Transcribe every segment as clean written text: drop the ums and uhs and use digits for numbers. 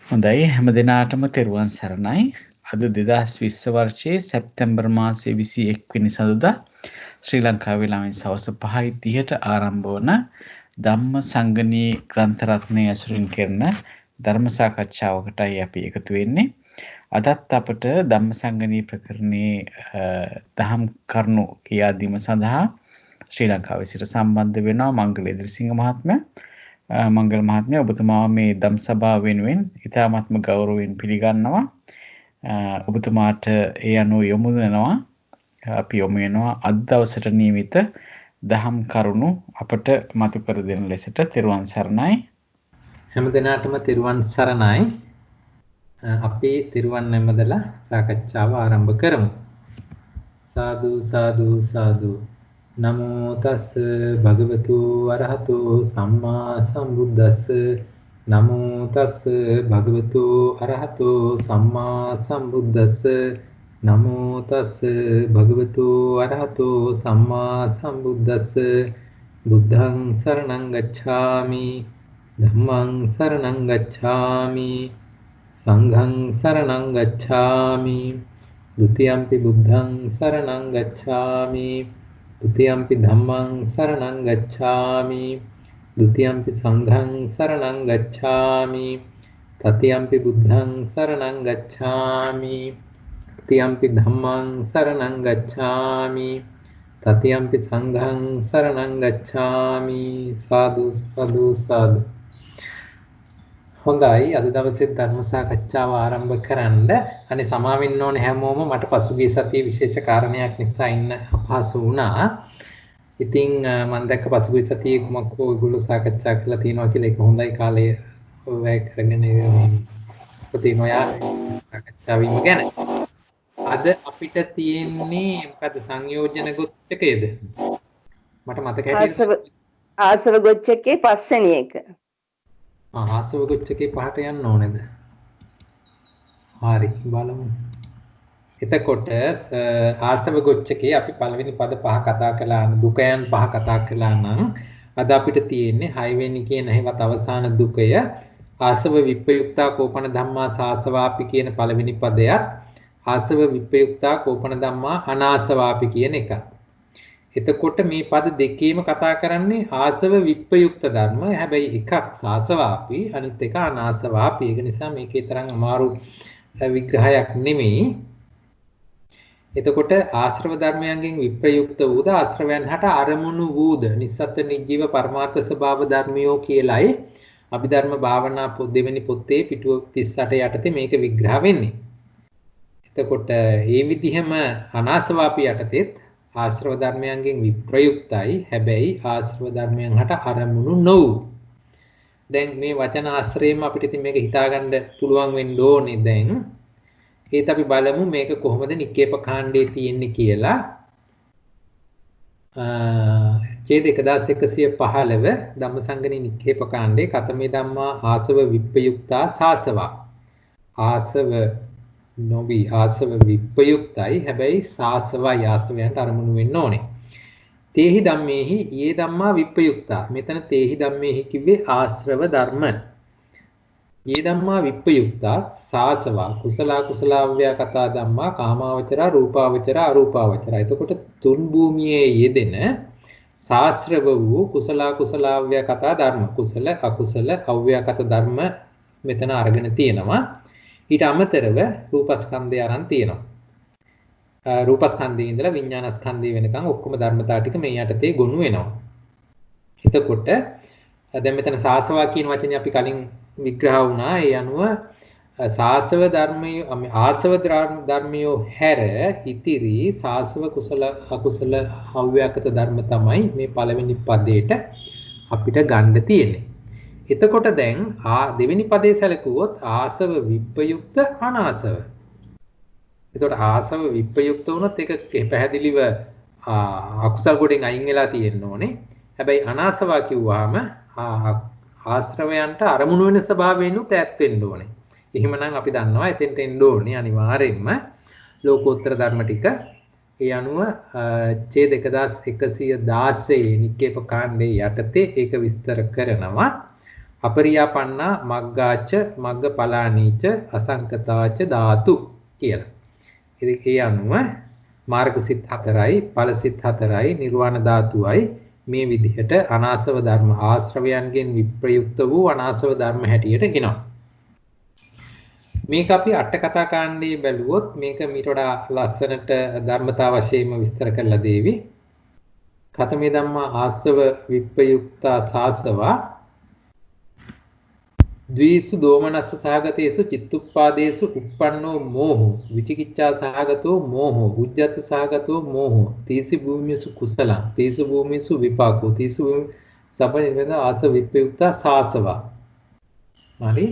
හොඳයි හැම දිනාටම තෙරුවන් සරණයි. අද 2020 වර්ෂයේ සැප්තැම්බර් මාසයේ 21 වෙනි සඳුදා ශ්‍රී ලංකාවේ ළමින් සවස් 5:30ට ආරම්භ වන ධම්මසංගණී ග්‍රන්ථ රත්නය ඇසුරින් කරන ධර්ම සාකච්ඡාවකටයි අපි එකතු වෙන්නේ. අදත් අපට ධම්මසංගණී ප්‍රකරණයේ දහම් කරුණු කියා දීම සඳහා ශ්‍රී ලංකාවේ සිට සම්බන්ධ වෙනවා මංගල ඉදිරිසිංහ මහත්මයා. මංගල මහත්මයා ඔබතුමා මේ දම් සභාව වෙනුවෙන් ඉතාමත්ම ගෞරවයෙන් පිළිගන්නවා. ඔබතුමාට ඒ අනුව යොමු වෙනවා. අපි යොමු වෙනවා අද දවසට නියමිත දහම් කරුණු අපට මතු කර දෙන ලෙසට. තෙරුවන් සරණයි. හැම දිනාටම තෙරුවන් සරණයි. අපි තෙරුවන් නැමදලා සාකච්ඡාව ආරම්භ කරමු. සාදු සාදු සාදු. නමෝ තස් භගවතු අරහතු සම්මා සම්බුද්දස්ස. නමෝ තස් භගවතු අරහතු සම්මා සම්බුද්දස්ස. නමෝ තස් භගවතු අරහතු සම්මා සම්බුද්දස්ස. බුද්ධං සරණං ගච්ඡාමි. ධම්මං සරණං ගච්ඡාමි. සංඝං සරණං ගච්ඡාමි. ဒ ුතියම්පි බුද්ධං සරණං ගච්ඡාමි. ဒ ුතියම්පි ධම්මං සරණං ගච්ඡාමි. ဒ ුතියම්පි සංඝං සරණං ගච්ඡාමි. තතියම්පි බුද්ධං සරණං ගච්ඡාමි. තතියම්පි ධම්මං සරණං ගච්ඡාමි. තතියම්පි සංඝං සරණං ගච්ඡාමි. සාදු සාදු සාදු. හොඳයි අද දවසේ ධර්ම සාකච්ඡාව ආරම්භ කරන්න. අනේ සමාවෙන්න ඕනේ හැමෝම මට පසුගිය සතියේ විශේෂ කාරණයක් නිසා ඉන්න අපහසු වුණා. ඉතින් මම දැක්ක පසුගිය සතියේ කුමක් හෝ ඒගොල්ලෝ සාකච්ඡා කරලා තියෙනවා කියලා ඒක හොඳයි කාලය වැය කරගෙන ප්‍රතිනෝයා සාකච්ඡා වීම ගැන. අද අපිට තියෙන්නේ මොකද සංයෝජන ගොච්ඡකයේද? මට මතක හැටියට ආසව ගොච්ඡකේ පස්වෙනි එක. ආසව ගොච්ඡකේ පහට යන්න ඕනේද? හරි බලමු. එතකොට ආසව ගොච්ඡකේ අපි පළවෙනි පද පහ කතා කළා දුකයන් පහ කතා කළා නම් අද අපිට තියෙන්නේ 6 වෙනි කියන හේවත් අවසාන දුකය ආසව විප්‍රයුක්තා කෝපන ධම්මා සාසවාපි කියන පළවෙනි පදයක් ආසව විප්‍රයුක්තා කෝපන ධම්මා අනාසවාපි කියන එක. එතකොට මේ පද දෙකේම කතා කරන්නේ ආසව විප්‍රයුක්ත ධර්ම. හැබැයි එකක් සාසවාපි අනිත් එක අනාසවාපි. ඒක නිසා මේකේ තරම් අමාරු විග්‍රහයක් නෙමෙයි. එතකොට ආශ්‍රව ධර්මයන්ගෙන් විප්‍රයුක්ත වූද ආශ්‍රවයන් හට අරමුණු වූද නිස්සත්ත්ව නිජීව පරමාර්ථ ස්වභාව ධර්මියෝ කියලයි අභිධර්ම භාවනා පොත් දෙවෙනි පොතේ පිටුව 38 යටතේ මේක විග්‍රහ වෙන්නේ. එතකොට මේ විදිහම අනාසවාපි යටතේත් ආශ්‍රව ධර්මයන්ගෙන් විප්‍රයුක්තයි. හැබැයි ආශ්‍රව ධර්මයන් හට අරමුණු නොවු. දැන් මේ වචන ආශ්‍රයම අපිට ඉතින් මේක හිතාගන්න පුළුවන් වෙන්න ඕනේ දැන්. ඒත් අපි බලමු මේක කොහොමද නික්කේප කාණ්ඩයේ තියෙන්නේ කියලා. ඡේද 1115 ධම්මසංගණී නික්කේප කාණ්ඩේ කතමේ ධම්මා ආසව විප්‍රයුක්තා සාසවා. ආසව නොවි ආසව විප්‍රයුක්තයි. හැබැයි සාසවයි ආසවයන්ට අරමුණු වෙන්න ඕනේ. තේහි ධම්මේහි යේ ධම්මා විප්‍රයුක්තා. මෙතන තේහි ධම්මේහි කිව්වේ ආශ්‍රව ධර්ම. යේ ධම්මා විප්‍රයුක්තා සාසවා කුසල කුසලාව්‍ය කතා ධම්මා කාමාවචරා රූපාවචරා අරූපාවචරා. එතකොට තුන් භූමියේ යෙදෙන සාස්ත්‍රව වූ කුසල කුසලාව්‍ය කතා ධර්ම කුසල අකුසල අව්‍යකත ධර්ම මෙතන අරගෙන තියෙනවා. ඊට අමතරව රූපස්කන්ධය අරන් තියෙනවා. රූපස්කන්ධයේ ඉඳලා විඥානස්කන්ධය වෙනකන් ඔක්කොම ධර්මතා ටික මේ යටතේ ගොනු වෙනවා. එතකොට දැන් මෙතන සාසවා කියන වචනේ අපි කලින් විග්‍රහ වුණා. ඒ අනුව සාසව ධර්මයේ ආසව ධර්මියෝ හැර ඉතිරි සාසව කුසල අකුසල අව්‍යාකත ධර්ම තමයි මේ පළවෙනි පදේට අපිට ගන්න තියෙන්නේ. එතකොට දැන් දෙවෙනි පදේ සැලකුවොත් ආසව විප්‍රයුක්ත අනාසව. එතකොට ආසව විප්‍රයුක්ත වුණොත් ඒක පැහැදිලිව අකුසල් කොටෙන් අයින් වෙලා තියෙන්න ඕනේ. හැබැයි අනාසවා කිව්වහම ආශ්‍රවයන්ට අරමුණු වෙන ස්වභාවයෙන් උත් ඈත් වෙන්න ඕනේ. එහෙමනම් අපි දන්නවා එතෙන්ට එන්න ඕනේ අනිවාර්යෙන්ම ලෝකෝත්තර ධර්ම ටික. ඒ අනුව ඡේද 1116 නික්කේප කාණ්ඩේ යටතේ ඒක විස්තර කරනවා. අපරියාපන්නා මග්ගාච මග්ගඵලානීච අසංකතාච ධාතු කියලා. ඒ අනුව මාර්ග සිත් 4යි ඵල සිත් 4යි නිර්වාණ ධාතුවයි මේ විදිහට අනාසව ධර්ම ආශ්‍රවයන්ගෙන් විප්‍රයුක්ත වූ අනාසව ධර්ම හැටියට එනවා. මේක අපි අට කතා කාණ්ඩයේ බැලුවොත් මේක මීට වඩා ලස්සනට ධර්මතා වශයෙන්ම විස්තර කරලා දේවි. කතමේ ධම්මා ආස්ව විප්‍රයුක්තා සාසවා ද්විසු දෝමනස්ස සහගතේසු චිත්තුප්පාදේසු උප්පන්නෝ මෝහෝ විචිකිච්ඡා සහගතෝ මෝහෝ උජ්ජත් සහගතෝ මෝහෝ තීසි භූමිසු කුසලං තීසු භූමිසු විපාකෝ තීසු සපනිවෙන ආස විප්‍රයුක්තා සාසවා. හරි.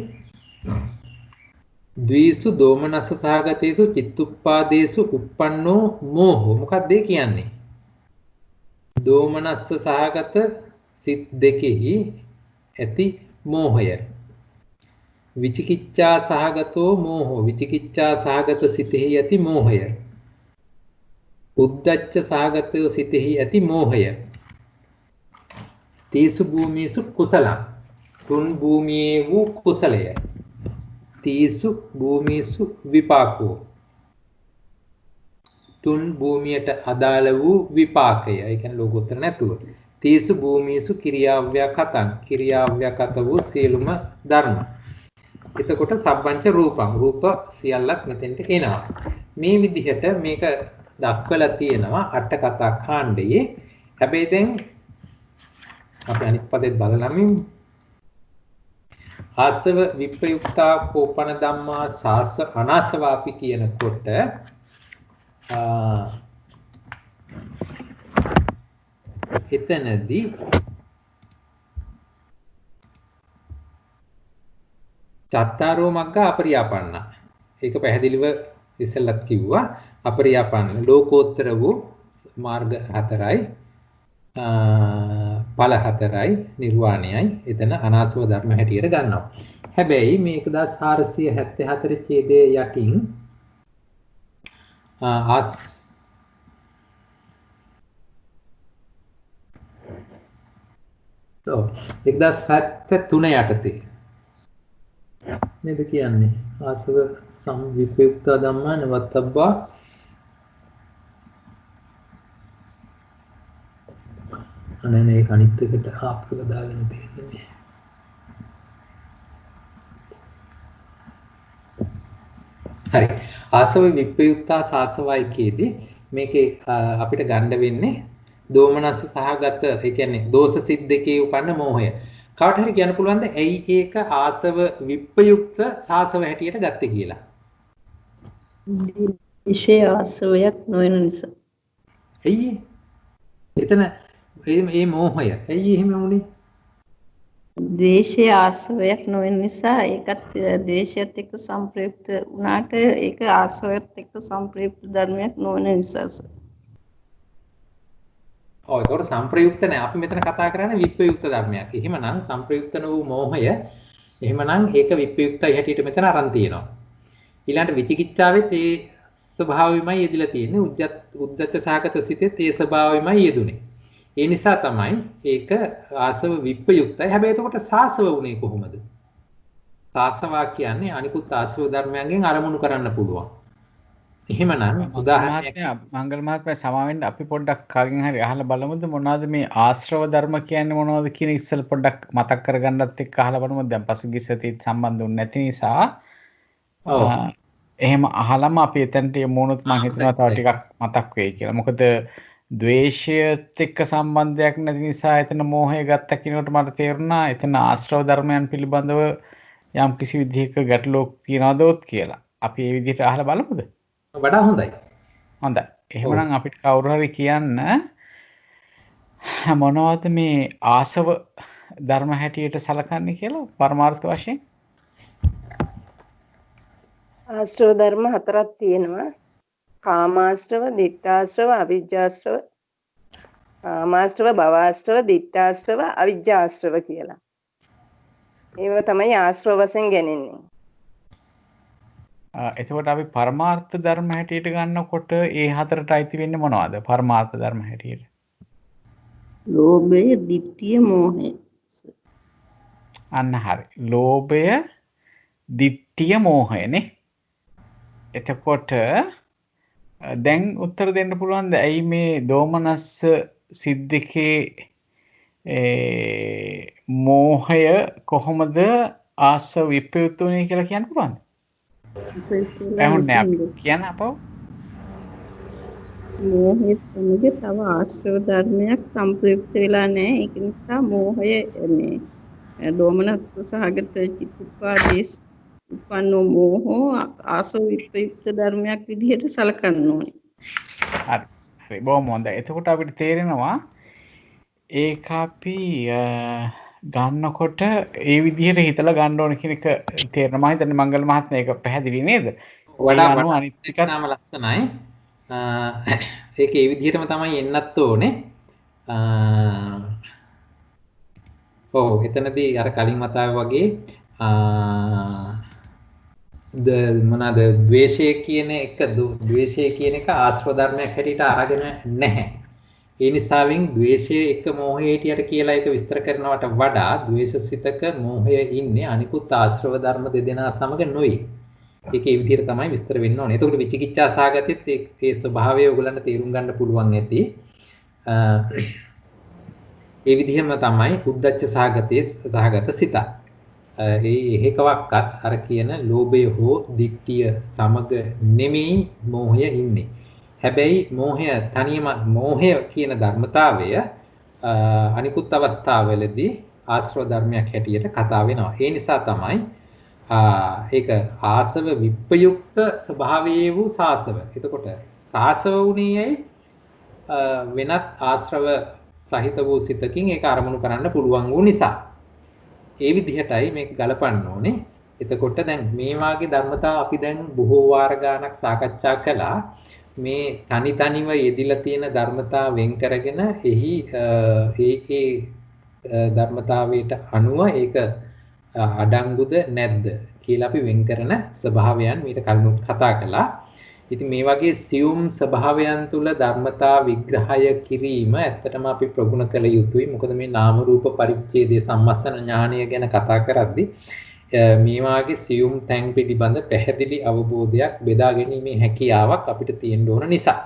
ද්විසු දෝමනස්ස සහගතේසු චිත්තුප්පාදේසු උප්පන්නෝ මෝහෝ මොකක්ද ඒ කියන්නේ? දෝමනස්ස සහගත සිත් දෙකෙහි ඇති මෝහය. විචිකිච්ඡා සහගතෝ මෝහෝ විචිකිච්ඡා සහගත සිතෙහි ඇති මෝහය. උද්දච්ච සහගතෝ සිතෙහි ඇති මෝහය. තීසු භූමිසු කුසලං තුන් භූමියේ වූ කුසලය. තීසු භූමිසු විපාකෝ තුන් භූමියට අදාළ වූ විපාකය. ඒ කියන්නේ ලෝකෝත්තර නැතුව. තීසු භූමිසු කිරියාව්‍යකතං කිරියාව්‍යකත වූ සියලුම ධර්ම. එතකොට සබ්බංච රූපං රූප සියල්ලක් මෙතෙන්ට එනවා. මේ විදිහට මේක දක්වලා තියෙනවා අට කතා කාණ්ඩයේ. හැබැයි දැන් අපි අනිත් පදෙත් බලලමින් ආසව විප්‍රයුක්තා කෝපන ධම්මා සාස අනාසවාපි කියනකොට එතනදී චත්තාරෝ මග්ගා අපරියාපන්න. ඒක පැහැදිලිව ඉස්සෙල්ලත් කිව්වා. අපරියාපන්න ලෝකෝත්තර වූ මාර්ග 4යි ඵල 4යි නිර්වාණයයි එතන අනාසව ධර්ම හැටියට ගන්නවා. හැබැයි මේ 1474 ඡේදයේ යටින් 1073 යටතේ නේද කියන්නේ ආසව සම්විප්‍රයුක්ත ධම්මා නවත්තබ්බා අනේ අනිත් එකට ආප්කල දාගෙන තියෙන්නේ. හරි. ආසව විප්‍රයුක්තා සාසවයි කියේදී මේකේ අපිට ගන්න වෙන්නේ දෝමනස්ස සහගත ඒ කියන්නේ දෝෂ සිත් දෙකේ උපන්න මෝහය. කාට හරි කියන්න පුළුවන්ද ඇයි ඒක ආසව විප්‍රයුක්ත සාසව හැටියට ගත්තේ කියලා? විශේෂ ආසවයක් නොවන නිසා. ඇයි? එතන මේ මෝහය ඇයි එහෙම වුනේ? දේශයේ ආසවයක් නොවන නිසා ඒකත් දේශයත් එක්ක සංප්‍රයුක්ත වුණාට ඒක ආසවයත් එක්ක සංප්‍රයුක්ත ධර්මයක් නොවන නිසා. ඔව් ඒකට සංප්‍රයුක්ත නැහැ. අපි මෙතන කතා කරන්නේ විප්‍රයුක්ත ධර්මයක්. එහෙමනම් සංප්‍රයුක්ත වූ මෝහය එහෙමනම් ඒක විප්‍රයුක්තයි හැටියට මෙතන අරන් තියෙනවා. ඊළඟට විචිකිච්ඡාවෙත් ඒ ස්වභාවයමයි යෙදিলা තියෙන්නේ. උද්දච්ච සහගත සිතෙත් ඒ ස්වභාවයමයි යෙදුනේ. ඒ නිසා තමයි ඒක ආසව විප්‍රයුක්තයි. හැබැයි එතකොට සාසව වුණේ කොහොමද? සාසවා කියන්නේ අනිකුත් ආසව ධර්මයන්ගෙන් අරමුණු කරන්න පුළුවන්. එහෙමනම් උදාහරණයක් මංගල මහත්මයා සමාවෙන්න අපි පොඩ්ඩක් කාගෙන් හරි අහලා බලමුද මොනවද මේ ආශ්‍රව ධර්ම කියන්නේ මොනවද කියන ඉස්සෙල් පොඩ්ඩක් මතක් කරගන්නත් එක්ක අහලා බලමු. දැන් පසුගිය සතියේත් සම්බන්ධ වුනේ නැති නිසා එහෙම අහලම අපි එතනට යමුනොත් මම හිතනවා තව ටිකක් මතක් වෙයි කියලා. මොකද ද්වේෂයත් එක්ක සම්බන්ධයක් නැති නිසා එතන මෝහය ගත්ත කිනකොට මට තේරුණා එතන ආශ්‍රව ධර්මයන් පිළිබඳව යම් කිසි විදිහක ගැටලුවක් තියනවදොත් කියලා. අපි මේ විදිහට අහලා බලමුද? වඩා හොඳයි. හොඳයි. එහෙමනම් අපිට කවුරු හරි කියන්න මොනවද මේ ආසව ධර්ම හැටියට සලකන්නේ කියලා පරමාර්ථ වශයෙන්? ආශ්‍රව ධර්ම හතරක් තියෙනවා. කාමාශ්‍රව, ditthාශ්‍රව, අවිජ්ජාශ්‍රව. කාමාශ්‍රව, භවආශ්‍රව, ditthාශ්‍රව, අවිජ්ජාශ්‍රව කියලා. ඒව තමයි ආශ්‍රව වශයෙන් ගන්නේ. එතකොට අපි පරමාර්ථ ධර්ම හැටියට ගන්නකොට ඒ හතරට අයිති වෙන්නේ මොනවද? පරමාර්ථ ධර්ම හැටියට. ලෝභය, ditthිය, මෝහය. අන්න හරි. ලෝභය, දිට්ඨිය, මෝහයනේ. එතකොට දැන් උත්තර දෙන්න පුළුවන්ද? ඇයි මේ දෝමනස්ස සිද්දකේ මෝහය කොහොමද ආසව විප්‍රයුක්ත වුනේ කියලා කියන්න පුළුවන්ද? ඇහුන්නේ අපි. කියන්න අපව. මෝහය සමග තව ආශ්‍රව ධර්මයක් සංප්‍රයුක්ත වෙලා නැහැ. ඒක නිසා මෝහය මේ දෝමනස්ස සහගත චිත්තුපාදේශ උපන්නෝ මෝහෝ ආසව විප්‍රයුක්ත ධර්මයක් විදිහට සලකන්න ඕනේ. හරි. හරි. බොහොම හොඳයි. එතකොට අපිට තේරෙනවා ඒක අපි ගන්නකොට ඒ විදිහට හිතලා ගන්න ඕන කියන එක තේරෙනවා. මම හිතන්නේ මංගල මහත්මයා ඒක පැහැදිලි නේද? වඩා අනුව අනිත් ටිකත් නාම ලස්සනයි. ඒක ඒ විදිහටම තමයි එන්නත් ඕනේ. ඔව් එතනදී අර කලින් වතාවේ වගේ මොනවාද ද්වේෂය කියන එක ආශ්‍රව ධර්මයක් හැටියට අරගෙන නැහැ. ඒ නිසාවෙන් ද්වේෂය එක මෝහය හැටියට කියලා ඒක විස්තර කරනවට වඩා ද්වේෂසිතක මෝහය ඉන්නේ අනිකුත් ආශ්‍රව ධර්ම දෙදෙනා සමග නොවේ. ඒක ඒ විදිහට තමයි විස්තර වෙන්න ඕනේ. එතකොට විචිකිච්ඡා සහගතෙත් ඒ ස්වභාවය ඔයගලන්ට තේරුම් ගන්න පුළුවන් ඇති. ඒ විදිහම තමයි උද්දච්ච සහගත සිත. ඒකවක්වත් අර කියන ලෝභය හෝ දික්තිය සමග නෙමෙයි මෝහය ඉන්නේ. හැබැයි මෝහය කියන ධර්මතාවය අනිකුත් අවස්ථාවලදී ආශ්‍රව ධර්මයක් හැටියට කතා වෙනවා. ඒ නිසා තමයි ඒක ආසව විප්‍රයුක්ත ස්වභාවයේ වූ සාසව. එතකොට සාසව උනේ වෙනත් ආශ්‍රව සහිත වූ සිතකින් ඒක අරමුණු කරන්න පුළුවන් වූ නිසා. ඒ විදිහටයි මේක ගලපන්න ඕනේ. එතකොට දැන් මේ වාගේ ධර්මතා අපි දැන් බොහෝ වාර ගානක් සාකච්ඡා කළා. මේ තනිව යෙදිලා තියෙන ධර්මතා වෙන් කරගෙන එහි ඒකේ ධර්මතාවයට අනුව ඒක අඩංගුද නැද්ද කියලා අපි වෙන් කරන ස්වභාවයන් මීට කලින් කතා කළා. ඉතින් මේ වගේ සියුම් ස්වභාවයන් තුල ධර්මතා විග්‍රහය කිරීම ඇත්තටම අපි ප්‍රගුණ කළ යුතුයි. මොකද මේ නාම රූප පරිච්ඡේදයේ සම්මස්සන ඥානය ගැන කතා කරද්දී මේ වාගේ සියුම් තැන් පිළිබඳ පැහැදිලි අවබෝධයක් බෙදා ගැනීමේ හැකියාවක් අපිට තියෙන්න ඕන නිසා.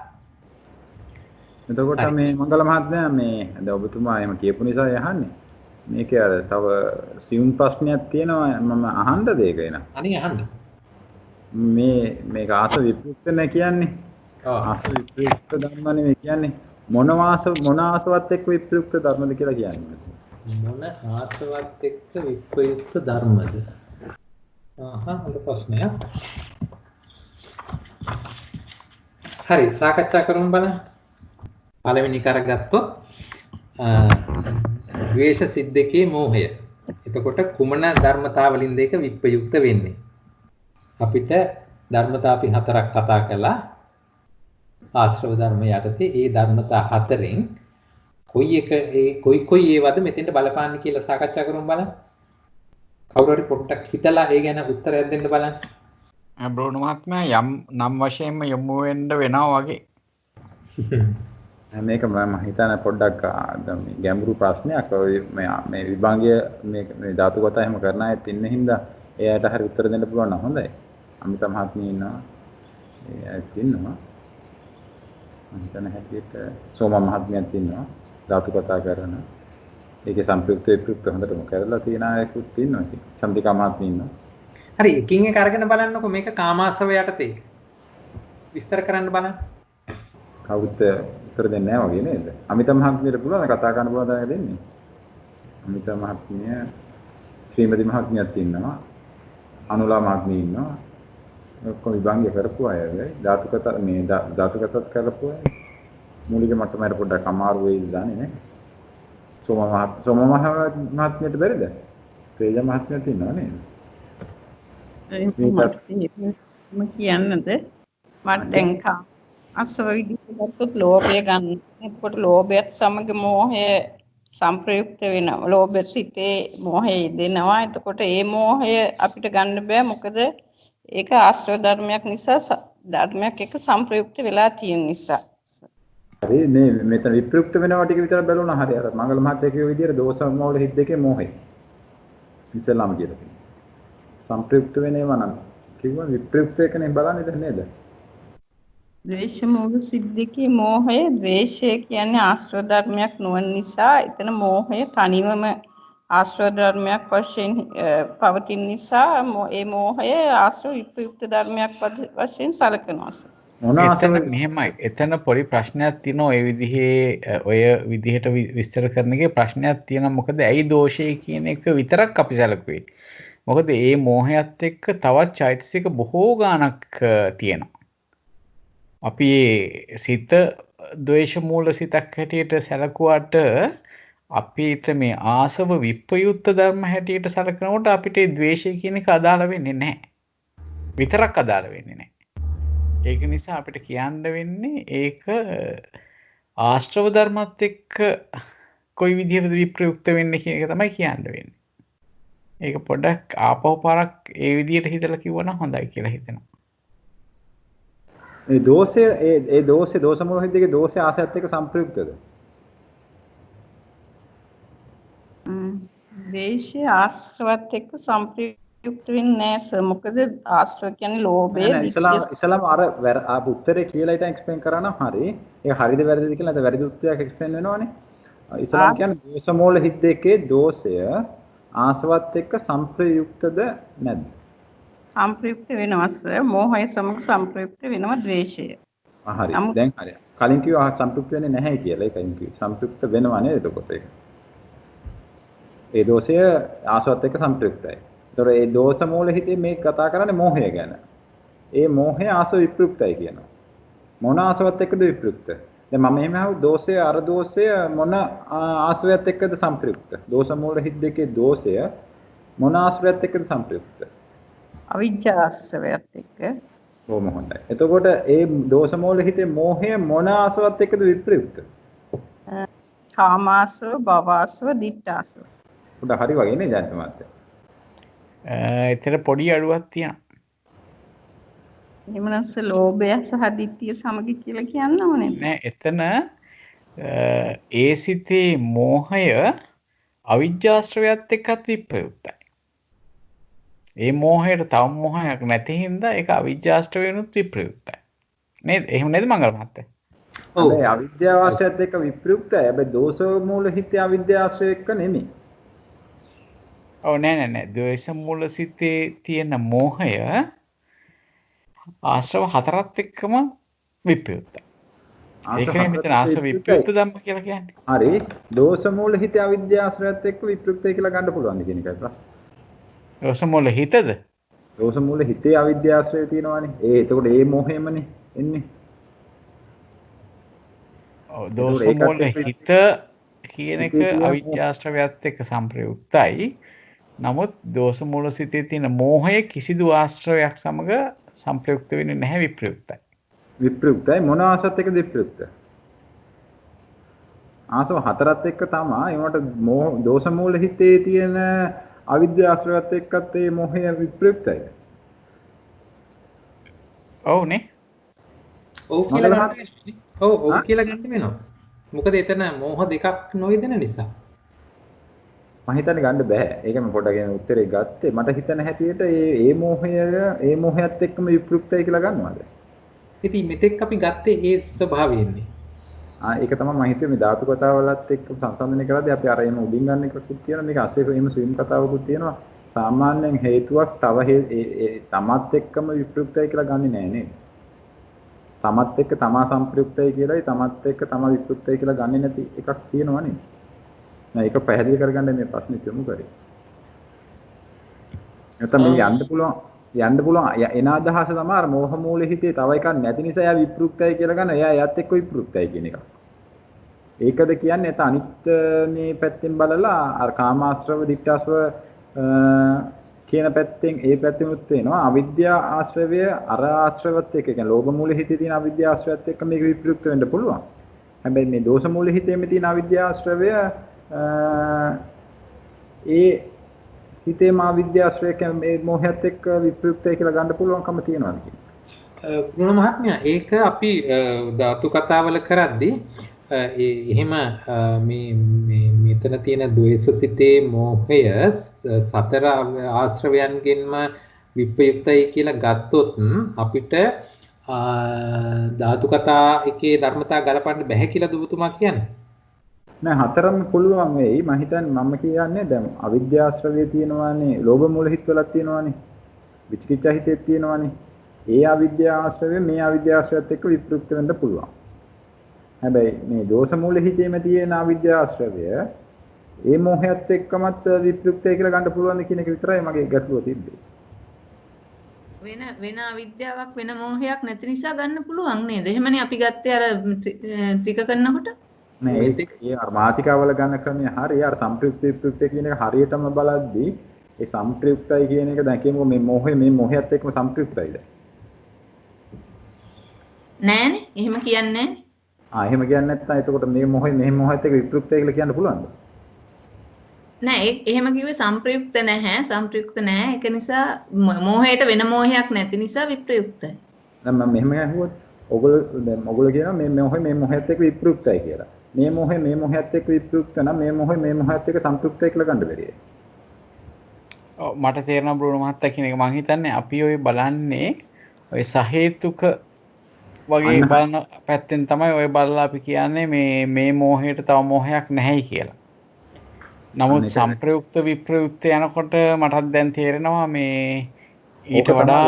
එතකොට මේ මංගල මහත්මයා මේ දැන් ඔබතුමා එහෙම කියපු නිසා යහන්නේ. මේක අර තව සියුම් ප්‍රශ්නයක් තියෙනවා මම අහන්නද ඒක එන. අනේ අහන්න. මේක ආස විප්‍රයුක්ත නේ කියන්නේ. ආස විප්‍රයුක්ත ධර්ම නෙමෙයි කියන්නේ. මොන ආසවත් එක්ක විප්‍රයුක්ත ධර්මද කියලා කියන්නේ. මොන ආසවත් එක්ක විප්‍රයුක්ත ධර්මද? හොඳ ප්‍රශ්නයක්. හරි සාකච්ඡා කරමු බලන්න. පළවෙනි කරගත්තොත් ද්වේෂ සිද්දකේ මෝහය. එතකොට කුමන ධර්මතා වලින්ද ඒක විප්‍රයුක්ත වෙන්නේ? අපිට ධර්මතා අපි හතරක් කතා කළා. ආශ්‍රව ධර්ම යටතේ ඒ ධර්මතා හතරෙන් කොයි ඒවද මෙතෙන්ට බලපාන්නේ කියලා සාකච්ඡා කරමු බලන්න. කවුරු හරි පොඩ්ඩක් හිතලා ඒ ගැන උත්තරයක් දෙන්න බලන්න. බ්‍රෝණ මහත්මයා යම් නම් වශයෙන්ම යොමු වෙන්න වෙනවා වගේ. මේක මම හිතන්නේ පොඩ්ඩක් ගැඹුරු ප්‍රශ්නයක්. මේ විභාගය මේ ධාතුගත එහෙම කරන අයත් ඉන්න හින්දා එයාට හරි උත්තර දෙන්න පුළුවන් නම් හොඳයි. අමිත මහත්මිය ඉන්නවා. ඒ අයත් ඉන්නවා. මම හිතන හැටියට සෝම මහත්මියත් ඉන්නවා. ධාතු කතා කරන. ඒකේ සංප්‍රයුක්ත විප්‍රයුක්ත හොඳටම කරලා තියෙන අයකුත් ඉන්නවා. සම්දිකා මහත්මිය ඉන්නවා. හරි එකින් එක අරගෙන බලන්නකො මේක කාමාසව යටතේ. විස්තර කරන්න බලන්න. කවුරුත් උත්තර දෙන්නේ නැහැ වගේ නේද? අමිත මහත්මියට පුළුවන් කතා කරන්න පුළුවන් දායක දෙන්නේ. අමිත මහත්මිය ශ්‍රීමති මහත්මියත් ඉන්නවා. අනුලා මහත්මිය ඉන්නවා. ඔක්කොම විභාගය කරපු අය වෙයි. ධාතුගතත් කරපු අය. මූලික මට්ටමට පොඩ්ඩක් අමාරු වෙයිද දන්නේ නැහැ. සෝම මහත්මියට බැරිද? තේජ මහත්මියත් ඉන්නවා නේද? මම කියන්නද මට දැන් අසව විදිහට ලෝභය ගන්න. එතකොට ලෝභයත් සමග මෝහය සංප්‍රයුක්ත වෙනවා. ලෝභ සිතේ මෝහය දෙනවා. එතකොට ඒ මෝහය අපිට ගන්න බෑ. මොකද ඒක ආශ්‍රව ධර්මයක් නිසා ධර්මයක් එක්ක සංප්‍රයුක්ත වෙලා තියෙන නිසා. හරි මේ මෙතන විප්‍රයුක්ත වෙනවා ටික විතර බලුණා හරි අර මංගල මහත්තයා කියෝ විදිහට දෝෂ මූල හිත් දෙකේ මෝහය. ඉස්සෙල්ලාම කියලා තියෙනවා. සම්ප්‍රයුක්ත වෙනේම නම් කිව්වා විප්‍රයුක්ත එකනේ බලන්නේ දැන් නේද? ද්වේෂ මූල සිද්දිකේ මෝහය ද්වේෂය කියන්නේ ආශ්‍රව ධර්මයක් නොවන නිසා එතන මෝහය තනිවම ආශ්‍රව ධර්මයක් වශයෙන් පවතින නිසා ඒ මෝහය ආශ්‍රව විප්‍රයුක්ත ධර්මයක් වශයෙන් සැලකනවා. මොන එතන ආසව මෙහෙමයි. එතන පොඩි ප්‍රශ්නයක් තියෙනවා ඔය විදිහේ ඔය විදිහට විස්තර කරන එකේ ප්‍රශ්නයක් තියෙනවා. මොකද ඇයි දෝෂය කියන එක විතරක් අපි සැලකුවේ. මොකද මේ මෝහයත් එක්ක තවත් චෛතසික බොහෝ ගාණක් තියෙනවා. අපි සිත ද්වේෂ මූල සිතක් හැටියට සැලකුවාට අපිට මේ ආසව විප්‍රයුක්ත ධර්ම හැටියට සැලකනකොට අපිට ද්වේෂය කියන එක අදාළ වෙන්නේ නැහැ. විතරක් අදාළ වෙන්නේ නැහැ. ඒක නිසා අපිට කියන්න වෙන්නේ ඒක ආශ්‍රව ධර්මත් එක්ක කොයි විදිහටද විප්‍රයුක්ත වෙන්නේ කියන එක තමයි කියන්න වෙන්නේ. ඒක පොඩ්ඩක් ආපහු පාරක් ඒ විදිහට හිතලා කිව්වනම් හොඳයි කියලා හිතෙනවා. ඒ දෝෂය ඒ දෝෂ මූල හිද්දේ දෝෂය ආසයත් එක්ක සම්ප්‍රයුක්තද? ද්වේෂය ආශ්‍රවත් එක්ක සම්ප්‍රයුක්ත වෙන්නේ නැහැ සර්. මොකද ආශ්‍රව කියන්නේ ලෝභය, ඉස්ලාම අර උත්තරේ කියලා ඉතින් එක්ස්ප්ලেইন කරා නම් හරි. ඒක හරිද වැරදිද කියලා නැත්නම් වැරදි උත්තරයක් එක්ස්ප්ලেইন වෙනවනේ. ඉස්ලාම කියන්නේ දෝෂ මූල හිද්දේ දෝෂය ආසවත් එක්ක සම්ප්‍රයුක්තද නැද්ද? සම්ප්‍රයුක්ත වෙනවා සර්. මෝහය සමග සම්ප්‍රයුක්ත වෙනවා ද්වේෂය. හරි. දැන් හරි. කලින් කිව්වා සම්ප්‍රයුක්ත වෙන්නේ නැහැ කියලා. ඒකයි කිව්වේ. සම්ප්‍රයුක්ත වෙනවා නේද එතකොට ඒක. ඒ දෝෂය ආසවත් එක්ක සම්ප්‍රයුක්තයි. ඒතකොට ඒ දෝෂ මූල හිතේ මේ කතා කරන්නේ මෝහය ගැන. ඒ මෝහය ආසව විප්‍රයුක්තයි කියනවා. මොන ආසවත් එක්කද විප්‍රයුක්ත? දැන් මම එහෙම අහුව දෝෂය අර දෝෂය මොන ආශ්‍රයත් එක්කද සම්ප්‍රයුක්ත? දෝෂ මූල හිත් දෙකේ දෝෂය මොන ආශ්‍රයත් එක්කද සම්ප්‍රයුක්ත? අවිජ්ජාශ්‍රවයත් එක්ක. ඕම හොඳයි. එතකොට ඒ දෝෂ මූල හිතේ මෝහය මොන ආශ්‍රවත් එක්කද විප්‍රයුක්ත? කාමාශ්‍රව, භවශ්‍රව, ditthාශ්‍රව. උඩ හරි වගේ නේ ජාත මාත්‍යා. එතන පොඩි අඩුවක් තියෙනවා. එහෙමනම් ලෝභය සහ ditthිය සමග කියලා කියන්න ඕනේ නෑ එතන ඒ සිතේ මෝහය අවිජ්ජාශ්‍රවයත් එක්කත් විප්‍රයුක්තයි. ඒ මෝහයට තව මෝහයක් නැති හින්දා ඒක අවිජ්ජාශ්‍රවයනුත් විප්‍රයුක්තයි. නේද? එහෙම නේද මංගල මහත්තයා? ඔව්. ඒ අවිද්‍යාවාශ්‍රයත් එක්ක විප්‍රයුක්තයි. හැබැයි දෝෂ මූල හිතේ අවිද්‍යාශ්‍රය එක්ක නෙමෙයි. ඔව් නෑ. ද්වේෂ මූල සිතේ තියෙන මෝහය ආශ්‍රව හතරත් එක්කම විප්‍රයුක්තයි. ඒකනේ මෙතන ආශ්‍රව විප්‍රයුක්ත ධම්ම කියලා කියන්නේ. හරි. දෝෂ මූල හිතේ අවිද්‍යාශ්‍රයත් එක්ක විප්‍රයුක්තයි කියලා ගන්න පුළුවන් කියන එකයි ප්‍රශ්නේ. දෝෂ මූල හිතද? දෝෂ මූල හිතේ අවිද්‍යාශ්‍රය තියෙනවානේ. එතකොට ඒ මොහෙමනේ එන්නේ. ඔව් දෝෂ මූල හිත කියන එක අවිද්‍යාශ්‍රවයත් එක්ක සම්ප්‍රයුක්තයි. නමුත් දෝෂ මූල සිතේ තියෙන මෝහය කිසිදු ආශ්‍රවයක් සමග සම්ප්‍රයුක්ත වෙන්නේ නැහැ විප්‍රයුක්තයි. විප්‍රයුක්තයි මොන ආසවත් එක්කද විප්‍රයුක්ත? ආසව හතරත් එක්ක තමයි ඒවට දෝෂ මූල හිතේ තියෙන අවිද්‍යාශ්‍රයත් එක්කත් ඒ මොහය විප්‍රයුක්තයි. ඔව්නේ. ඔව් කියලා ගන්න. ඔව් කියලා ගන්න වෙනවා. මොකද එතන මෝහ දෙකක් නොයදෙන නිසා. මම හිතන්නේ ගන්න බෑ. ඒක මම පොඩ්ඩක් උත්තරේ ගත්තේ. මට හිතන හැටියට ඒ මොහයත් එක්කම විප්‍රයුක්තයි කියලා ගන්නවද? ඉතින් මෙතෙක් අපි ගත්තේ ඒ ස්වභාවයෙන්නේ. ඒක තමයි මම හිතුවේ මේ ධාතු කතාවලත් එක්ක සංසන්දනය කරද්දී අපි අර එම උඩින් ගන්න එකකුත් තියෙනවා. මේක අසේ එම ස්විම් කතාවකුත් තියෙනවා. සාමාන්‍යයෙන් හේතුවක් තව තමත් එක්කම විප්‍රයුක්තයි කියලා ගන්නෙ නෑ නේද? තමත් එක්ක තමා සම්ප්‍රයුක්තයි කියලායි තමත් එක්ක තමා විප්‍රයුක්තයි කියලා ගන්නෙ නැති එකක් තියෙනවා නේද? නෑ ඒක පැහැදිලි කරගන්න මේ ප්‍රශ්නේ යොමු කරේ. නැත්නම් මේ යන්න පුළුවන් එන අදහස තමයි අර මෝහ මූල හිතේ තව එකක් නැති නිසා එයා විප්‍රයුක්තයි කියලා ගන්න. එයා එයත් එක්ක විප්‍රයුක්තයි කියන එක. ඒකද කියන්නේ එත අනිත් මේ පැත්තෙන් බලලා අර කාමාශ්‍රව, ditthාශ්‍රව කියන පැත්තෙන් ඒ පැත්තෙමුත් වෙනවා. අවිද්‍යා ආශ්‍රවය අර ආශ්‍රවත් එක්ක කියන්නේ ලෝභ මූල හිතේ තියෙන අවිද්‍යා ආශ්‍රවයත් එක්ක මේක විප්‍රයුක්ත වෙන්න පුළුවන්. හැබැයි මේ දෝෂ මූල හිතේ තියෙන අවිද්‍යා ආශ්‍රවය ඒ හිතේ මා විද්‍යාශ්‍රයක මේ මොහයත් එක්ක විප්‍රයුක්තයි කියලා ගන්න පුළුවන්කම තියෙනවා කියන්නේ. ගුණ මහත්මයා ඒක අපි ධාතු කතාවල කරද්දී එහෙම මේ මෙතන තියෙන ද්වේෂසිතේ මෝහය සතර ආශ්‍රවයන්ගෙන්ම විප්‍රයුක්තයි කියලා ගත්තොත් අපිට ධාතු කතා එකේ ධර්මතා ගලපන්න බැහැ කියලා දුබතුමා කියන්නේ. නෑ හතරම පුළුවන් වෙයි. මම හිතන්නේ මම කියන්නේ දැන් අවිද්‍යාශ්‍රවයේ තියෙනවානේ, ලෝභ මූල හිත්වලක් තියෙනවානේ, විචිකිච්ඡා හිතේ තියෙනවානේ. ඒ අවිද්‍යාශ්‍රවය මේ අවිද්‍යාශ්‍රවයත් එක්ක විප්‍රයුක්ත වෙන්න පුළුවන්. හැබැයි මේ දෝෂ මූල හිතේම තියෙන අවිද්‍යාශ්‍රවය ඒ මොහයත් එක්කමත් විප්‍රයුක්තයි කියලා ගන්න පුළුවන් කියන එක විතරයි මගේ ගැටලුව තිබ්බේ. වෙන අවිද්‍යාවක් වෙන මොහයක් නැති නිසා ගන්න පුළුවන් නේද? එහෙමනේ අපි ගත්තේ අර ත්‍රික කරනකොට. නෑ ඒ මාතිකාවල ගන්න ක්‍රමය හරිය. අර සම්ප්‍රයුක්ත විප්‍රයුක්ත කියන එක හරියටම බලද්දී ඒ සම්ප්‍රයුක්තයි කියන එක දැන් කියමුකෝ මේ මොහයත් එක්කම සම්ප්‍රයුක්තයිද? නෑනේ. එහෙම කියන්නේ නෑනේ. එහෙම කියන්නේ නැත්නම් එතකොට මේ මොහයත් එක්ක විප්‍රයුක්තයි කියලා කියන්න පුළුවන්ද? නෑ එහෙම කිව්වේ සම්ප්‍රයුක්ත නැහැ. සම්ප්‍රයුක්ත නැහැ. ඒක නිසා මොහයට වෙන මොහයක් නැති නිසා විප්‍රයුක්තයි. දැන් මම මෙහෙම අහුවොත් ඔයගොල්ලෝ කියනවා මේ මොහයත් එක්ක විප්‍රයුක්තයි කියලා. මේ මොහයත් එක්ක විප්‍රයුක්ත නම් මේ මොහයත් එක්ක සම්ප්‍රයුක්තයි කියලා ගන්න බැරියයි. ඔව් මට තේරෙනවා බ්‍රූනෝ මහත්තයා කියන එක. මම හිතන්නේ අපි ඔය බලන්නේ ඔය සහේතුක වගේ බලන පැත්තෙන් තමයි ඔය බලලා අපි කියන්නේ මේ මොහයට තව මොහයක් නැහැයි කියලා. නමුත් සම්ප්‍රයුක්ත විප්‍රයුක්ත යනකොට මටත් දැන් තේරෙනවා මේ ඊට වඩා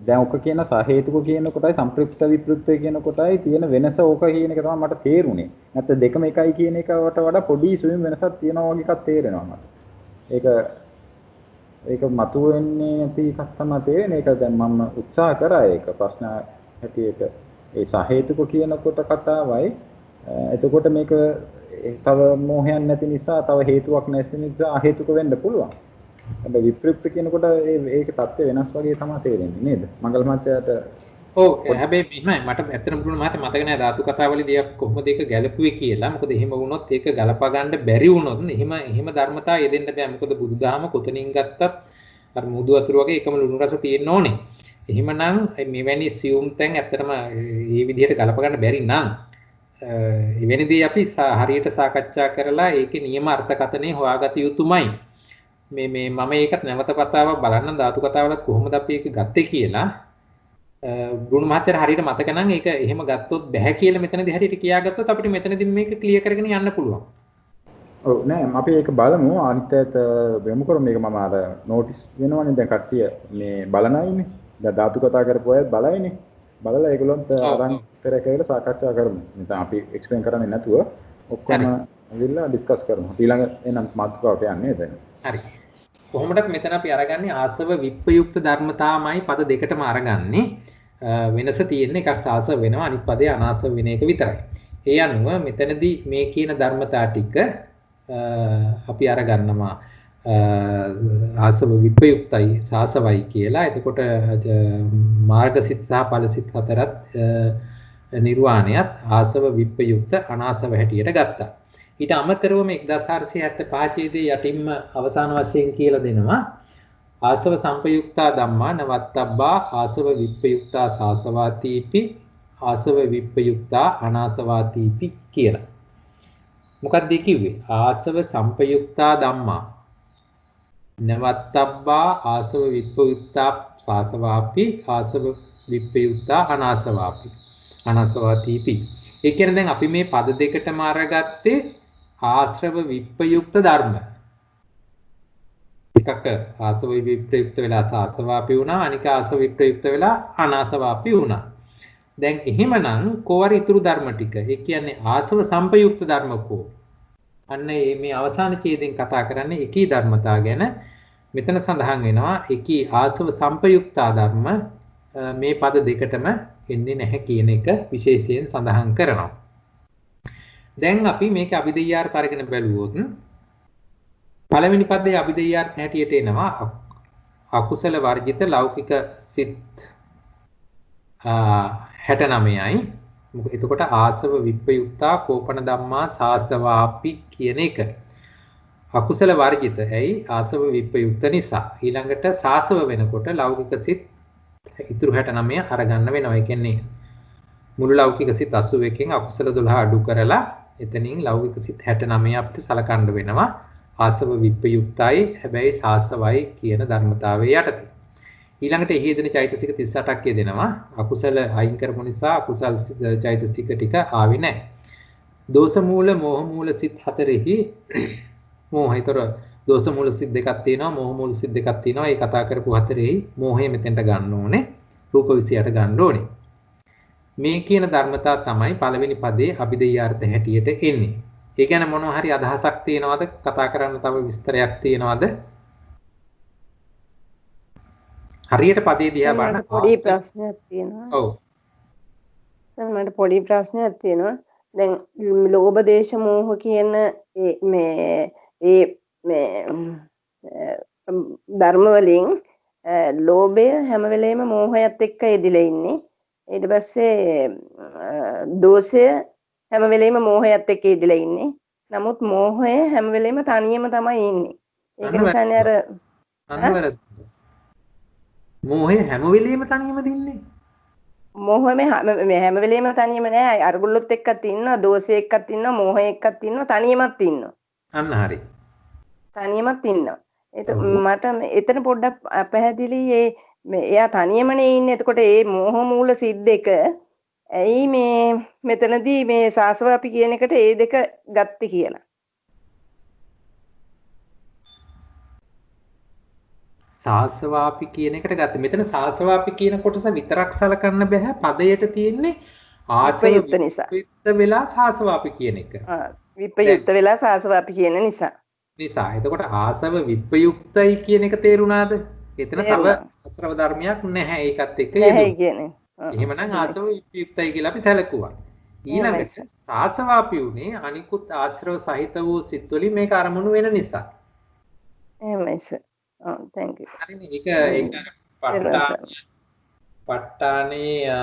දැන් ඔක කියන සහේතුක කියන කොටයි සම්ප්‍රයුක්ත විප්‍රයුක්ත කියන කොටයි තියෙන වෙනස ඕක කියන එක තමයි මට තේරුනේ. නැත්නම් දෙකම එකයි කියන එකට වඩා පොඩි සුවිම් වෙනසක් තියෙනවා වගේ එකක් තේරෙනවා මට. ඒක මතුවෙන්නේ නැති එකක් තමයි තේරෙන්නේ. ඒක දැන් මම උත්සාහ කරා ඒක ප්‍රශ්න හැටියට ඒ සහේතුක කියනකොට කතාවයි. එතකොට මේක තව මොහයන් නැති නිසා තව හේතුවක් නැති නිසා අහේතුක වෙන්න පුළුවන්. හැබැයි විප්‍රයුක්ත කියනකොට ඒක தත්ත්වය වෙනස් වගේ තමයි තේරෙන්නේ නේද? මංගල මහත්තයාට ඔව් හැබැයි මෙහෙමයි මට ඇත්තටම පුළුවන් මහත්තයා මතක නැහැ ධාතු කතාවලදී අපි කොහොමද ඒක ගැලපුවේ කියලා. මොකද එහෙම වුණොත් ඒක ගලපා ගන්න බැරි වුණොත් එහෙම ධර්මතා යෙදෙන්න බෑ. මොකද බුදුදහම කොතනින් ගත්තත් අර මුදු වතුර වගේ එකම ලුණු රස තියෙන්න ඕනේ. එහෙමනම් මෙවැනි සියුම් තැන් ඇත්තටම මේ විදිහට ගලපා ගන්න බැරි නම් එවැනිදී අපි හරියට සාකච්ඡා කරලා ඒකේ නියම අර්ථකථනය හොයාගත යුතුමයි. මම ඒකත් නැවත වතාවක් බලන්න ධාතු කතාවලත් කොහොමද අපි ඒක ගත්තේ කියලා බ්‍රූනෝ මහත්තයාට හරියට මතක නම් ඒක එහෙම ගත්තොත් බැහැ කියලා මෙතනදී හරියට කියාගත්තොත් අපිට මෙතනදී මේක ක්ලියර් කරගෙන යන්න පුළුවන්. ඔව් නෑ අපි ඒක බලමු අනිත්‍යයට වෙමු කරමු. මේක මම අර නෝටිස් වෙනවනේ දැන් කට්ටිය මේ බලනයිනේ. දැන් ධාතු කතා කරපු අයත් බලයිනේ. බලලා ඒගොල්ලොන්ට අරන් කරකැවිලා සාකච්ඡා කරමු. නැත්නම් අපි එක්ස්ප්ලেইন කරන්නේ නැතුව ඔක්කොම ඇවිල්ලා ඩිස්කස් කරමු. ඊළඟ එනම් මාතෘකාවට යන්නේ දැන්. හරි. කොහොමදත් මෙතන අපි අරගන්නේ ආසව විප්‍රයුක්ත ධර්මතාවමයි පද දෙකටම අරගන්නේ. වෙනස තියෙන්නේ එකක් ආසව වෙනවා අනිත් පදේ අනාසව වෙන එක විතරයි. ඒ අනුව මෙතනදී මේ කියන ධර්මතා ටික අපි අරගන්නවා ආසව විප්‍රයුක්තයි සාසවයි කියලා. එතකොට මාර්ගසිත සහ ඵලසිත හතරත් නිර්වාණයත් ආසව විප්‍රයුක්ත අනාසව හැටියට ගත්තා. ඊට අමතරව මේ 1475 ඡේදයේ යටින්ම අවසාන වශයෙන් කියලා දෙනවා ආසව සංපයුක්තා ධම්මා නවත්තබ්බා ආසව විප්‍රයුක්තා සාසවාතීපි ආසව විප්‍රයුක්තා අනාසවාතීපි කියලා. මොකක්ද කිව්වේ? ආසව සංපයුක්තා ධම්මා නවත්තබ්බා ආසව විප්‍රයුක්තා සාසවාපි ආසව විප්‍රයුක්තා අනාසවාතීපි. ඒ කියන්නේ දැන් අපි මේ පද දෙකටම අරගත්තේ ආශ්‍රව විප්‍රයුක්ත ධර්ම. එකක ආසව විප්‍රයුක්ත වෙලා සාසවාපි වුණා, අනික ආසව විප්‍රයුක්ත වෙලා අනාසවාපි වුණා. දැන් එහෙමනම් කොවර ඉතුරු ධර්ම ටික. ඒ කියන්නේ ආසව සංපයුක්ත ධර්ම කෝ. අන්න මේ අවසාන ඡේදයෙන් කතා කරන්නේ එකී ධර්මතා ගැන. මෙතන සඳහන් වෙනවා එකී ආසව සංපයුක්තා ධර්ම මේ පද දෙකටම එන්නේ නැහැ කියන එක විශේෂයෙන් සඳහන් කරනවා. දැන් අපි මේක අභිධේයාර්ථ අරගෙන බැලුවොත් පළවෙනි පදයේ අභිධේයාර්ථ හැටියට එනවා අකුසල වර්ජිත ලෞකික සිත් 69යි. මොකද එතකොට ආසව විප්‍රයුක්තා කෝපන ධම්මා සාසවාපි කියන එක අකුසල වර්ජිත. ඇයි? ආසව විප්‍රයුක්ත නිසා. ඊළඟට සාසව වෙනකොට ලෞකික සිත් ඉතුරු 69 අරගන්න වෙනවා. ඒ කියන්නේ මුළු ලෞකික සිත් 81කින් අකුසල 12 අඩු කරලා එතනින් ලෞකික සිත් 69 අපිට සලකන්න වෙනවා. ආසව විප්‍රයුක්තයි හැබැයි සාසවයි කියන ධර්මතාවයේ යටතේ. ඊළඟට එහි යෙදෙන චෛතසික 38ක් යෙදෙනවා. අකුසල අයින් කරපු නිසා අකුසල් චෛතසික ටික ආවේ නැහැ. දෝෂ මූල මෝහ මූල සිත් හතරෙහි මෝහයතර දෝෂ මූල සිත් දෙකක් තියෙනවා මෝහ මූල සිත් දෙකක් තියෙනවා. ඒ කතා කරපු හතරෙහි මෝහය මෙතෙන්ට ගන්න ඕනේ. රූප 28 ගන්න ඕනේ. මේ කියන ධර්මතා තමයි පළවෙනි පදයේ අභිධේයාර්ථ හැටියට එන්නේ. ඒ කියන්නේ මොනවා හරි අදහසක් තියෙනවද? කතා කරන්න තව විස්තරයක් තියෙනවද? හරියට පදේ දිහා බලන්න පොඩි ප්‍රශ්නයක් තියෙනවා. ඔව්. මට පොඩි ප්‍රශ්නයක් තියෙනවා. දැන් ලෝභ දේශ මෝහ කියන මේ ධර්ම වලින් ලෝභය හැම වෙලේම මෝහයත් එක්ක යෙදිලා ඉන්නේ. ඊට පස්සේ දෝෂය හැම වෙලේම මෝහයත් එක්ක යෙදිලා ඉන්නේ. නමුත් මෝහය හැම වෙලේම තනියම තමයි ඉන්නේ. ඒක නිසානේ අර මෝහය හැම වෙලෙම තනියම දින්නේ. මෝහය හැම වෙලේම තනියම නෑ. අරගුල්ලොත් එක්කත් ඉන්නවා, දෝෂය එක්කත් ඉන්නවා, මෝහය එක්කත් ඉන්නවා, තනියමත් ඉන්නවා. අන්න හරි. තනියමත් ඉන්නවා. මට එතන පොඩ්ඩක් පැහැදිලි එයා තනියමනේ ඉන්නේ. එතකොට මේ මෝහ මූල සිත් දෙක ඇයි මෙතනදී මේ සාසවාපි කියන එකට ඒ දෙක ගත්තේ කියලා. සාසවාපි කියන එකට ගත්ත. මෙතන සාසවාපි කියන කොටස විතරක් සලකන්න බෑ. පදයට තියෙන්නේ ආසවයුක්ත නිසා. විප්‍රයුක්ත වෙලා සාසවාපි කියන එක. විප්‍රයුක්ත වෙලා සාසවාපි කියන නිසා. එතකොට ආසව විප්‍රයුක්තයි කියන එක තේරුණාද? එතන තව අස්රව ධර්මයක් නැහැ ඒකත් එක්ක නැහැ කියන්නේ. එහෙමනම් ආසව විප්‍රයුක්තයි කියලා අපි සැලකුවා. ඊළඟට සාසවාපි උනේ අනිකුත් ආශ්‍රව සහිත වූ සිත් වලින් මේක අරමුණු වෙන නිසා. එහෙමයි සර්. thank you. හරිනේ ඒක ප ဋ ාණේ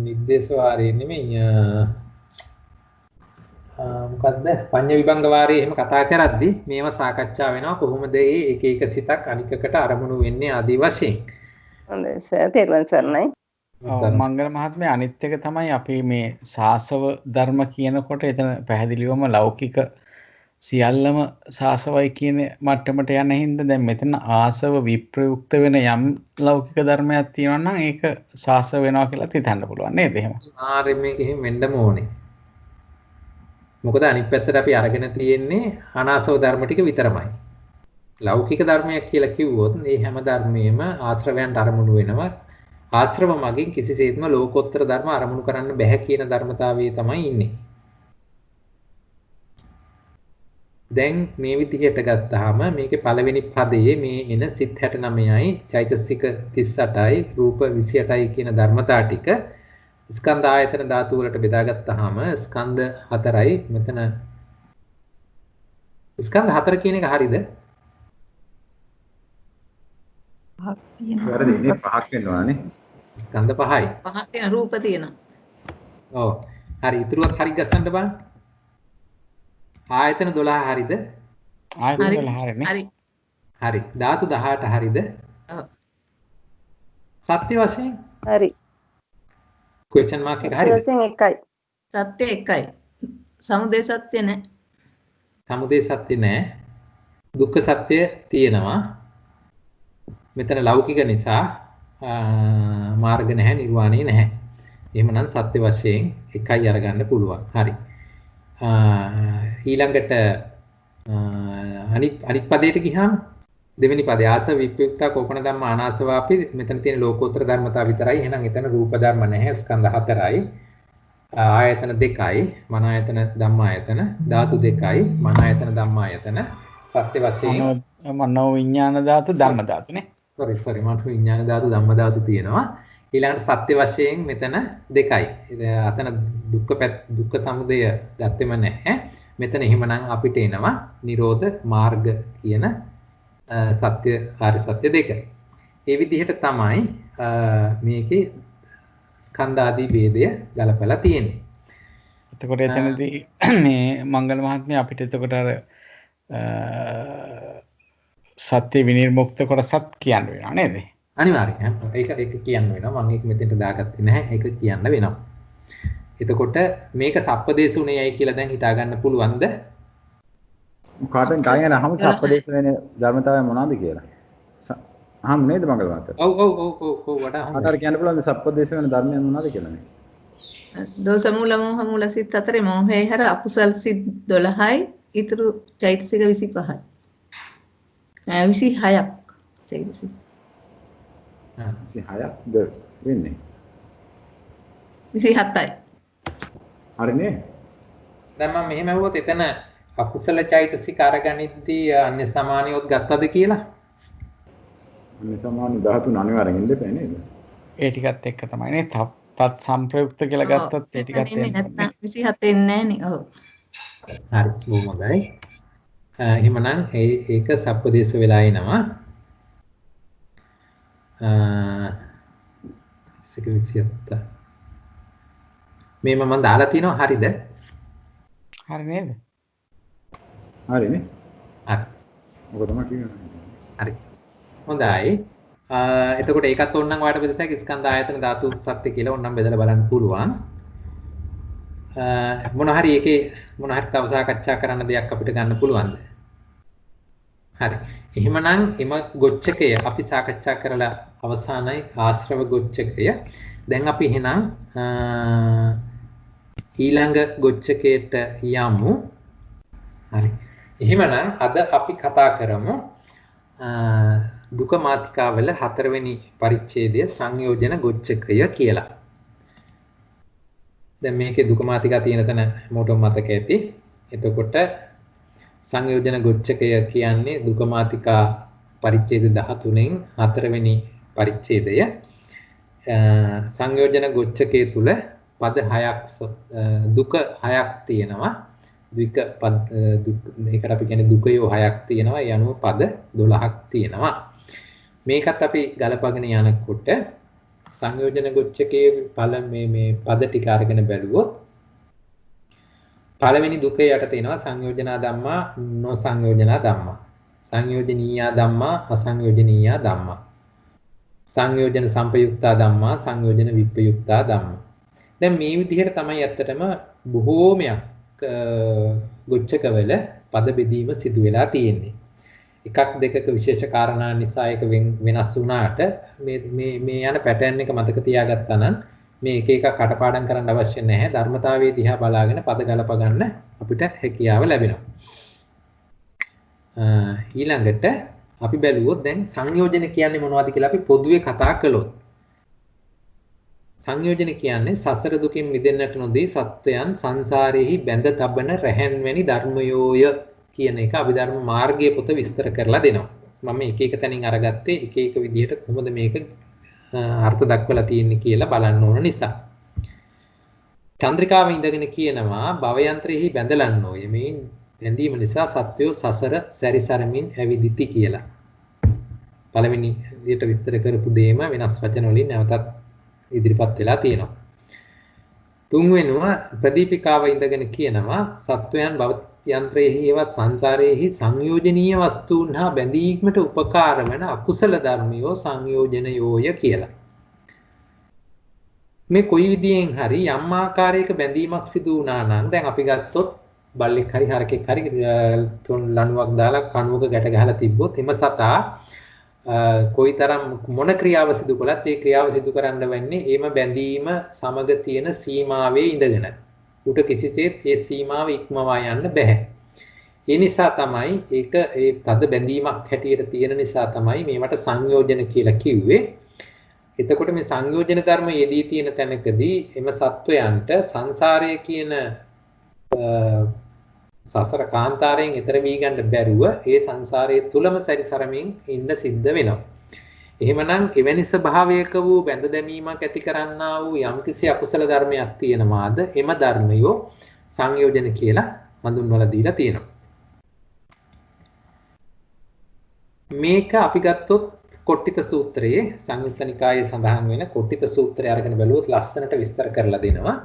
නිर्देश වාරේ නෙමෙයි මොකද්ද පඤ්ඤ විභංග වාරේ එහෙම කතා කරද්දි මේව සාකච්ඡා වෙනවා කොහොමද මේ එක එක සිතක් අනිකකට අරමුණු වෙන්නේ ආදී වශයෙන්. හොඳයි සර් තේරුවන් සරණයි. මංගල මහත්මයා අනිත් එක තමයි අපි මේ සාසව ධර්ම කියනකොට එතන පැහැදිලිවම ලෞකික සියල්ලම සාසවයි කියන මට්ටමට යන හින්දා දැන් මෙතන ආසව විප්‍රයුක්ත වෙන යම් ලෞකික ධර්මයක් තියෙනවා නම් ඒක සාසව වෙනවා කියලා හිතන්න පුළුවන් නේද එහෙම? ආරෙ මේක එහෙම වෙන්නම ඕනේ. මොකද අනිත් පැත්තට අපි අරගෙන තියෙන්නේ අනාසව ධර්ම ටික විතරමයි. ලෞකික ධර්මයක් කියලා කිව්වොත් මේ හැම ධර්මයේම ආශ්‍රවයන්ට අරමුණු වෙනවා. ආශ්‍රව මගින් කිසිසේත්ම ලෝකෝත්තර ධර්ම අරමුණු කරන්න බැහැ කියන ධර්මතාවයේ තමයි ඉන්නේ. දැන් මේ විදිහට ගත්තාම මේකේ පළවෙනි පදයේ මේ එන සිත් 69යි චෛතසික 38යි රූප 28යි කියන ධර්මතා ටික ස්කන්ධ ආයතන ධාතු වලට බෙදාගත්තාම ස්කන්ධ 4යි මෙතන ස්කන්ධ 4 කියන එක හරියද? වැරදිනේ 5ක් වෙනවානේ. ස්කන්ධ 5යි. 5ක් තියෙන රූප තියෙනවා. ඔව්. හරි ඉතුරුවත් හරි ගස්සන්න බලන්න. ආයතන 12 හරිද? ආයතන 12 හරිනේ. හරි. හරි. ධාතු 18 හරිද? ඔව්. සත්‍ය වශයෙන් හරි. ක්වෙස්චන් මාක් එක හරිද? වශයෙන් එකයි. සත්‍ය එකයි. සමුදය සත්‍ය නැහැ. සමුදය සත්‍ය නැහැ. දුක්ඛ සත්‍ය තියෙනවා. මෙතන ලෞකික නිසා මාර්ග නැහැ නිර්වාණය නැහැ. එහෙමනම් සත්‍ය වශයෙන් එකයි අරගන්න පුළුවන්. හරි. ඊළඟට අනිත් පදයට ගියාම දෙවෙනි පදේ ආස විප්‍රයුක්ත කෝපන ධම්ම අනාසවාපි මෙතන තියෙන ලෝකෝත්තර ධර්මතාව විතරයි. එහෙනම් එතන රූප ධර්ම නැහැ. ස්කන්ධ 4යි. ආයතන 2යි. මන ආයතන ධම්ම ආයතන ධාතු 2යි. මන ආයතන ධම්ම ආයතන සත්‍ය වශයෙන් මනෝ විඥාන ධාතු ධම්ම ධාතුනේ. sorry මනෝ විඥාන ධාතු ධම්ම ධාතු තියෙනවා. ඊළඟට සත්‍ය වශයෙන් මෙතන 2යි. අතන දුක්ඛ සමුදය ගත්තෙම නැහැ. මෙතන එහෙමනම් අපිට එනවා නිරෝධ මාර්ග කියන සත්‍ය ආර්ය සත්‍ය දෙක. ඒ විදිහට තමයි මේකේ ස්කන්ධ ආදී ભેදය ගලපලා තියෙන්නේ. එතකොට එතනදී මේ මංගල මහත්මිය අපිට එතකොට අර සත්‍ය විනිර්මුක්ත කොටසත් කියන්න වෙනවා නේද? අනිවාර්යයෙන්. ඒක කියන්න වෙනවා. මම ඒක මෙතෙන්ට දාගත්තේ නැහැ. ඒක කියන්න වෙනවා. එතකොට මේක සප්පදේශුණේයි කියලා දැන් හිතා ගන්න පුළුවන්ද? කාටෙන් කාගෙන් අහමු සප්පදේශ වෙන ධර්මතාවය මොනවද කියලා. අහමු නේද මංගල මහත්තයා? ඔව් වඩා හොඳයි. කාටට කියන්න පුළුවන්ද සප්පදේශ වෙන ධර්මය මොනවද කියලා නේ? දෝෂ මූල මෝහ මූල සිත් 4 මෝහය හැර අකුසල් සිත් 12යි ඊතුරු චෛතසික 25යි. 26ක් චෛතසික. 26ක්ද වෙන්නේ? 27යි. හරිනේ. දැන් මම මෙහෙම ඇහුවොත් එතන අකුසල චෛතසික අරගනිද්දී අන්‍ය සමානියොත් ගත්තද කියලා? අන්න සමාන 13 අනිවාර්යෙන් ඉන්න බෑ නේද? ඒ ටිකත් එක්ක තමයි නේ තත් සංප්‍රයුක්ත කියලා ගත්තොත් ඒ ටිකත් එන්නේ නැත්නම් 27 එන්නේ නැහැ නේ. ඔව්. හරි බොහොම හොඳයි. එහෙමනම් ඒක සප්පදේශ වෙලා එනවා. 27 මේ මම දාලා තිනවා හරිද? හරි නේද? හරිනේ. හරි. ඔක තමයි කියන්නේ. හරි. හොඳයි. එතකොට ඒකත් ඕනනම් ඔයාලට බෙදලා තියෙන ස්කන්ධ ආයතන ධාතු සත්‍ය කියලා ඕනනම් බෙදලා බලන්න පුළුවන්. මොන හරි එකේ මොන හරි තව සාකච්ඡා කරන්න දෙයක් අපිට ගන්න පුළුවන්ද? හරි. එහෙමනම් එම ගොච්ඡකය අපි සාකච්ඡා කරලා අවසానයි ආශ්‍රව ගොච්ඡකය. දැන් අපි එහෙනම් ඊළඟ ගොච්ඡකයට යමු. හරි. එහෙමනම් අද අපි කතා කරමු දුක මාතිකාවල 4 වෙනි පරිච්ඡේදය සංයෝජන ගොච්ඡකය කියලා. දැන් මේකේ දුක මාතිකා තියෙන තැන මොටම මතක ඇති. එතකොට සංයෝජන ගොච්ඡකය කියන්නේ දුක මාතිකා පරිච්ඡේද 13න් 4 වෙනි පරිච්ඡේදය. සංයෝජන ගොච්ඡකයේ තුල පද 6ක් දුක 6ක් තියෙනවා. මේකට අපි කියන්නේ දුකයෝ 6ක් තියෙනවා. ඒ අනුව පද 12ක් තියෙනවා. මේකත් අපි ගලපගෙන යනකොට සංයෝජන ගොච්ඡකයේ මේ පද ටික අරගෙන බැලුවොත් පළවෙනි දුකේ යට තියෙනවා සංයෝජනා ධම්මා නොසංයෝජනා ධම්මා. සංයෝජනීය ධම්මා අසංයෝජනීය ධම්මා. සංයෝජන සම්පයුක්තා ධම්මා සංයෝජන විප්‍රයුක්තා ධම්මා. දැන් මේ විදිහට තමයි ඇත්තටම බොහෝමයක් ගොච්ඡකවල පද බෙදීම සිදු වෙලා තියෙන්නේ. එකක් දෙකක විශේෂ කාරණා නිසා ඒක වෙනස් වුණාට මේ යන පැටර්න් එක මතක තියාගත්තා නම් මේ එක එක කටපාඩම් කරන්න අවශ්‍ය නැහැ. ධර්මතාවයේ දිහා බලාගෙන පද ගලප ගන්න අපිට හැකියාව ලැබෙනවා. ඊළඟට අපි බැලුවොත් දැන් සංයෝජන කියන්නේ මොනවද කියලා අපි පොදුවේ කතා කළොත්. සංයෝජන කියන්නේ සසර දුකින් මිදෙන්නට නොදී සත්වයන් සංසාරයේහි බැඳ තබන රැහැන් වැනි ධර්මයෝය කියන එක අභිධර්ම මාර්ගයේ පොත විස්තර කරලා දෙනවා. මම එක එක තැනින් අරගත්තේ එක එක විදිහට කොහොමද මේක අර්ථ දක්වලා තියෙන්නේ කියලා බලන්න ඕන නිසා. චන්ද්‍රිකාව ඉඳගෙන කියනවා භවයන්ත්‍රෙහි බැඳලන්නෝය. මේ බැඳීම නිසා සත්වයෝ සසර සැරිසරමින් ඇවිදිති කියලා. පළවෙනි විදිහට විස්තර කරපු දේම වෙනස් වචන වලින් නැවතත් ඉදිරිපත් වෙලා තියෙනවා. තුන්වෙනුව ප්‍රදීපිකාව ඉඳගෙන කියනවා සත්වයන් භව යන්ත්‍රයේහි ඒවත් සංසාරයේහි සංයෝජනීය වස්තුන් හා බැඳීමට උපකාර වන අකුසල ධර්මියෝ සංයෝජනයෝය කියලා. මේ කොයි විදියෙන් හරි යම් ආකාරයක බැඳීමක් සිදු වුණා නම් දැන් අපි ගත්තොත් බල්ලෙක් හරි හරකෙක් හරි ලණුවක් දාලා කණුවක ගැට ගහලා තිබ්බොත් එම සතා කොයිතරම් මොන ක්‍රියාව සිදු කළත් ඒ ක්‍රියාව සිදු කරන්න වෙන්නේ එම බැඳීම සමග තියෙන සීමාවේ ඉඳගෙන. උට කිසිසේත් ඒ සීමාව ඉක්මවා යන්න බෑ. ඒ නිසා තමයි ඒක ඒ තද බැඳීමක් හැටියට තියෙන නිසා තමයි මේවට සංයෝජන කියලා කිව්වේ. එතකොට මේ සංයෝජන ධර්ම යෙදී තියෙන තැනකදී එම සත්වයන්ට සංසාරයේ කියන සසර කාන්තාරයෙන් ඈතර වී ගන්න බැරුව ඒ සංසාරයේ තුලම සැරිසරමින් ඉන්න සිද්ධ වෙනවා. එහෙමනම් එවැනි ස්වභාවයක වූ බැඳ දැමීමක් ඇති කරන්නා වූ යම්කිසි අකුසල ධර්මයක් තියෙනවාද එම ධර්මයෝ සංයෝජන කියලා හඳුන්වලා දීලා තියෙනවා. මේක අපි ගත්තොත් කොට්ටිත සූත්‍රයේ සංයුත්ත නිකායේ සඳහන් වෙන කොට්ටිත සූත්‍රය අරගෙන බැලුවොත් ලස්සනට විස්තර කරලා දෙනවා.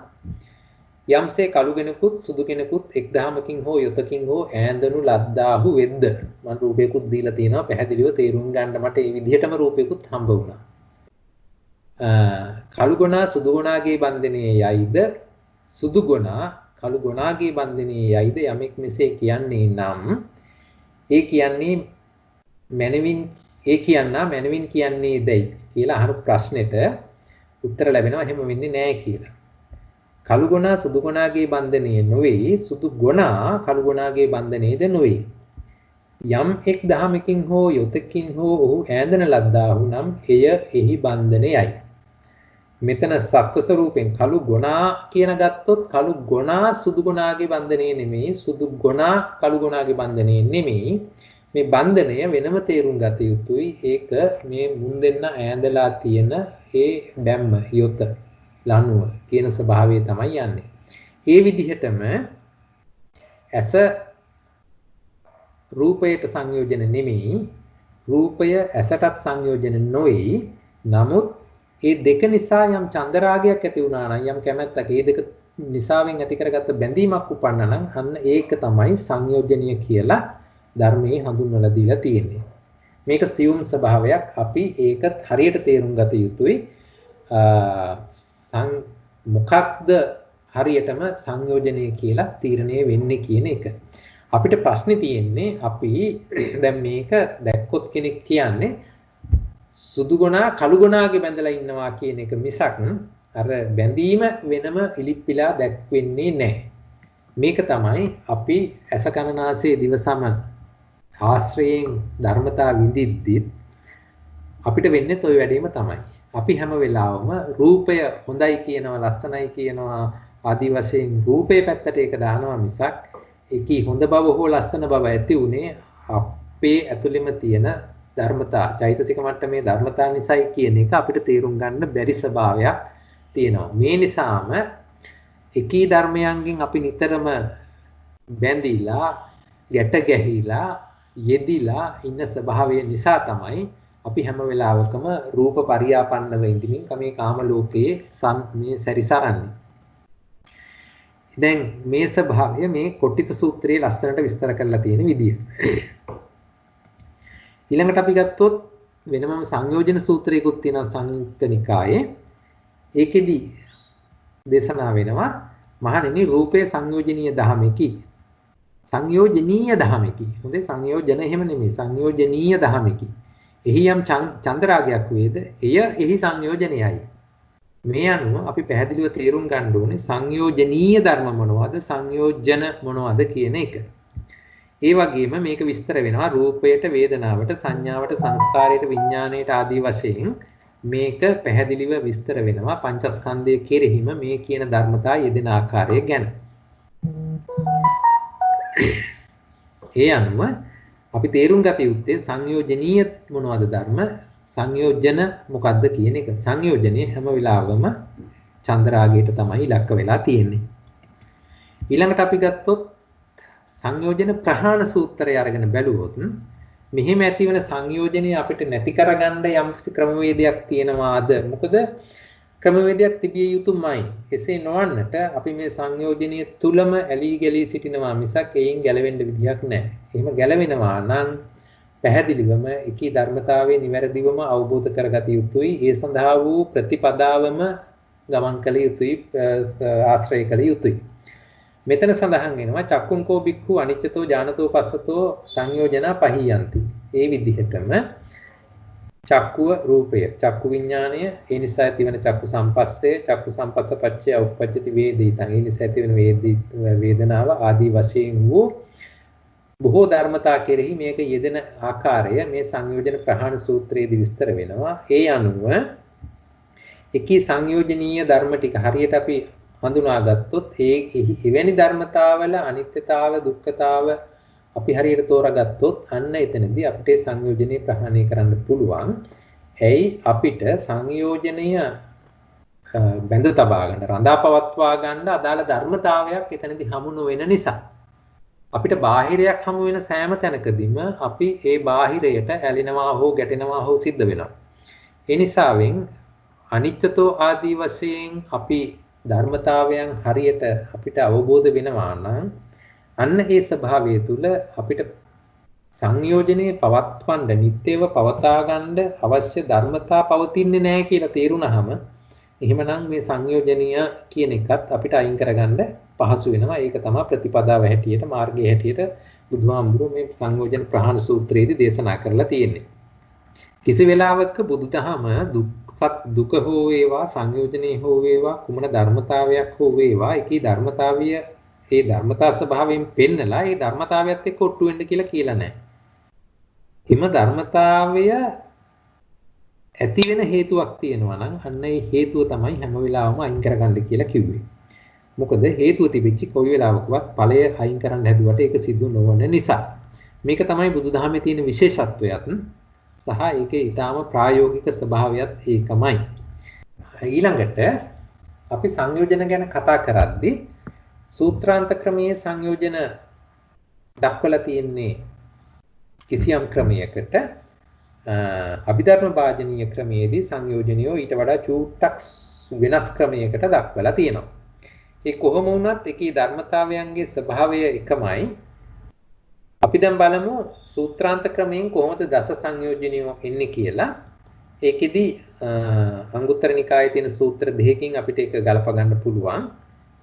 යම්සේ කළු කෙනෙකුත් සුදු කෙනෙකුත් එක් දහමකින් හෝ යොතකින් හෝ ඈඳනු ලද්දාහු වෙද්ද මම රූපයකුත් දීලා තියෙනවා පැහැදිලිව තේරුම් ගන්න මට මේ විදිහටම රූපයකුත් හම්බ වුණා. කළු ගුණා සුදු ගුණාගේ බන්ධනයේ යයිද සුදු ගොනා කළු ගොනාගේ බන්ධනයේ යයිද යමෙක් මෙසේ කියන්නේ නම් ඒ කියන්නේ මනවින් ඒ කියන්නා මනවින් කියන්නේ දෙයි කියලා අහන ප්‍රශ්නෙට උත්තර ලැබෙනවා එහෙම වෙන්නේ නැහැ කියලා. කළු ගොනා සුදු ගොනාගේ බන්ධනයේ නොවේ සුදු ගොනා කළු ගොනාගේ බන්ධනයේද නොවේ. යම් එක් දහමකින් හෝ යොතකින් හෝ ඔහු ඈඳන ලද්දාහු නම් එය එහි බන්ධනයයි. මෙතන සත්ව ස්වරූපෙන් කළු ගොනා කියන ගත්තොත් කළු ගොනා සුදු ගොනාගේ බන්ධනයේ නෙමෙයි සුදු ගොනා කළු ගොනාගේ බන්ධනයේ නෙමෙයි මේ බන්ධනය වෙනම තේරුම් ගත යුතුයි. ඒක මේ මුන් දෙන්න ඈඳලා තියෙන ඒ බැම්ම යොත ලනුව කියන ස්වභාවය තමයි යන්නේ. ඒ විදිහටම ඇස රූපයට සංයෝජන නෙමෙයි රූපය ඇසටත් සංයෝජන නොවේ. නමුත් මේ දෙක නිසා යම් චන්දරාගයක් ඇති වුණා නම් යම් කැමැත්තක් මේ දෙක නිසාවෙන් ඇති කරගත්ත බැඳීමක් උපන්නා නම් අන්න ඒක තමයි සංයෝජනීය කියලා ධර්මයේ හඳුන්වලා දීලා තියෙන්නේ. මේක සියුම් ස්වභාවයක් අපි ඒක හරියට තේරුම් ගත යුතුයි. මොකක්ද හරියටම සංයෝජනය කියලා තීරණය වෙන්නේ කියන එක. අපිට ප්‍රශ්නේ තියෙන්නේ අපි දැන් මේක දැක්කොත් කෙනෙක් කියන්නේ සුදු ගොනා කළු ගොනාගේ බැඳලා ඉන්නවා කියන එක මිසක් අර බැඳීම වෙනම ඉලිප්පිලා දැක්වෙන්නේ නැහැ. මේක තමයි අපි ඇස කන නාසය දිව සම ආශ්‍රයෙන් ධර්මතා විඳිද්දිත් අපිට වෙන්නේ toy වැඩේම තමයි. අපි හැම වෙලාවම රූපය හොඳයි කියනවා ලස්සනයි කියනවා ආදි වශයෙන් රූපේ පැත්තට ඒක දානවා මිසක් ඒකී හොඳ බව හෝ ලස්සන බව ඇති උනේ අපේ ඇතුළෙම තියෙන ධර්මතා චෛතසික මට්ටමේ ධර්මතා නිසායි කියන එක අපිට තේරුම් ගන්න බැරි ස්වභාවයක් තියෙනවා. මේ නිසාම එකී ධර්මයන්ගෙන් අපි නිතරම බැඳිලා ගැට ගැහිලා යෙදිලා ඉන්න ස්වභාවය නිසා තමයි අපි හැම වෙලාවකම රූප පරියාපන්නව ඉඳිමින් මේ කාම ලෝකයේ මේ සැරිසරන්නේ. දැන් මේ ස්වභාවය මේ කොට්ටිත සූත්‍රයේ ලස්සනට විස්තර කරලා තියෙන විදිය. ඊළඟට අපි ගත්තොත් වෙනම සංයෝජන සූත්‍රයකුත් තියෙනවා සංයුක්ත නිකායේ. ඒකෙදි දේශනා වෙනවා මහණෙනි රූපේ සංයෝජනීය ධමෙකි. සංයෝජනීය ධමෙකි. හොඳේ සංයෝජන එහෙම නෙමෙයි සංයෝජනීය ධමෙකි. එහි යම් චන්ද්‍රාගයක් වේද එය එහි සංයෝජනයයි. මේ අනුව අපි පැහැදිලිව තේරුම් ගන්න ඕනේ සංයෝජනීය ධර්ම මොනවද සංයෝජන මොනවද කියන එක. ඒ වගේම මේක විස්තර වෙනවා රූපයට වේදනාවට සංඥාවට සංස්කාරයට විඥාණයට ආදී වශයෙන් මේක පැහැදිලිව විස්තර වෙනවා පංචස්කන්ධය කෙරෙහිම මේ කියන ධර්මතා යෙදෙන ආකාරය ගැන. ඒ අනුව අපි තේරුම් ගත යුත්තේ සංයෝජනීය මොනවද ධර්ම සංයෝජන මොකද්ද කියන එක. සංයෝජනේ හැම වෙලාවෙම චන්ද්‍රාගයට තමයි ඉලක්ක වෙලා තියෙන්නේ. ඊළඟට අපි ගත්තොත් සංයෝජන ප්‍රහාණ සූත්‍රය අරගෙන බැලුවොත් මෙහෙම ඇතිවන සංයෝජනය අපිට නැති කරගන්න යම් ක්‍රමවේදයක් තියෙනවාද? මොකද ක්‍රමවේදයක් තිබිය යුතුමයි. එසේ නොවන්නට අපි මේ සංයෝජනීය තුලම ඇලී ගැලී සිටිනවා මිසක් එයින් ගැලවෙන්න විදියක් නැහැ. එහෙම ගැලවෙනවා නම් පැහැදිලිවම එකී ධර්මතාවයේ නිවැරදිවම අවබෝධ කරගත යුතුයි. ඒ සඳහා වූ ප්‍රතිපදාවම ගමන් කළ යුතුයි, ආශ්‍රය කළ යුතුයි. මෙතන සඳහන් වෙනවා චක්කුංකෝ බික්ඛු අනිච්චතෝ ඥානතෝ පස්සතෝ සංයෝජනා පහියන්ති. ඒ විදිහටම චක්කුව රූපය, චක්කු විඥාණය, ඒ නිසා ඇතිවන චක්කු සම්පස්සේ, චක්කු සම්පස්සපච්චය උප්පජ්ජති වේදිතං. ඒ නිසා ඇතිවන වේදනාව ආදී වශයෙන් වූ බොහෝ ධර්මතා කෙරෙහි මේක යෙදෙන ආකාරය මේ සංයෝජන ප්‍රහාණ සූත්‍රයේදී විස්තර වෙනවා. ඒ අනුව එකී සංයෝජනීය ධර්ම ටික හරියට අපි හඳුනාගත්තොත් එවැනි ධර්මතාවල අනිත්‍යතාව දුක්ඛතාව අපි හරියට තෝරාගත්තොත් අන්න එතනදී අපිට සංයෝජනේ ප්‍රහාණය කරන්න පුළුවන්. ඇයි අපිට සංයෝජනය බැඳ තබා ගන්න රඳාපවත්වා ගන්න අදාළ ධර්මතාවයක් එතනදී හමු නොවන නිසා අපිට බාහිරයක් හමු වෙන සෑම තැනකදීම අපි ඒ බාහිරයට ඇලෙනවා හෝ ගැටෙනවා හෝ සිද්ධ වෙනවා. ඒ නිසාවෙන් අනිත්‍යතෝ ආදී වශයෙන් අපි ධර්මතාවයන් හරියට අපිට අවබෝධ වෙනවා නම් අන්න ඒ ස්වභාවය තුළ අපිට සංයෝජනයේ පවත්වන්න නිත්‍යව පවතා ගන්න අවශ්‍ය ධර්මතා පවතින්නේ නැහැ කියලා තේරුණාම එහෙමනම් මේ සංයෝජනීය කියන එකත් අපිට අයින් කරගන්න පහසු වෙනවා. ඒක තමයි ප්‍රතිපදාව හැටියට මාර්ගයේ හැටියට බුදුහාමුදුරුවෝ මේ සංයෝජන ප්‍රහාණ සූත්‍රයේදී දේශනා කරලා තියෙන්නේ. කිසි වෙලාවක බුදුදහම දුක හෝ වේවා සංයෝජනේ හෝ වේවා කුමන ධර්මතාවයක් හෝ වේවා ඒකේ ධර්මතාවය ඒ ධර්මතා ස්වභාවයෙන් පෙන්නලා ඒ ධර්මතාවයත් එක්ක ඔට්ටු වෙන්න කියලා නැහැ. හිම ධර්මතාවය ඇති වෙන හේතුවක් තියෙනවා නම් අන්න ඒ හේතුව තමයි හැම වෙලාවෙම අයින් කරගන්න කියලා කිව්වේ. මොකද හේතුව තිබිච්ච කොයි වෙලාවකවත් ඵලය අයින් කරන්න හැදුවට ඒක සිදු නොවන නිසා. මේක තමයි බුදුදහමේ තියෙන විශේෂත්වයත් සහ ඒකේ ඊටාම ප්‍රායෝගික ස්වභාවයත් ඒකමයි. ඊළඟට අපි සංයෝජන ගැන කතා කරද්දී සූත්‍රාන්ත ක්‍රමයේ සංයෝජන දක්වලා තියෙන්නේ කිසියම් ක්‍රමයකට අභිධර්ම භාජනීය ක්‍රමයේදී සංයෝජනියෝ ඊට වඩා චූට්ටක් වෙනස් ක්‍රමයකට දක්වලා තියෙනවා. ඒ කොහොම වුණත් එකී ධර්මතාවයන්ගේ ස්වභාවය එකමයි. අපි දැන් බලමු සූත්‍රාන්ත ක්‍රමයෙන් කොහොමද දස සංයෝජනියෝ එන්නේ කියලා. ඒකෙදි අංගුත්තර නිකායේ තියෙන සූත්‍ර දෙකකින් අපිට ඒක ගලප ගන්න පුළුවන්.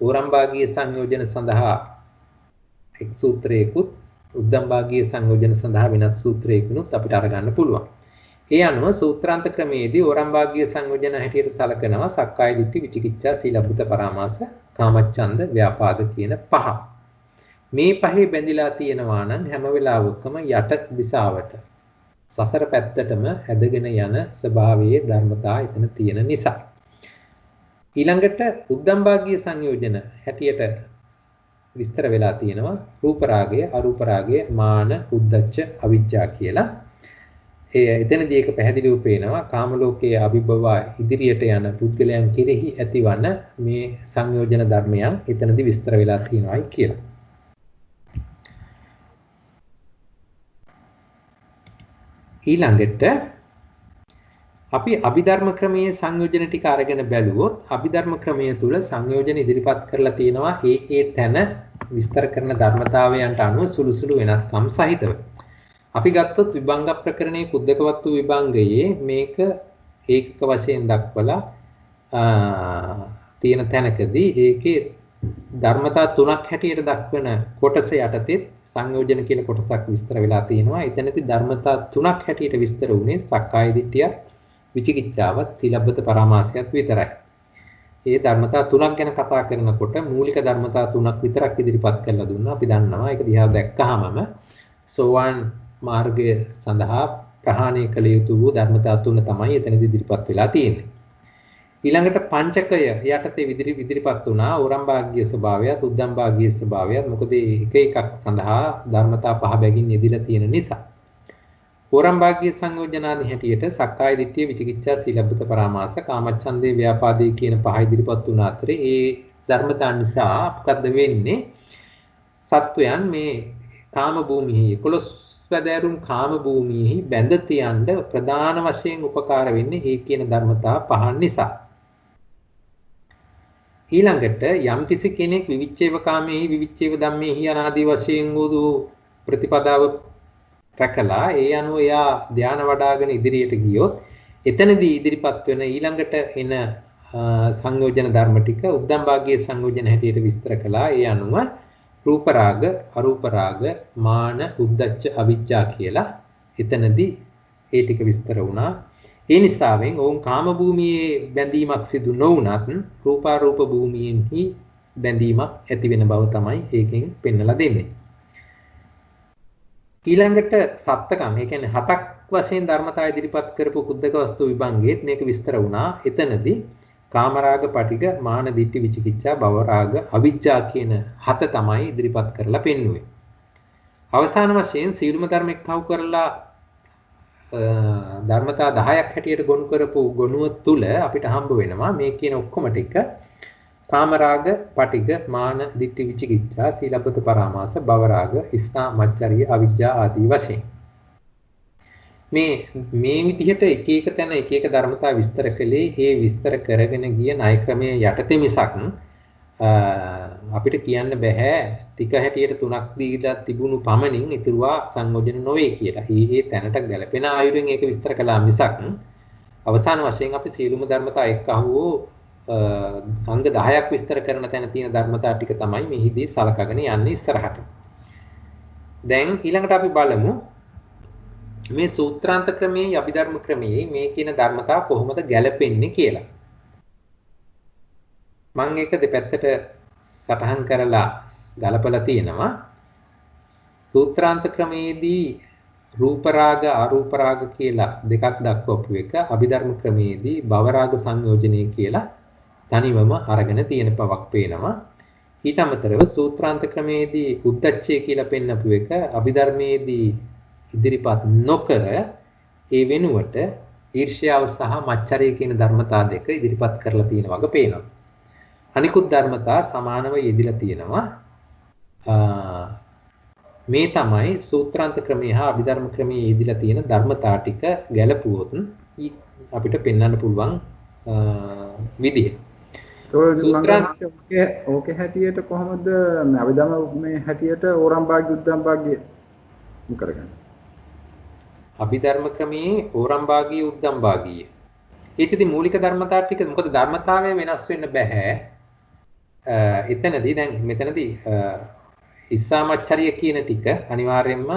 ඕරම්භාගීය සංයෝජන සඳහා එක් සූත්‍රයකුත් උද්දම්භාගීය සංයෝජන සඳහා වෙනත් සූත්‍රයකුත් අපිට අරගන්න පුළුවන්. ඒ අනුව සූත්‍රාන්ත ක්‍රමයේදී ඕරම්භාගීය සංයෝජන හැටියට සලකනවා සක්කාය දිට්ඨි විචිකිච්ඡා සීලබ්බත පරාමාස කාමච්ඡන්ද ව්‍යාපාද කියන පහ. මේ පහේ බැඳිලා තියෙනවා නම් හැම වෙලාවකම යට දිශාවට සසර පැත්තටම හැදගෙන යන ස්වභාවයේ ධර්මතා එතන තියෙන නිසා. ඊළඟට උද්දම්භාගීය සංයෝජන හැටියට විස්තර වෙලා තියෙනවා රූප රාගය, අරූප රාගය, මාන, උද්ධච්ච, අවිජ්ජා කියලා. එතනදී ඒක පැහැදිලිව පේනවා කාම ලෝකයේ අභිභවා ඉදිරියට යන පුද්ගලයන් කෙරෙහි ඇතිවන මේ සංයෝජන ධර්මයන් එතනදී විස්තර වෙලා තියෙනවායි කියලා. ඊළඟට අපි අභිධර්ම ක්‍රමයේ සංයෝජන ටික අරගෙන බැලුවොත් අභිධර්ම ක්‍රමයේ තුල සංයෝජන ඉදිරිපත් කරලා තියෙනවා ඒ තැන විස්තර කරන ධර්මතාවයන්ට අනුව සුළු සුළු වෙනස්කම් සහිතව. අපි ගත්තොත් විභංග ප්‍රකරණයේ කුද්දකවත්තු විභංගයේ මේක ඒකක වශයෙන් දක්වලා තියෙන තැනකදී ඒකේ ධර්මතා තුනක් හැටියට දක්වන කොටස යටතේ සංයෝජන කියන කොටසක් විස්තර වෙලා තියෙනවා. එතනදී ධර්මතා තුනක් හැටියට විස්තර වුණේ සක්කාය දිට්ඨිය, විචිකිච්ඡාවත්, සීලබ්බත පරාමාසයත් විතරයි. මේ ධර්මතා තුනක් ගැන කතා කරනකොට මූලික ධර්මතා තුනක් විතරක් ඉදිරිපත් කරලා දුන්නා. අපි දන්නවා ඒක දිහා දැක්කහමම සෝවාන් මාර්ගය සඳහා ප්‍රහාණය කළ යුතු වූ ධර්මතා තුන තමයි එතනදී ඉදිරිපත් වෙලා තියෙන්නේ. ඊළඟට පංචකය යටතේ ඉදිරිපත් වුණා ඕරම්භාග්‍ය ස්වභාවයත් උද්දම්භාග්‍ය ස්වභාවයත්. මොකද එක එකක් සඳහා ධර්මතා පහ බැගින් යෙදিলা තියෙන නිසා. ඕරම්භාග්‍ය සංයෝජනාදී හැටියට සක්කාය දිට්ඨිය, විචිකිච්ඡා, සීලබ්බත පරාමාස, කාමච්ඡන්දේ, ව්‍යාපාදේ කියන පහ ඉදිරිපත් වුණ අතරේ ඒ ධර්මතා නිසා මොකද්ද වෙන්නේ? සත්වයන් මේ කාම භූමියේ 11 වැදෑරුම් කාම භූමියේ බැඳ තියන්න ප්‍රධාන වශයෙන් උපකාර වෙන්නේ මේ කියන ධර්මතා පහන් නිසා. ඊළඟට යම්කිසි කෙනෙක් විවිච්ඡේව කාමේහි විවිච්ඡේව ධම්මේහි අනාදී වශයෙන් වූ ප්‍රතිපදාව රැකලා ඒ අනුව එයා ධානය වඩ아가න ඉදිරියට ගියොත් එතනදී ඉදිරිපත් වෙන ඊළඟට එන සංයෝජන ධර්ම ටික උද්දම්භාග්‍ය සංයෝජන හැටියට විස්තර කළා. ඒ අනුව රූප රාග, අරූප රාග, මාන, උද්ධච්ච, අවිජ්ජා කියලා එතනදී ඒ ටික විස්තර වුණා. ඒ නිසාවෙන් ඕන් කාම භූමියේ බැඳීමක් සිදු නොවුනත් රූපාරූප භූමියෙහි බැඳීමක් ඇති වෙන බව තමයි ඒකෙන් පෙන්වලා දෙන්නේ. ඊළඟට සත්ත්කම්, ඒ කියන්නේ හතක් වශයෙන් ධර්මතා ඉදිරිපත් කරපු කුද්දක වස්තු විභංගයේත් මේක විස්තර වුණා. එතනදී කාමරාග, පටිඝ, මාන, දිට්ඨි, විචිකිච්ඡා, භවරාග, අවිජ්ජා කියන හත තමයි ඉදිරිපත් කරලා පෙන්වුවේ. අවසාන වශයෙන් සීලම ධර්ම එක්කව කරලා ධර්මතා 10ක් හැටියට ගොනු කරපු ගොනුව තුල අපිට හම්බ වෙනවා මේ කියන ඔක්කොම ටික කාමරාග, පටිඝ, මාන, දිට්ඨි, විචිකිච්ඡා, සීලබ්බත පරාමාස, භවරාග, ඉස්සා, මච්චරිය, අවිජ්ජා ආදී වශයෙන් මේ විදිහට එක එක තැන එක එක ධර්මතා විස්තර කළේ මේ විස්තර කරගෙන ගිය ණය ක්‍රමයේ යටතේ මිසක් අපිට කියන්න බෑ ටික හැටියට තුනක් දීලා තිබුණු පමණින් ඉතුරුවා සංයෝජන නොවේ කියලා. මේ තැනට ගැලපෙන ආයුරින් ඒක විස්තර කළා මිසක් අවසාන වශයෙන් අපි සීලුම ධර්මතා එක්ක අහුවෝ අංග 10ක් විස්තර කරන තැන තියෙන ධර්මතා ටික තමයි මෙහිදී සලකගෙන යන්නේ ඉස්සරහට. දැන් ඊළඟට අපි බලමු මේ සූත්‍රාන්ත ක්‍රමයේ අභිධර්ම ක්‍රමයේ මේ කියන ධර්මතා කොහොමද ගැලපෙන්නේ කියලා. මම ඒක දෙපැත්තට සටහන් කරලා ගලපලා තියෙනවා. සූත්‍රාන්ත ක්‍රමයේදී රූප රාග අරූප රාග කියලා දෙකක් දක්වපු එක අභිධර්ම ක්‍රමයේදී භව රාග සංයෝජනය කියලා තනිවම අරගෙන තියෙන බවක් පේනවා. ඊට අමතරව සූත්‍රාන්ත ක්‍රමයේදී උද්දච්චය කියලා පෙන්නපු එක අභිධර්මයේදී ඉදිරිපත් නොකර ඒ වෙනුවට ඊර්ෂ්‍යාව සහ මච්චරය කියන ධර්මතා දෙක ඉදිරිපත් කරලා තියෙන වගේ පේනවා. අනිකුත් ධර්මතා සමානව යෙදිලා තියෙනවා. මේ තමයි සූත්‍රාන්ත ක්‍රමය හා අභිධර්ම ක්‍රමයේ යෙදිලා තියෙන ධර්මතා ටික ගැලපුවොත් අපිට පෙන්වන්න පුළුවන් විදිහ. ඕකේ හැටියට කොහොමද අභිධර්ම මේ හැටියට ඕරම් භාග්‍ය උද්දම් භාග්‍ය කරගන්නේ? අභිධර්ම ක්‍රමයේ ඕරම් භාගී උද්දම් භාගී. ඒකෙදි මූලික ධර්මතා ටික මොකද ධර්මතාවය වෙනස් වෙන්න බෑ. එතනදී දැන් මෙතනදී ඉස්සාමච්චරිය කියන ටික අනිවාර්යයෙන්ම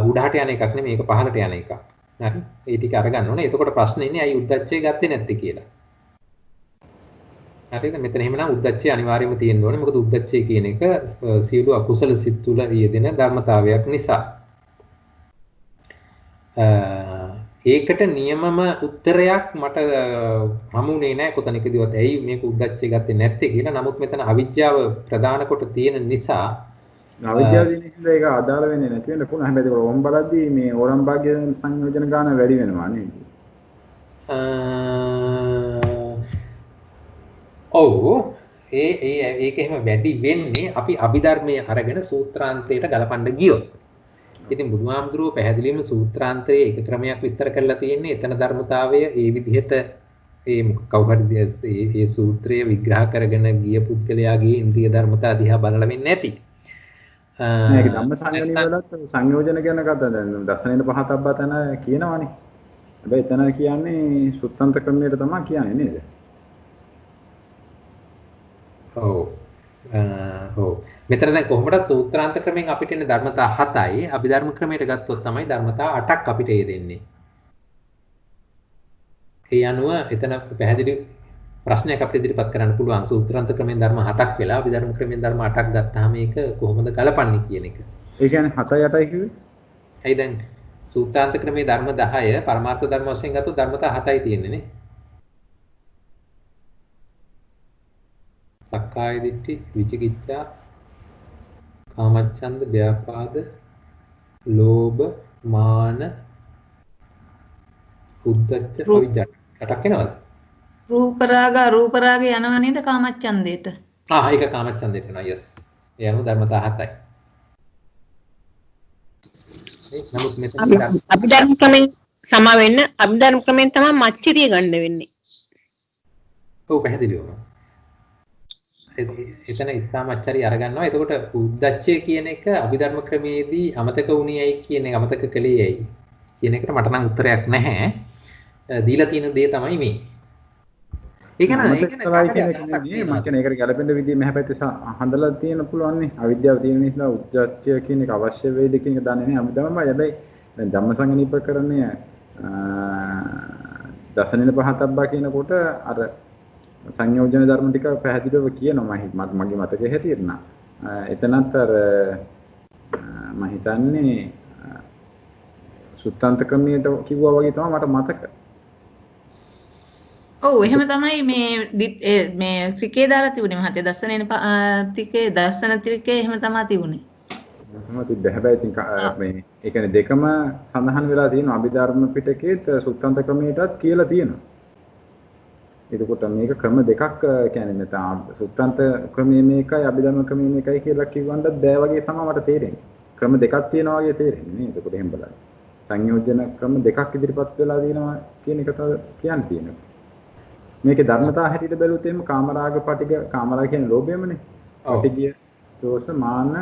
උඩහට යන එකක් නෙමෙයි මේක පහළට යන එකක්. හරි. ඒ ටික අරගන්න ඕනේ. එතකොට ප්‍රශ්නේ ඉන්නේ අයි උද්දච්චය ගත්තේ නැත්තේ කියලා. හරිද? මෙතන එහෙමනම් උද්දච්චය අනිවාර්යයෙන්ම තියෙන්න ඕනේ. මොකද උද්දච්චය කියන එක සියලු අකුසල සිත් තුළ යෙදෙන ධර්මතාවයක් නිසා. ඒකට නියමම උත්තරයක් මට හමුුනේ නැහැ කොතනකදීවත්. ඇයි මේක උද්දච්චය ගත්තේ නැත්තේ කියලා. නමුත් මෙතන අවිජ්ජාව ප්‍රධාන කොට තියෙන නිසා අවිජ්ජාව දින නිසා ඒක අදාළ වෙන්නේ නැති වෙන පුළුවන්. හැබැයි ඒක ඕම් බලද්දී මේ ඕරම් භාග්‍ය සංයෝජන ගාන වැඩි වෙනවා නේද? ඔව් ඒක එහෙම වැඩි වෙන්නේ අපි අභිධර්මයේ අරගෙන සූත්‍රාන්තයට ගලපන්න ගියොත්. ඉතින් බුදුහාමුදුරුවෝ පැහැදිලිවම සූත්‍රාන්තයේ එක ක්‍රමයක් විස්තර කරලා තියෙන්නේ එතන ධර්මතාවය ඒ විදිහට ඒ කවුරු හරි ඒ සූත්‍රය විග්‍රහ කරගෙන ගිය පුද්ගලයාගේ ඉන්ද්‍රිය ධර්මතා දිහා බලලා වෙන්නේ නැති. මේක ධම්මසංගණී වලත් සංයෝජන ගැන කතා දැන් දසනෙන පහතබ්බා තන කියනවනේ. හැබැයි එතන කියන්නේ සුත්තන්ත ක්‍රමයට තමයි කියන්නේ නේද? ඔව්. මෙතන දැන් කොහොමද සූත්‍රාන්ත ක්‍රමයෙන් අපිට එන ධර්මතා 7යි අභිධර්ම ක්‍රමයට ගත්තොත් තමයි ධර්මතා 8ක් අපිට එදෙන්නේ. ඒ අනුව එතන පැහැදිලි ප්‍රශ්නයක් අපිට ඉදිරිපත් කරන්න පුළුවන් සූත්‍රාන්ත ක්‍රමයෙන් ධර්ම 7ක් වෙලා අභිධර්ම ක්‍රමයෙන් ධර්ම 8ක් ගත්තාම මේක කොහොමද ගලපන්නේ කියන එක. ඒ කියන්නේ 7යි 8යි කිව්වේ? ඇයි දැන් සූත්‍රාන්ත ක්‍රමයේ ධර්ම 10 පරමාර්ථ ධර්ම වශයෙන් ගත්තොත් ධර්මතා 7යි තියෙන්නේ නේ. සක්කාය දිට්ඨි, විචිකිච්ඡා, කාමච්ඡන්ද, ව්‍යාපාද, ලෝභ, මාන, උද්ධච්ච, අවිජ්ජා. කටක් එනවද? රූප රාග අරූප රාග යනවා නේද කාමච්ඡන්දේට? ඒක කාමච්ඡන්දේට යනවා. yes. ඒ අනුව ධර්මතා 7යි. නමුත් මෙතන අභිධර්ම ක්‍රමයෙන් සමා වෙන්න අභිධර්ම ක්‍රමයෙන් තමයි මච්චරිය ගන්න වෙන්නේ. ඔව් පැහැදිලිවම. එතන ඉස්සාමච්චරිය අරගන්නවා. එතකොට උද්දච්චය කියන එක අභිධර්ම ක්‍රමයේදී අමතක වුණේයි කියන එක අමතක කළේයි කියන එකට මට නම් උත්තරයක් නැහැ. දීලා තියෙන දේ තමයි මේ. ඒක නේද? ඒක මම කියන්නේ ඒකට ගැලපෙන්න විදිහ මෙහා පැත්තේ හඳලා තියෙන පුළුවන් නේ. අවිද්‍යාව තියෙන නිසා උද්දච්චය කියන එක අවශ්‍ය වේද කියන එක දන්නේ නැහැ. අභිධර්මයි. හැබැයි දැන් ධම්මසංගණීපකරණය දසනෙන පහතබ්බා කියනකොට අර සංයෝජන ධර්ම ටික පැහැදිලිව කියනවා මගේ මතකයේ හැටියට නා. එතනත් අර මම හිතන්නේ සුත්තන්ත ක්‍රමයට කිව්වා වගේ තමයි මට මතක. ඔව් එහෙම තමයි මේ ත්‍රිකේ දාලා තිබුණේ මහත්තයා දස්සනෙන ත්‍රිකේ දස්සන ත්‍රිකේ එහෙම තමයි තිබුණේ. තමයි තිබ්බ. හැබැයි ඉතින් මේ ඒ කියන්නේ දෙකම සඳහන් වෙලා තියෙනවා අභිධර්ම පිටකේත් සුත්තන්ත ක්‍රමයටත් කියලා තියෙනවා. එතකොට මේක ක්‍රම දෙකක් කියන්නේ නැත්නම් සුත්තන්ත ක්‍රමයේ මේකයි අභිධර්ම ක්‍රමයේ මේකයි කියලා කිව්වන්නත් බෑ වගේ තමයි මට තේරෙන්නේ. ක්‍රම දෙකක් තියෙනවා වගේ තේරෙන්නේ නේද? එතකොට එහෙම බලන්න. සංයෝජන ක්‍රම දෙකක් ඉදිරිපත් වෙලා තියෙනවා කියන එක කියන්න තියෙනවා. මේකේ ධර්මතා හැටියට බැලුවොත් එහෙම කාමරාග පටිග කාමරාග කියන්නේ ලෝභයමනේ. පටිගය, දෝෂ, මාන,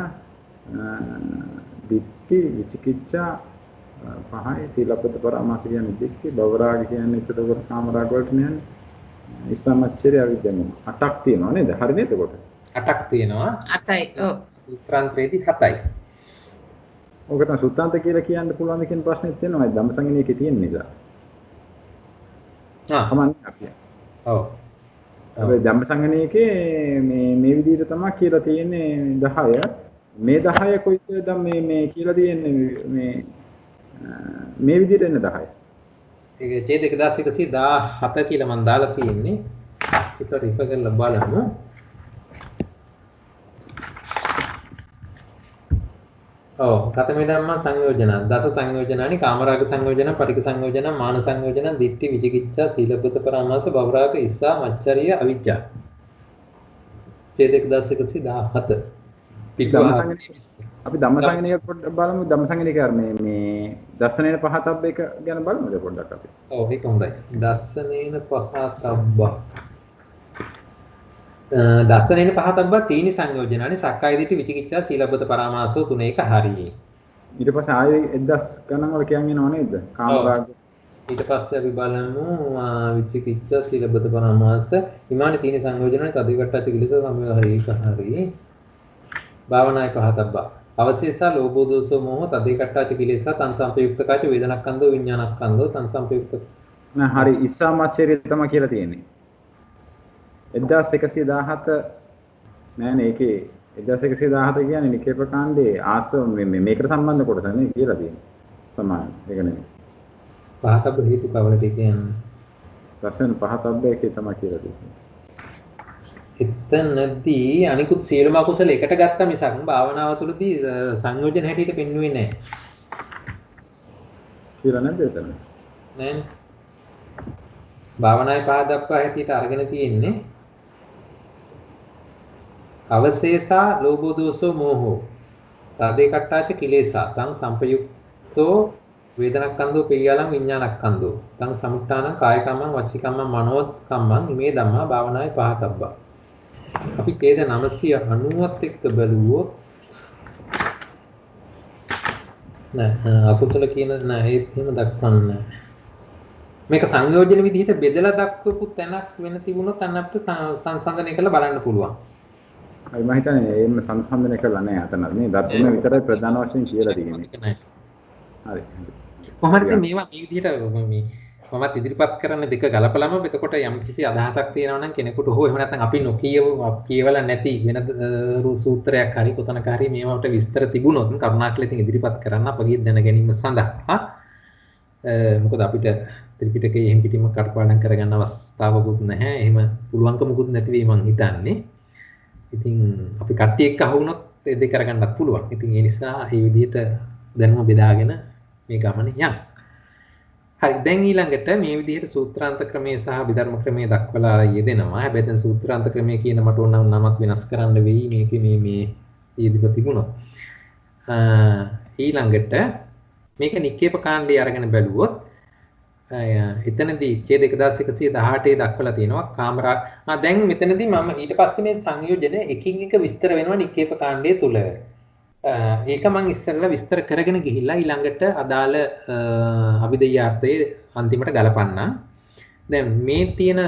දික්ටි, විචිකිච්ඡා පහයි සීලපත පරාමාස කියන්නේ දික්ටි, භවරාග කියන්නේ එතකොට කාමරාග වලට නෑනේ. ඉස්සමච්චරය අවිද්‍යාව 8ක් තියෙනවා නේද? හරි නේද කොට? 8ක් තියෙනවා. 8යි. ඔව්. සූත්‍රාන්තරයේදී 7යි. ඔකට සුත්තාන්ත කියලා කියන්න පුළුවන් ද කියන ප්‍රශ්නෙත් තියෙනවා. ධම්මසංගණියකේ තියෙන නිසා. කමන්නේ අපි. ඔව්. අපේ ධම්මසංගණියකේ මේ විදිහට තමයි කියලා තියෙන්නේ 10. මේ 10 කොයිද මේ කියලා තියෙන්නේ මේ විදිහට එන්නේ 10. ඒක ඡේද 1117 කියලා මම දාලා තියෙන්නේ. ඒක රිෆර් කරලා බලමු. ඔව් කතමේ ධම්මා සංයෝජන දස සංයෝජනානි කාමරාග සංයෝජන පටික සංයෝජන මාන සංයෝජන දිට්ඨි විචිකිච්ඡා සීලබ්බත පරාමාස භවරාග ඉස්සා මච්චරිය අවිජ්ජා ඡේද 1117 අපි ධම්මසංගණික පොඩ්ඩක් බලමු. ධම්මසංගණික මේ දස්සනේන පහතබ්බ එක ගැන බලමුද පොඩ්ඩක් අපි. ඔව් ඒක හොඳයි. දස්සනේන පහතබ්බ දස්සනේන පහතබ්බ තීනි සංයෝජනානි සක්කාය දිට්ඨි විචිකිච්ඡා සීලබ්බත පරාමාසෝ තුන එක හරියි. ඊට පස්සේ ආයේ 1000 ගණන් වල කියන් එනව නේද? කාමරාග. ඊට පස්සේ අපි බලමු විචිකිච්ඡා සීලබ්බත පරාමාස ඉමානි තීනි සංයෝජනානි තදිකට්ටති කිලිස සමය හරි ඒක හරියි. භාවනාය පහතබ්බ අවශේෂා ලෝභෝ දෝසෝ මෝහ තදිකට්ටති කිලිස තං සම්පයුක්තකාච වේදනක්ඛන්தோ විඥානක්ඛන්தோ තං සම්පයුක්ත නෑ හරි ඉස්සාමස්සේරිය තමයි කියලා තියෙන්නේ. 1117 නෑනේ ඒකේ 1117 කියන්නේ නිකේපකාණ්ඩේ ආසව මේකට සම්බන්ධ කොටස නේ කියලා තියෙන්නේ. සමාන. ඒක නෙමෙයි. පහතබ්බ හේතු කවලට කියන්නේ. රසන පහතබ්බ එකේ තමයි කියලා තියෙන්නේ. එතනදී අනිකුත් සියලුම අකුසල එකට ගත්තා මිසක් භාවනාව තුළදී සංයෝජන හැටියට පෙන්වුවේ නැහැ. කියලා නැද්ද එතන? නෑ. භාවනාවේ පහදක්වා හැටියට අරගෙන තියෙන්නේ අවශේෂා ලෝභෝ දෝසෝ මෝහෝ තදේ කට්ටාච කිලේසා තං සම්පයුක්තෝ වේදනක්ඛන්தோ පියලං විඥානක්ඛන්தோ තං සමුත්තානං කායකම්මං වචිකම්මං මනෝකම්මං මේ ධම්මා භාවනාවේ පහතබ්බා. අපි ඡේද 990ත් එක්ක බැලුවොත් නෑ අකුසල කියන නෑ ඒත් එහෙම දක්වන්නේ මේක සංයෝජන විදිහට බෙදලා දක්වපු තැනක් වෙන තිබුණොත් අන්න අපිට සංසන්දනය කරලා බලන්න පුළුවන්. අයි මම හිතන්නේ එහෙම සංසන්දනය කරලා නෑ අතන මේ ධර්ම විතරයි ප්‍රධාන වශයෙන් කියලා තියෙන්නේ. හරි. කොහොමද මේවා මේ විදිහට මමත් ඉදිරිපත් කරන්න දෙක ගලපලම එතකොට යම් කිසි අදහසක් තියෙනවා නම් කෙනෙකුට හෝ එහෙම නැත්නම් අපි කියවලා නැති වෙන සූත්‍රයක් හරි කොතනක හරි මේවට විස්තර තිබුණොත් කරුණාකරලා ඉතින් ඉදිරිපත් කරන්න අපගේ දැන ගැනීම සඳහා මොකද අපිට ත්‍රිපිටකයේ එහෙම පිටින්ම කටපාඩම් කරගන්න අවස්ථාවකුත් නැහැ. එහෙම පුළුවන්කමකුත් නැති වෙයි මං හිතන්නේ. ඉතින් අපි කට්ටිය එක්ක අහුනොත් ඒ දෙක කරගන්නත් පුළුවන්. ඉතින් ඒ නිසා මේ විදිහට දැනුම බෙදාගෙන මේ ගමන යන්න. හරි දැන් ඊළඟට මේ විදිහට සූත්‍රාන්ත ක්‍රමයේ සහ විධර්ම ක්‍රමයේ දක්වලා යෙදෙනවා. හැබැයි දැන් සූත්‍රාන්ත ක්‍රමයේ කියන මට ඕන නම් නමත් වෙනස් කරන්න වෙයි මේකේ මේ ඊදිපත් තිබුණොත්. ඊළඟට මේක නික්කේප කාණ්ඩය අරගෙන බැලුවොත් එතනදී ඡේද 1118 දක්වලා තියෙනවා කාමරාග. දැන් මෙතනදී මම ඊට පස්සේ මේ සංයෝජන එකින් එක විස්තර වෙනවා නික්කේප කාණ්ඩය තුල. ඒක මම ඉස්සෙල්ලා විස්තර කරගෙන ගිහිල්ලා ඊළඟට අදාළ අභිධර්මාර්ථයේ අන්තිමට ගලපන්නම්. දැන් මේ තියෙන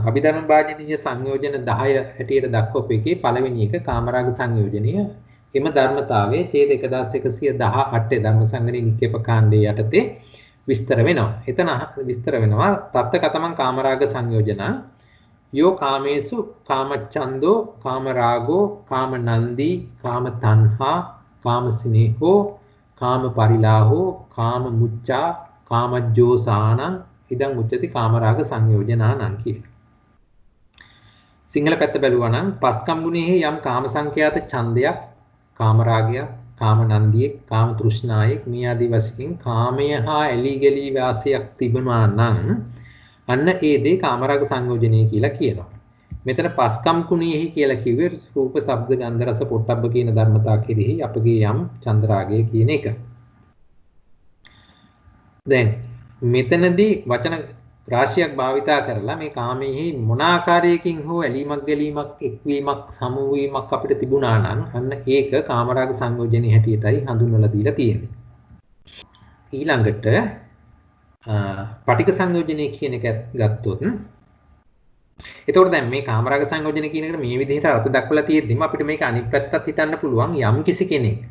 අභිධර්ම භාජනීය සංයෝජන 10 හැටියට දක්වපු එකේ පළවෙනි එක කාමරාග සංයෝජනය. එම ධර්මතාවයේ ඡේද 1118 ධර්මසංගණී නික්කේප කාණ්ඩයේ යටතේ විස්තර වෙනවා. එතන විස්තර වෙනවා තත්ත කතමං කාමරාග සංයෝජන යෝ කාමේසු කාමච්ඡන්தோ කාමරාගෝ කාමනන්දී කාමතණ්හා කාමසිනේහෝ කාමපරිලාහෝ කාමමුච්ඡා කාමජ්ජෝසානං ඉදං උච්චති කාමරාග සංයෝජනානං කියලා. සිංහල පැත්ත බැලුවා නම් පස්කම් ගුණෙහි යම් කාම සංඛ්‍යාත ඡන්දයක් කාමරාගයක් කාමනන්දියෙක් කාම තෘෂ්ණායෙක් මේ ආදී වශයෙන් කාමය හා ඇලී ගලී වාසයක් තිබුණා නම් අන්න ඒ දේ කාමරාග සංයෝජනය කියලා කියනවා. මෙතන පස්කම් කුණෙහි කියලා කිව්වේ රූප, ශබ්ද, ගන්ධ, රස, පොට්ටබ්බ කියන ධර්මතා කෙරෙහි අපගේ යම් චන්ද්‍රාගය කියන එක. දැන් මෙතනදී වචන රාශියක් භාවිතා කරලා මේ කාමයේ මොන ආකාරයකින් හෝ ඇලීමක් ගැලීමක් එක්වීමක් සමුවීමක් අපිට තිබුණා නම් අන්න ඒක කාමරාග සංයෝජනයේ හැටියටයි හඳුන්වලා දීලා තියෙන්නේ. ඊළඟට පටික සංයෝජනයේ කියන එක ගත්තොත් එතකොට දැන් මේ කාමරාග සංයෝජන කියන එකට මේ විදිහට අර්ථ දක්වලා තියෙද්දිම අපිට මේක අනිත් පැත්තත් හිතන්න පුළුවන් යම් කිසි කෙනෙක්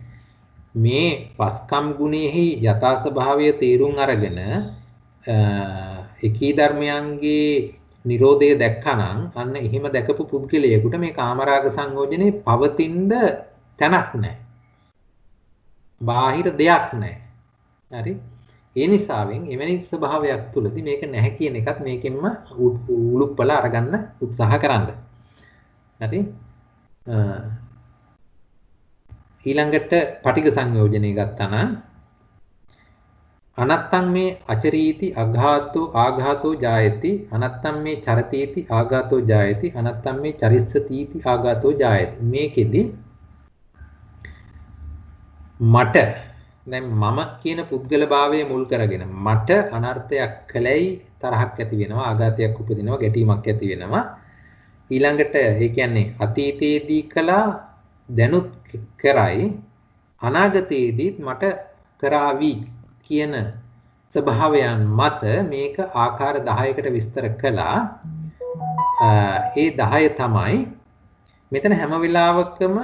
මේ පස්කම් ගුණෙහි යථා ස්වභාවය තේරුම් අරගෙන එකී ධර්මයන්ගේ නිරෝධය දැක්කනම් අන්න එහෙම දැකපු පුද්ගලයෙකුට මේ කාමරාග සංයෝජනේ පවතින තැනක් නැහැ. බාහිර දෙයක් නැහැ. හරි? ඒ නිසාවෙන් එවැනි ස්වභාවයක් තුලදී මේක නැහැ කියන එකත් මේකෙන්ම උලුප්පල අරගන්න උත්සාහ කරන්න. හරි? ඊළඟට පටිඝ සංයෝජනය ගත්තා නම් අනත්තං මේ අචරීති අඝාතෝ ආඝාතෝ ජායති අනත්තං මේ චරතීති ආඝාතෝ ජායති අනත්තං මේ චරිස්සතිති ආඝාතෝ ජායති. මේකෙදි මට දැන් මම කියන පුද්ගල භාවය මුල් කරගෙන මට අනර්ථයක් කළයි තරහක් ඇති වෙනවා ආඝාතයක් උපදිනවා ගැටීමක් ඇති වෙනවා. ඊළඟට ඒ කියන්නේ අතීතයේදී කළා දැනුත් කරයි අනාගතයේදීත් මට කරાવી කියන ස්වභාවයන් මත මේක ආකාර 10කට විස්තර කළා. ඒ 10 තමයි මෙතන හැම වෙලාවකම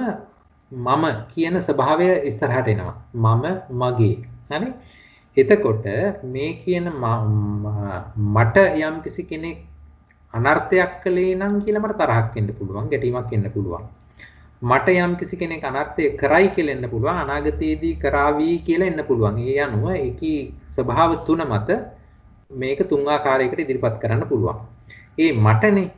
මම කියන ස්වභාවය ඉස්සරහට එනවා. මම මගේ. හරි? එතකොට මේ කියන මට යම් කිසි කෙනෙක් අනර්ථයක් කළේ නම් කියලා මට තරහක් එන්න පුළුවන්, ගැටීමක් එන්න පුළුවන්. මට යම් කිසි කෙනෙක් අනර්ථය කරයි කියලා එන්න පුළුවන්, අනාගතයේදී කරાવી කියලා එන්න පුළුවන්. ඒ අනුව ඒකී ස්වභාව තුන මත මේක තුන් ආකාරයකට ඉදිරිපත් කරන්න පුළුවන්. ඒ මටනේ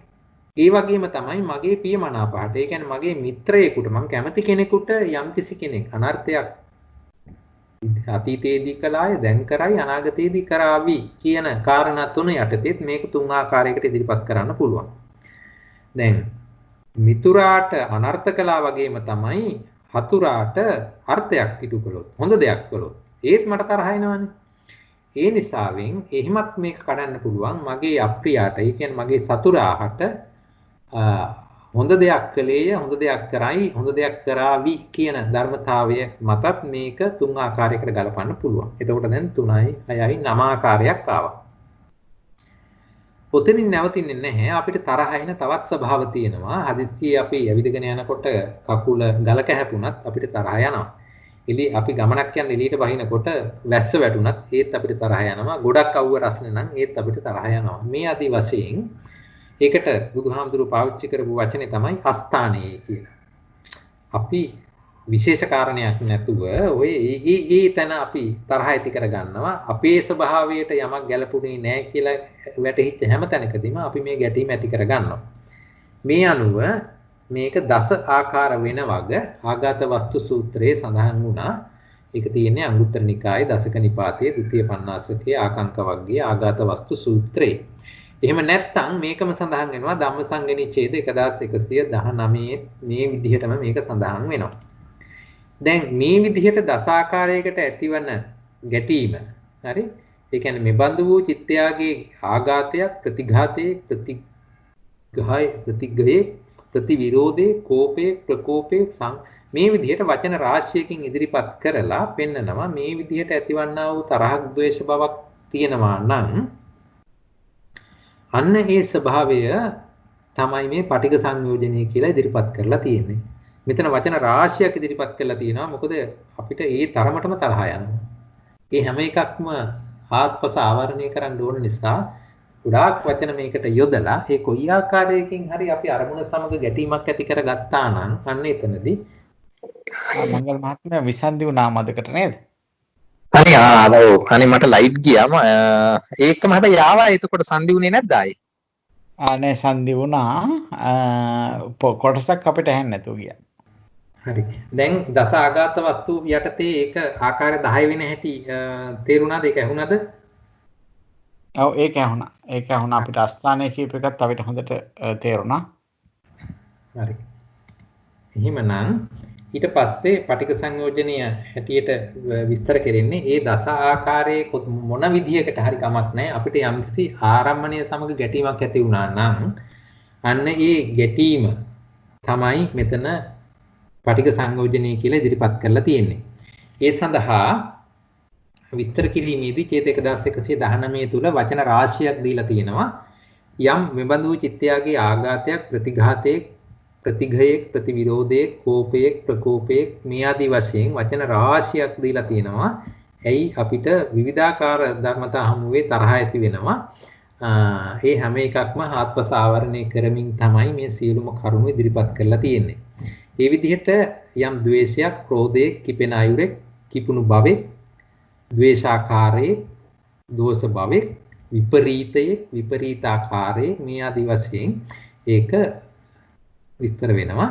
ඒ වගේම තමයි මගේ පියමනාපහට. ඒ කියන්නේ මගේ මිත්‍රයෙකුට මම කැමති කෙනෙකුට යම් කිසි කෙනෙක් අනර්ථයක් අතීතයේදී කළාය දැන් කරයි අනාගතයේදී කරાવી කියන කාරණා තුන යටතේත් මේක තුන් ආකාරයකට ඉදිරිපත් කරන්න පුළුවන්. දැන් මිතුරාට අනර්ථ කළා වගේම තමයි හතුරාට අර්ථයක් ඉටු කළොත් හොඳ දෙයක් කළොත් ඒත් මට තරහ එනවනේ. ඒ නිසාවෙන් එහෙමත් මේක කඩන්න පුළුවන් මගේ අප්‍රියාට. ඒ කියන්නේ මගේ සතුරාට හොඳ දෙයක් කළේය හොඳ දෙයක් කරයි හොඳ දෙයක් කරાવી කියන ධර්මතාවය මතත් මේක තුන් ආකාරයකට ගලපන්න පුළුවන්. එතකොට දැන් 3යි 6යි 9 ආකාරයක් ආවා. ඔතනින් නැවතින්නේ නැහැ. අපිට තරහ එන තවත් ස්වභාව තියෙනවා. හදිස්සියේ අපි ඇවිදගෙන යනකොට කකුල ගලක හැපුණත් අපිට තරහ යනවා. අපි ගමනක් යන එළියට බහිනකොට වැස්ස වැටුණත් ඒත් අපිට තරහ යනවා. ගොඩක් අවුව රස්නේ නම් ඒත් අපිට තරහ යනවා. මේ আদি වශයෙන් ඒකට බුදුහාමුදුරුවෝ පාවිච්චි කරපු වචනේ තමයි අස්ථානේ කියලා. අපි විශේෂ කාරණයක් නැතුව ඔය ඒ තැන අපි තරහ ඇති කරගන්නවා. අපේ ස්වභාවයට යමක් ගැලපුණේ නැහැ කියලා වැටහිච්ච හැම තැනකදීම අපි මේ ගැටීම ඇති කරගන්නවා. මේ අනුව මේක දස ආකාර වෙන වග ආගත වස්තු සූත්‍රයේ සඳහන් වුණා. ඒක තියෙන්නේ අංගුත්තර නිකායේ දසක නිපාතයේ ဒုတိ ය පඤ්ඤාසකයේ ආකංක වග්ගයේ ආගත වස්තු සූත්‍රයේ. එහෙම නැත්නම් මේකම සඳහන් වෙනවා ධම්මසංගණී ඡේද 1119 මේ විදිහටම මේක සඳහන් වෙනවා. දැන් මේ විදිහට දස ආකාරයකට ඇතිවන ගැටීම හරි ඒ කියන්නේ මෙබඳු වූ චිත්තයාගේ ආඝාතයක් ප්‍රතිඝාතයේ ප්‍රතිග්‍රහයේ ප්‍රතිවිරෝධේ කෝපේ ප්‍රකෝපේ මේ විදිහට වචන රාශියකින් ඉදිරිපත් කරලා පෙන්නනවා මේ විදිහට ඇතිවන්නා වූ තරහක් ද්වේෂ බවක් තියෙනවා නම් අන්න ඒ ස්වභාවය තමයි මේ පටිඝ සංයෝජනය කියලා ඉදිරිපත් කරලා තියෙන්නේ. මෙතන වචන රාශියක් ඉදිරිපත් කරලා තියෙනවා. මොකද අපිට ඒ තරමටම තරහ යනවා. ඒ හැම එකක්ම ආත්පස ආවරණය කරන්න ඕන නිසා ගොඩාක් වචන මේකට යොදලා ඒ කොයි ආකාරයකින් හරි අපි අරමුණ සමග ගැටීමක් ඇති කරගත්තා නම් අන්න එතනදී මංගල් මහත්මයා විසන්දි වුණා මදකට නේද? අනේ මට ලයිට් ගියාම ඒකම හැබැයි ආවා. එතකොට සන්දි වුණේ නැද්ද ආයේ? අනේ සන්දි වුණා. කොටසක් අපිට ඇහෙන්නේ නැතුව ගියා. හරි. දැන් දස ආඝාත වස්තු යටතේ ඒක ආකාර 10 වෙන හැටි තේරුණාද? ඒක ඇහුණාද? ඔව් ඒක ඇහුණා. ඒක ඇහුණා අපිට අස්ථානයේ කීප එකත් අපිට හොඳට තේරුණා. හරි. එහෙමනම් ඊට පස්සේ පටිඝ සංයෝජනය හැටියට විස්තර කෙරෙන්නේ ඒ දස ආකාරයේ මොන විදිහකට හරි කමක් නැහැ. අපිට යම්කිසි ආරම්මණය සමග ගැටීමක් ඇති වුණා නම් අන්න ඒ ගැටීම තමයි මෙතන පටිඝ සංයෝජනය කියලා ඉදිරිපත් කරලා තියෙන්නේ. ඒ සඳහා විස්තර කිරීමේදී ඡේද 1119 තුල වචන රාශියක් දීලා තියෙනවා. යම් මෙබඳු චිත්තයාගේ ආඝාතයක් ප්‍රතිඝාතයක් ප්‍රතිඝයක් ප්‍රතිවිරෝධයක් කෝපයක් ප්‍රකෝපයක් මේ ආදී වශයෙන් වචන රාශියක් දීලා තියෙනවා. ඇයි අපිට විවිධාකාර ධර්මතා හමුවේ තරහ ඇති වෙනවා. ඒ හැම එකක්ම ආත්මස ආවරණය කරමින් තමයි මේ සියලුම කරුණු ඉදිරිපත් කරලා තියෙන්නේ. ඒ විදිහට යම් ද්වේෂයක්, ක්‍රෝධයක්, කිපෙන අයුරෙක්, කිපුණු භවෙක්, ද්වේෂාකාරයේ, දෝෂ භවෙක්, විපරීතයේ, විපරීතාකාරයේ මේ ආදී වශයෙන් ඒක විස්තර වෙනවා.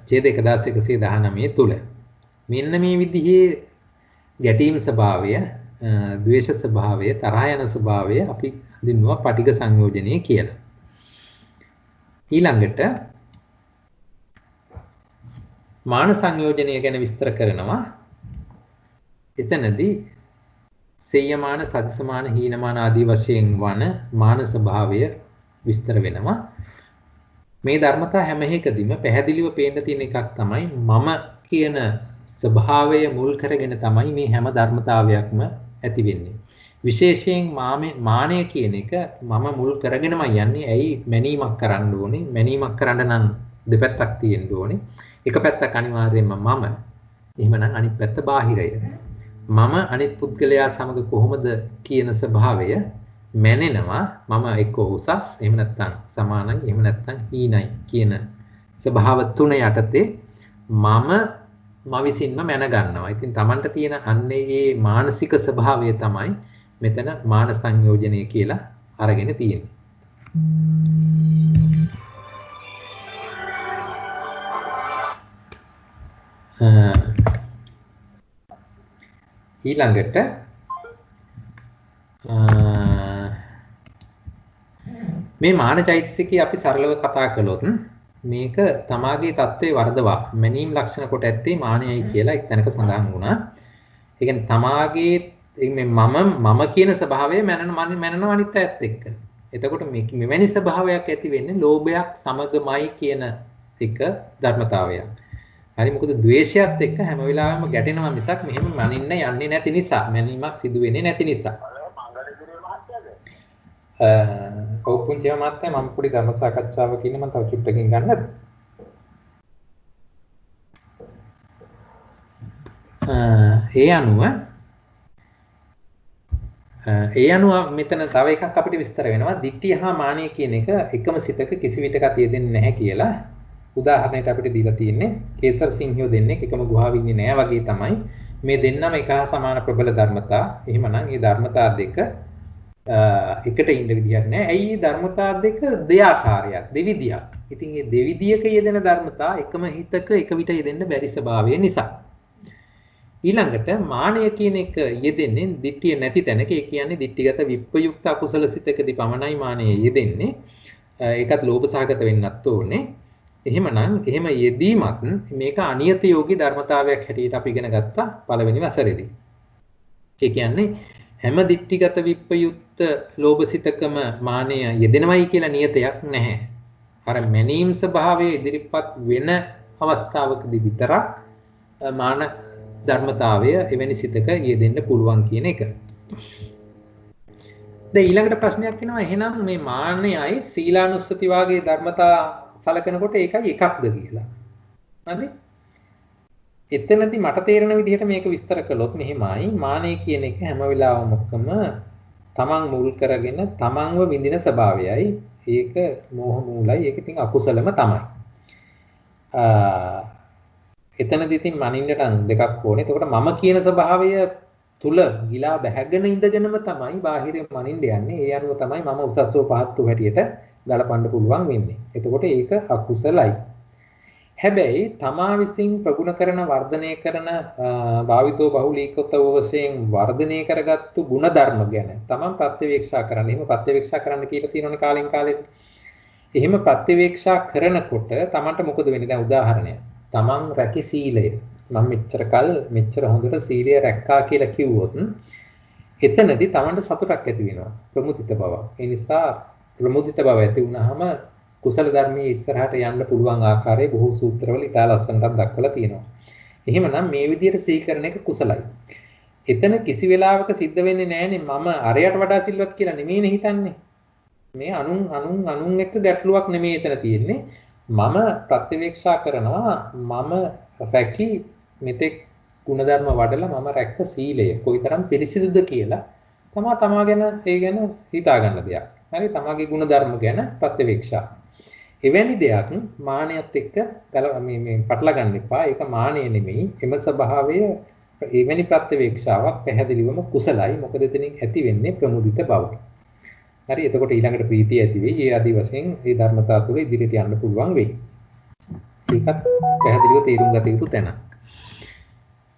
ඡේද 1119 තුල. මෙන්න මේ විදිහේ ගැටීම් ස්වභාවය, ද්වේෂ ස්වභාවය, තරහ යන ස්වභාවය අපි හඳුන්වනවා පටිඝ සංයෝජනය කියලා. ඊළඟට මාන සංයෝජනය ගැන විස්තර කරනවා. එතනදී සේයමාන, සදිසමාන, හීනමාන ආදී වශයෙන් වන මාන ස්වභාවය විස්තර වෙනවා. මේ ධර්මතා හැම එකදීම පැහැදිලිව පේන්න තියෙන එකක් තමයි මම කියන ස්වභාවය මුල් කරගෙන තමයි මේ හැම ධර්මතාවයක්ම ඇති වෙන්නේ. විශේෂයෙන් මානය කියන එක මම මුල් කරගෙනම යන්නේ. ඇයි? මැනීමක් කරන්න ඕනේ. මැනීමක් කරන්න නම් දෙපැත්තක් තියෙන්න ඕනේ. එක පැත්තක් අනිවාර්යයෙන්ම මම. එහෙමනම් අනිත් පැත්ත බාහිරය. මම අනිත් පුද්ගලයා සමග කොහොමද කියන ස්වභාවය මැනෙනවා. මම එක්ක උසස්, එහෙම නැත්නම් සමානයි, එහෙම නැත්නම් හීනයි කියන ස්වභාව තුන යටතේ මම විසින්ම මැන ගන්නවා. ඉතින් Tamanට තියෙන අන්නේ මේ මානසික ස්වභාවය තමයි මෙතන මාන සංයෝජනය කියලා අරගෙන තියෙන්නේ. ඊළඟට මේ මාන චෛතසිකය අපි සරලව කතා කළොත් මේක තමාගේ தત્ත්වයේ වර්ධවා මැනීම් ලක්ෂණ කොට ඇත්තේ මානයයි කියලා එක්තැනක සඳහන් වුණා. ඒ කියන්නේ තමාගේ මේ මම කියන ස්වභාවය මැනන අනිත් අයත් එක්ක. එතකොට මෙවැනි ස්වභාවයක් ඇති වෙන්නේ ලෝභයක් සමගමයි කියන එක ධර්මතාවයක්. හරි, මොකද ද්වේෂයත් එක්ක හැම වෙලාවෙම ගැටෙනවා මිසක් මෙහෙම මනින්න යන්නේ නැති නිසා, මැනීමක් සිදු වෙන්නේ නැති නිසා. කෞපුංචිය මාත්‍ය මම පොඩි ධර්ම සාකච්ඡාවක ඉන්න මම තව චුට්ටකින් ගන්නද? ඒ අනුව මෙතන තව එකක් අපිට විස්තර වෙනවා. දිට්ඨිය හා මානය කියන එක එකම සිතක කිසි විටක තියෙන්නේ නැහැ කියලා උදාහරණයක් අපිට දීලා තියෙන්නේ. කේසර් සිංහයෝ දෙන්නේ එකම ගුහාවේ ඉන්නේ නැහැ වගේ තමයි. මේ දෙන්නම එක හා සමාන ප්‍රබල ධර්මතා. එහෙමනම් මේ ධර්මතා දෙක එකට ඉන්න විදියක් නැහැ. ඇයි මේ ධර්මතා දෙක දෙආකාරයක්, දෙවිදියක්. ඉතින් මේ දෙවිදියක යෙදෙන ධර්මතා එකම හිතක එක විට යෙදෙන්න බැරි ස්වභාවය නිසා. ඊළඟට මානය කියන එක යෙදෙන්නේ දිට්ඨිය නැති තැනක. ඒ කියන්නේ දිට්ඨිගත විප්පයුක්ත අකුසල සිතකදී පමණයි මානය යෙදෙන්නේ. ඒකත් ලෝභ සහගත වෙන්නත් ඕනේ. එහෙමනම් එහෙම යෙදීමත් මේක අනියත යෝගී ධර්මතාවයක් හැටියට අපි ඉගෙන ගත්තා පළවෙනි වසරේදී. ඒ කියන්නේ හැම දිට්ඨිගත විප්පයුක්ත ලෝභසිතකම මානය යෙදෙනවයි කියලා නියතයක් නැහැ. අර මැනීම් ස්වභාවයේ ඉදිරිපත් වෙන අවස්ථාවකදී විතරක් මාන ධර්මතාවය එවැනි සිතක යෙදෙන්න පුළුවන් කියන එක. දැන් ඊළඟට ප්‍රශ්නයක් එනවා, එහෙනම් මේ මාන්නයයි සීලානුස්සති වාගේ ධර්මතා සලකනකොට ඒකයි එකක්ද කියලා. හරි? එතනදී මට තේරෙන විදිහට මේක විස්තර කළොත් මෙහෙමයි. මානය කියන එක හැම වෙලාවකම තමන් මුල් කරගෙන තමන්ව විඳින ස්වභාවයයි. ඒක මෝහ මූලයි. ඒක ඉතින් අකුසලම තමයි. එතනදී ඉතින් මනින්නට දෙකක් ඕනේ. එතකොට මම කියන ස්වභාවය තුල ගිලා බැහැගෙන ඉඳගෙනම තමයි බාහිරින් මනින්න යන්නේ. ඒ අනුව තමයි මම උසස්ව පහත් වූ හැටියට ගලපන්න පුළුවන් වෙන්නේ. එතකොට ඒක අකුසලයි. හැබැයි තමා විසින් ප්‍රගුණ කරන වර්ධනය කරන භාවිතෝ බහුලීකృత වශයෙන් වර්ධනය කරගත්තු ගුණ ධර්ම ගැන තමන් ප්‍රත්‍යවේක්ෂා කරන්න. එහෙම ප්‍රත්‍යවේක්ෂා කරන්න කියලා තියෙනවනේ කාලෙන් කාලෙට. එහෙම ප්‍රත්‍යවේක්ෂා කරනකොට තමන්ට මොකද වෙන්නේ? දැන් උදාහරණයක්. තමන් රැකි සීලය. මම මෙච්චර කල් මෙච්චර හොඳට සීලය රැක්කා කියලා කිව්වොත් එතනදී තමන්ට සතුටක් ඇති වෙනවා. ප්‍රමුදිත බව. ඒ නිසා ප්‍රමුදිත බව ඇති වුණාම කුසල ධර්මයේ ඉස්සරහට යන්න පුළුවන් ආකාරයේ බොහෝ සූත්‍රවල ඉතා ලස්සනට දක්වලා තියෙනවා. එහෙමනම් මේ විදිහට සීකරන එක කුසලයි. එතන කිසි වෙලාවක සිද්ධ වෙන්නේ නැහනේ මම අරයට වඩා සිල්වත් කියලා නෙමෙයිනේ හිතන්නේ. මේ අනුන් එක්ක ගැටලුවක් නෙමෙයි එතන තියෙන්නේ. මම ප්‍රත්‍යවේක්ෂා කරනවා මම රැකි මෙතෙක් ಗುಣධර්ම වඩලා මම රැක්ක සීලය කොයිතරම් පිරිසිදුද කියලා තමා ගැන ඒ ගැන හිතා ගන්න දෙයක්. හරි තමාගේ ಗುಣධර්ම ගැන ප්‍රත්‍යවේක්ෂා. එවැනි දෙයක් මානයත් එක්ක මේ පටල ගන්න එපා. ඒක මානය නෙමෙයි. එම ස්වභාවය එවැනි ප්‍රත්‍යවේක්ෂාවක් පැහැදිලිවම කුසලයි. මොකද එතනින් ඇති වෙන්නේ ප්‍රමුදිත බව. හරි එතකොට ඊළඟට ප්‍රීතිය ඇති වෙයි. ඒ ආදි වශයෙන් මේ ධර්මතාව තුළ ඉදිරියට යන්න පුළුවන් වෙයි. ඒකත් පැහැදිලිව තේරුම් ගත යුතු තැන.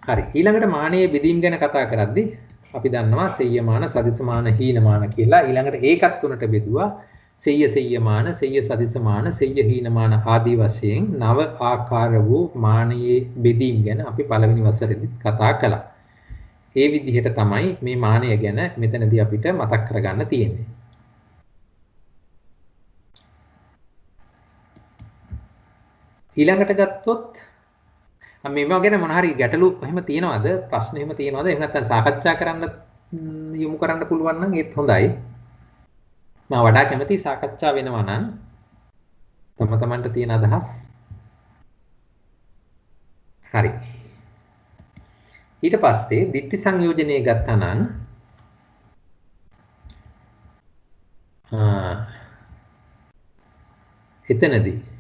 හරි ඊළඟට මානයේ බෙදීම් ගැන කතා කරද්දී අපි දන්නවා සෙය්‍යමාන, සදිසමාන, හීනමාන කියලා. ඊළඟට ඒකත් තුනට බෙදුවා. සෙය්‍යමාන, සෙය්‍ය සදිසමාන, සෙය්‍ය හීනමාන ආදී වශයෙන් නව ආකාර වූ මානයේ බෙදීම් ගැන අපි පළවෙනි වසරේදී කතා කළා. ඒ විදිහට තමයි මේ මානය ගැන මෙතනදී අපිට මතක් කරගන්න තියෙන්නේ. ඊළඟට ගත්තොත් මේවා ගැන මොන හරි ගැටලු එහෙම තියෙනවද ප්‍රශ්න එහෙම තියෙනවද එහෙම නැත්නම් සාකච්ඡා කරන්න යොමු කරන්න පුළුවන් නම් ඒත් හොඳයි මම වඩා කැමති සාකච්ඡා වෙනවා නම් තමන්ට තියෙන අදහස් හරි ඊට පස්සේ දිට්ඨි සංයෝජනයේ ගත්තා නම් එතනදී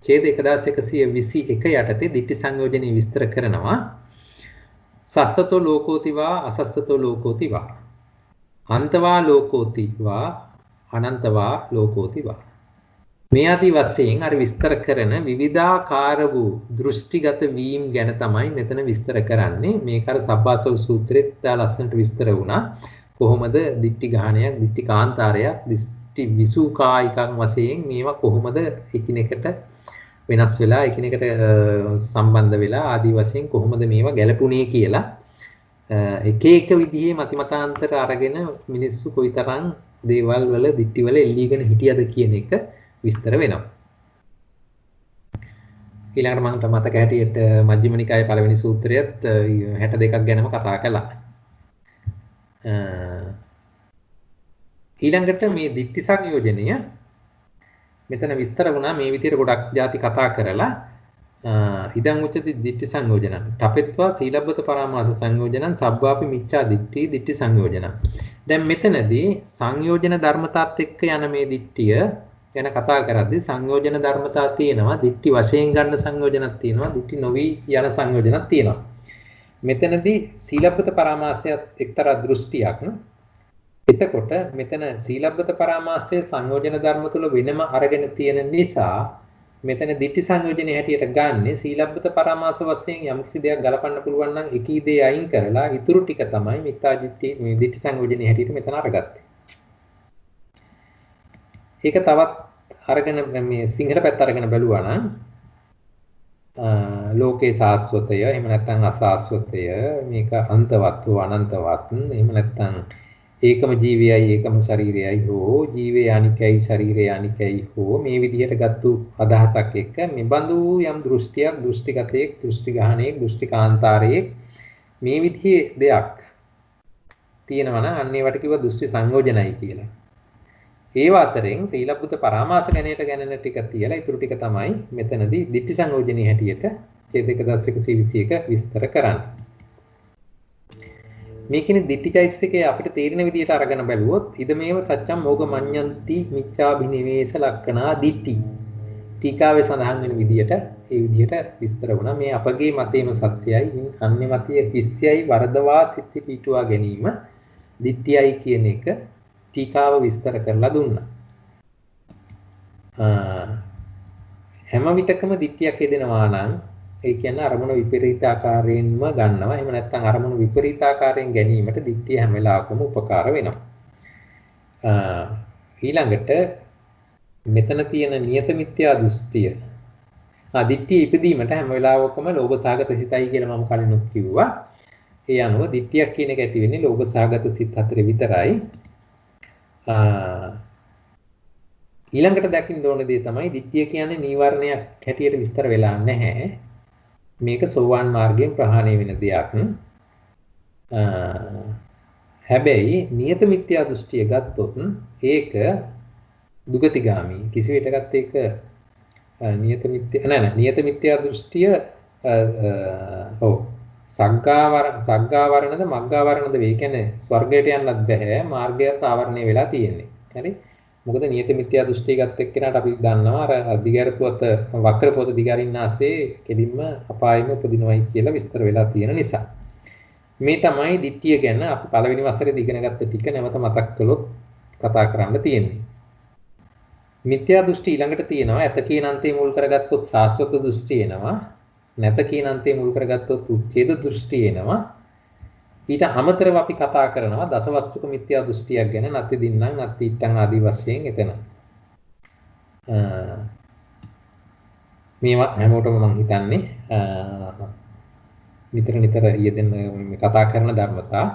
ඡේද 1121 යටතේ දිට්ඨි සංයෝජනයේ විස්තර කරනවා සස්සතෝ ලෝකෝතිවා අසස්සතෝ ලෝකෝතිවා අන්තවා ලෝකෝතිවා අනන්තවා ලෝකෝතිවා මේ ආදී වශයෙන් අර විස්තර කරන විවිධාකාර වූ දෘෂ්ටිගත වීම ගැන තමයි මෙතන විස්තර කරන්නේ මේක අර සබ්බාසව සූත්‍රෙත් ලස්සනට විස්තර වුණා කොහොමද දිට්ඨි ගාහණයක් දිට්ඨි කාන්තාරයක් දිට්ඨි විසුකායිකන් වශයෙන් මේවා කොහොමද එකිනෙකට වෙනස් වෙලා එකිනෙකට සම්බන්ධ වෙලා ආදී වශයෙන් කොහොමද මේවා ගැලපුණේ කියලා එක එක විදිහේ මතිමතාන්තර අරගෙන මිනිස්සු කොයිතරම් දේවල් වල දිට්ටි වල එල්ලීගෙන හිටියද කියන එක විස්තර වෙනවා. ඊළඟට මම මතක හැටියට මජ්ක්‍ධිම නිකායේ පළවෙනි සූත්‍රයත් 62ක් ගැනම කතා කළා. ඊළඟට මේ දිට්ටි සංයෝජනය මෙතන විස්තර වුණා මේ විදිහට ගොඩක් ಜಾති කතා කරලා ඉදං උච්චති දිට්ඨි සංයෝජනං තපෙත්වා සීලබ්බත පරාමාස සංයෝජනං සබ්බාපි මිච්ඡා දිට්ඨි සංයෝජනං දැන් මෙතනදී සංයෝජන ධර්මතාවත් එක්ක යන මේ දිට්ඨිය ගැන කතා කරද්දී සංයෝජන ධර්මතා තියෙනවා දිට්ඨි වශයෙන් ගන්න සංයෝජනක් තියෙනවා දිට්ඨි නොවි යන සංයෝජනක් තියෙනවා මෙතනදී සීලබ්බත පරාමාසයත් එක්තරා දෘෂ්ටියක් එතකොට මෙතන සීලබ්බත පරාමාසයේ සංයෝජන ධර්ම තුල වෙනම අරගෙන තියෙන නිසා මෙතන දිට්ඨි සංයෝජනයේ හැටියට ගන්නෙ සීලබ්බත පරාමාස වශයෙන් යම්කිසි දෙයක් ගලපන්න පුළුවන් නම් එකී දේ අයින් කරලා ඊටු ටික තමයි මිත්‍යා දිට්ඨි මේ දිට්ඨි සංයෝජනයේ හැටියට මෙතන අරගත්තේ. ඒක තවත් අරගෙන මේ සිංහල පැත්ත අරගෙන බැලුවා නම් ලෝකේ සාස්වතය එහෙම නැත්නම් අසාස්වතය මේක අන්තවත් වූ අනන්තවත් එහෙම නැත්නම් ඒකම ජීවයයි ඒකම ශරීරයයි හෝ ජීවේ අනිකයි ශරීරය අනිකයි හෝ මේ විදිහට ගත්තු අදහසක් එක්ක මෙබඳු යම් දෘෂ්ටියක් දෘෂ්ටිගතයෙක් දෘෂ්ටි ගහණයෙක් දෘෂ්ටි කාන්තාරයෙක් මේ විදිහේ දෙයක් තියෙනවා නම් අන්න ඒවට කිව්ව දෘෂ්ටි සංයෝජනයි කියලා. ඒව අතරින් සීලබ්බත පරාමාස ගැනීමට ගැනෙන ටික තියලා ඊටු ටික තමයි මෙතනදී දිට්ඨි සංයෝජනයේ හැටියට ඡේද 1121 විස්තර කරන්නේ. මේකනේ දිට්ඨිචෛතසිකේ අපිට තේරෙන විදිහට අරගෙන බැලුවොත් ඉදමේව සත්‍යම් මොග මඤ්ඤන්ති මිච්ඡාභිනිවේෂ ලක්ෂණා දිට්ඨි ටීකාවේ සඳහන් වෙන විදිහට ඒ විදිහට විස්තර වුණා මේ අපගේ මතේම සත්‍යයි අන්නේ මතයේ හිස්යයි වරදවා සිත්ති පිටුවා ගැනීම දිට්ඨියයි කියන එක ටීකාව විස්තර කරලා දුන්නා හැම විටකම දිට්ඨියක් යෙදෙනවා නම් ඒ කියන්නේ අරමුණ විපරීත ආකාරයෙන්ම ගන්නවා. එහෙම නැත්නම් අරමුණ විපරීත ආකාරයෙන් ගැනීමට දිට්ඨිය හැම වෙලාවකම උපකාර වෙනවා. ඊළඟට මෙතන තියෙන නියත මිත්‍යා දෘෂ්ටිය. දිට්ඨිය ඉදීමට හැම වෙලාවකම ලෝභ සාගත සිතයි කියලා මම කලිනුත් කිව්වා. ඒ අනුව දිට්ඨියක් කියන එක ඇති වෙන්නේ ලෝභ සාගත සිත් හතරේ විතරයි. ඊළඟට දකින්න ඕන දේ තමයි දිට්ඨිය කියන්නේ නීවරණයක් හැටියට විස්තර වෙලා නැහැ. මේක සෝවාන් මාර්ගයෙන් ප්‍රහාණය වෙන දෙයක්. හැබැයි නියත මිත්‍යා දෘෂ්ටිය ගත්තොත් ඒක දුගතිගාමි. කිසි විටකත් ඒක නියත මිත්‍යා දෘෂ්ටිය ඔව් සග්ගාවරණද මග්ගාවරණද වේ. කියන්නේ ස්වර්ගයට යන්නත් බෑ, මාර්ගයත් ආවරණය වෙලා තියෙන්නේ. හරි? මොකද නියත මිත්‍යා දෘෂ්ටිය ගත්ත එක්කෙනාට අපි දන්නවා අර දිගහැරපුවත වක්‍රපොත දිගහරින්න ආසේ කෙලින්ම අපායෙම උපදිනවයි කියලා විස්තර වෙලා තියෙන නිසා. මේ තමයි ditthිය ගැන අපි පළවෙනි වසරේදී ඉගෙන ගත්ත ටික නැවත මතක් කළොත් කතා කරන්න තියෙන්නේ. මිත්‍යා දෘෂ්ටි ඊළඟට තියෙනවා. ඇත කියන අන්තේ මුල් කරගත්තොත් සාස්වත දෘෂ්ටි එනවා. නැත කියන අන්තේ මුල් කරගත්තොත් උච්ඡේද දෘෂ්ටි එනවා. ඊට අමතරව අපි කතා කරනවා දසවස්තුක මිත්‍යා දෘෂ්ටියක් ගැන. නැත්ති දින්නම් නැත්ති ඊට්ටන් ආදී වශයෙන් එතන. මේවා හැමෝටම මම හිතන්නේ නිතර යෙදෙන කතා කරන ධර්මතා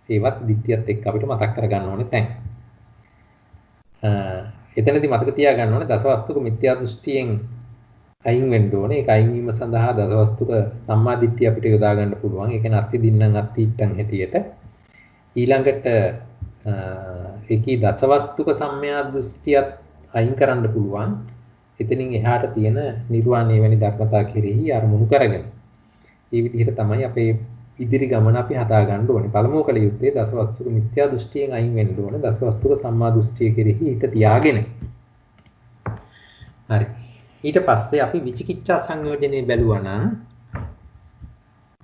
ඒවත් ditthiyat එක්ක අපිට මතක් කරගන්න ඕනේ තැන්. එතනදී මතක තියාගන්න ඕනේ දසවස්තුක මිත්‍යා දෘෂ්ටියෙන් අයින් වෙන්න ඕනේ. ඒක අයින් වීම සඳහා දසවස්තුක සම්මා දිට්ඨිය අපිට යොදා ගන්න පුළුවන්. ඒ කියන්නේ අත්ති දින්නම් අත්ති ඊට්ටන් හැටියට. ඊළඟට ඒකී දසවස්තුක සම්මා දෘෂ්ටියත් අයින් කරන්න පුළුවන්. එතනින් එහාට තියෙන නිර්වාණය වැනි ධර්මතා කෙරෙහි අරමුණු කරගෙන. මේ විදිහට තමයි අපේ ඉදිරි ගමන අපි හදා ගන්න ඕනේ. පළමුව කළ යුත්තේ දසවස්තුක මිත්‍යා දෘෂ්ටියෙන් අයින් වෙන්න ඕනේ. දසවස්තුක සම්මා දෘෂ්ටිය කෙරෙහි හිත තියාගෙන. හරි. ඊට පස්සේ අපි විචිකිච්ඡා සංයෝජනේ බැලුවා නම්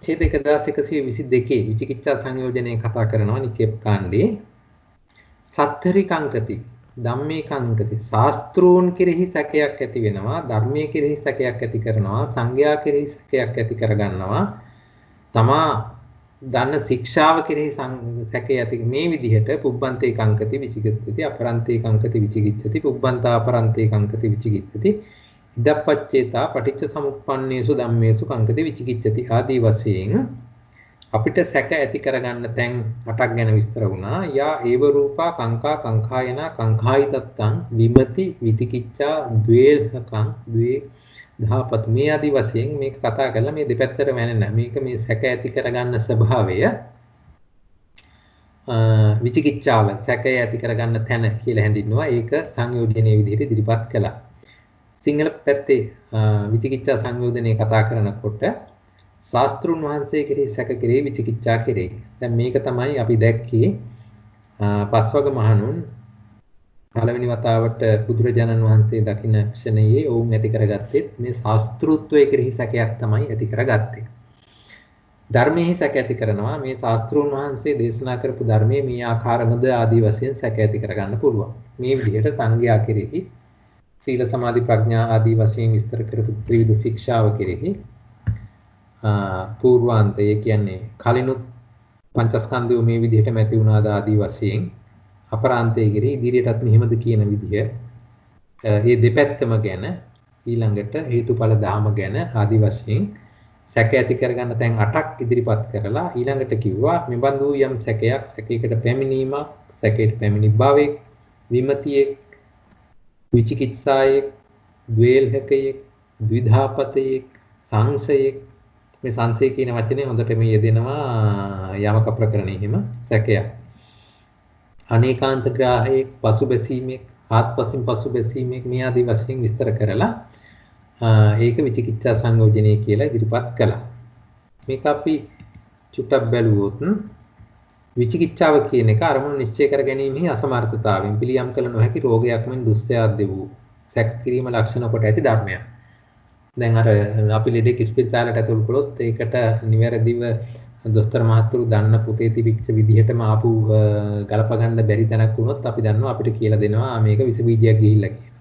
ඡේද 1122 විචිකිච්ඡා සංයෝජනේ කතා කරනවා නිකේප් කාණ්ඩේ. සත්තරි කංකති ධම්මේ කංකති ශාස්ත්‍රෝන් කෙරෙහි සැකයක් ඇති වෙනවා, ධර්මයේ කෙරෙහි සැකයක් ඇති කරනවා, සංඝයා කෙරෙහි සැකයක් ඇති කරගන්නවා, තමා දන්න ශික්ෂාව කෙරෙහි සැකය ඇති. මේ විදිහට පුබ්බන්තේ කංකති විචිකිච්ඡති, අපරන්තේ කංකති විචිකිච්ඡති, පුබ්බන්තා අපරන්තේ කංකති විචිකිච්ඡති, ඉදප්පච්චේතා පටිච්ච සමුප්පන්නේසු ධම්මේසු කංකති විචිකිච්ඡති ආදී වශයෙන් අපිට සැක ඇති කරගන්න තැන් 8ක් ගැන විස්තර වුණා. යා ඒව රූපා කංකා කංකායන කංකායිතත්තං විමති විතිකිච්ඡා ද්වේධකං ද්වේ ධාපත මේ ආදී වශයෙන් මේක කතා කරලා මේ දෙපැත්තට වැනෙන්න මේක මේ සැක ඇති කරගන්න ස්වභාවය විචිකිච්ඡාව සැකය ඇති කරගන්න තැන කියලා හැඳින්වුවා. ඒක සංයෝජනයේ විදිහට ඉදිරිපත් කළා. සිංහල පැත්තේ විචිකිච්ඡා සංයෝජනයේ කතා කරනකොට ශාස්ත්‍රුන් වහන්සේ කෙරෙහි සැක කෙරෙහි විචිකිච්ඡා කෙරෙහි. දැන් මේක තමයි අපි දැක්කේ පස්වග මහණුන් පළවෙනි වතාවට බුදුරජාණන් වහන්සේ දකින්න ක්ෂණයේ ඔවුන් ඇති කරගත්තේ මේ ශාස්ත්‍රුත්වයේ කෙරෙහි සැකයක් තමයි ඇති කරගත්තේ. ධර්මයේ සැක ඇති කරනවා මේ ශාස්ත්‍රුන් වහන්සේ දේශනා කරපු ධර්මයේ මේ ආකාරමද ආදී වශයෙන් සැක ඇති කරගන්න පුළුවන්. මේ විදිහට සංඝයා කෙරෙහි සීල සමාධි ප්‍රඥා ආදී වශයෙන් විස්තර කරපු ත්‍රිවිධ ශික්ෂාව කෙරෙහි పూర్වාන්තය කියන්නේ කලිනුත් පංචස්කන්ධය මේ විදිහටම ඇති වුණාද ආදී වශයෙන් අපරාන්තය කෙරෙහි ඉදිරියටත් මෙහෙමද කියන විදිහ මේ දෙපැත්තම ගැන ඊළඟට හේතුඵල ධාම ගැන ආදී වශයෙන් සැක ඇති කරගන්න තැන් 8ක් ඉදිරිපත් කරලා ඊළඟට කිව්වා මෙබඳු යම් සැකයකට පැමිණීමක් සැකයට පැමිණි භාවයේ විමතියේ විචිකිච්ඡායේ ද්වේල්හකයේ ද්විධාපතයේ සංශයේ මේ සංශය කියන වචනේ හොඳට මේ යෙදෙනවා යමක ප්‍රකරණේ හිම සැකයක්. අනේකාන්ත ග්‍රාහයේ පසුබැසීමේ ආත්පසින් පසුබැසීමේ මේ ආදී වශයෙන් විස්තර කරලා ඒක විචිකිච්ඡා සංයෝජනය කියලා ඉදිරිපත් කළා. මේක අපි චුට්ටක් බැලුවොත් විචිකිච්ඡාව කියන එක අරමුණු නිශ්චය කර ගැනීමෙහි අසමර්ථතාවයෙන් පිළියම් කළ නොහැකි රෝගයක් මෙන් දුස්සයාද්ද වූ සැක කිරීම ලක්ෂණ කොට ඇති ධර්මයක්. දැන් අර අපි ලෙඩෙක් ස්පිරිතාලයට ඇතුල් කළොත් ඒකට නිවැරදිව දොස්තර මහත්තුරු දන්න පුතේ තිබිච්ච විදිහටම ආපු ගලප ගන්න බැරි තැනක් වුණොත් අපි දන්නවා අපිට කියලා දෙනවා මේක විස බීජයක් ගිහිල්ලා කියලා.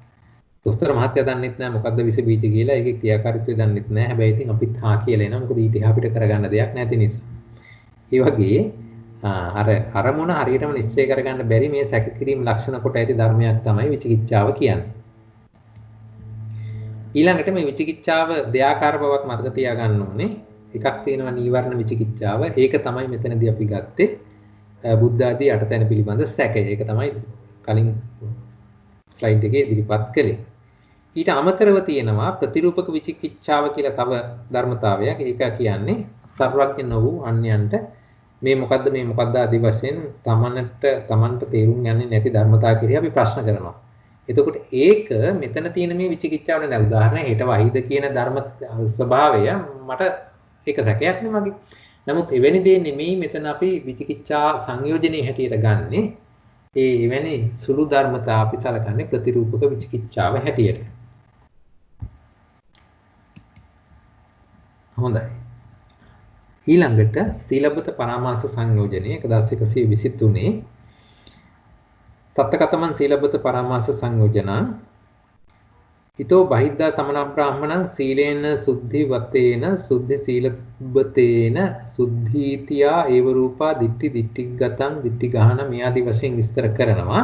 දොස්තර මහත්තයා දන්නෙත් නැහැ මොකද්ද විස බීජ කියලා. ඒකේ ක්‍රියාකාරීත්වය දන්නෙත් නැහැ. හැබැයි ඉතින් අපිත් හා කියලා එනවා. මොකද ඊට එහා අපිට කරගන්න දෙයක් නැති නිසා. ඒ වගේ අර අරමුණ හරියටම නිශ්චය කරගන්න බැරි මේ සැක කිරීම ලක්ෂණ කොට ඇති ධර්මයක් තමයි විචිකිච්ඡාව කියන්නේ. ඊළඟට මේ විචිකිච්ඡාව දෙආකාර බවක් මතක තියාගන්න ඕනේ. එකක් තියෙනවා නීවරණ විචිකිච්ඡාව. ඒක තමයි මෙතනදී අපි ගත්තේ බුද්ධ ආදී අටතැන පිළිබඳ සැකය. ඒක තමයි කලින් ස්ලයිඩ් එකේ ඉදිරිපත් කළේ. ඊට අමතරව තියෙනවා ප්‍රතිරූපක විචිකිච්ඡාව කියලා තව ධර්මතාවයක්. ඒක කියන්නේ සර්වඥ වූ අන්‍යයන්ට මේ මොකද්ද ආදි වශයෙන් තමන්ට තේරුම් යන්නේ නැති ධර්මතා කෙරෙහි අපි ප්‍රශ්න කරනවා. එතකොට ඒක මෙතන තියෙන මේ විචිකිච්ඡාවනේ. දැන් උදාහරණයක් හිට වහිද කියන ධර්ම ස්වභාවය මට ඒක සැකයක් නේ මගේ. නමුත් එවැනි දේ නෙමෙයි මෙතන අපි විචිකිච්ඡා සංයෝජනයේ හැටියට ගන්නෙ. ඒ එවැනි සුළු ධර්මතා අපි සලකන්නේ ප්‍රතිරූපක විචිකිච්ඡාව හැටියට. හොඳයි. ඊළඟට සීලබ්බත පරාමාස සංයෝජනයේ 1123 තත්තකතමන් සීලබ්බත පරාමාස සංයෝජනං හිතෝ බහිද්දා සමන බ්‍රාහ්මණං සීලේන සුද්ධි වතේන සුද්ධි සීලබ්බතේන සුද්ධීතියා ඒව රූපා දිට්ඨිගතං දිට්ඨි ගහන මේ ආදි වශයෙන් විස්තර කරනවා.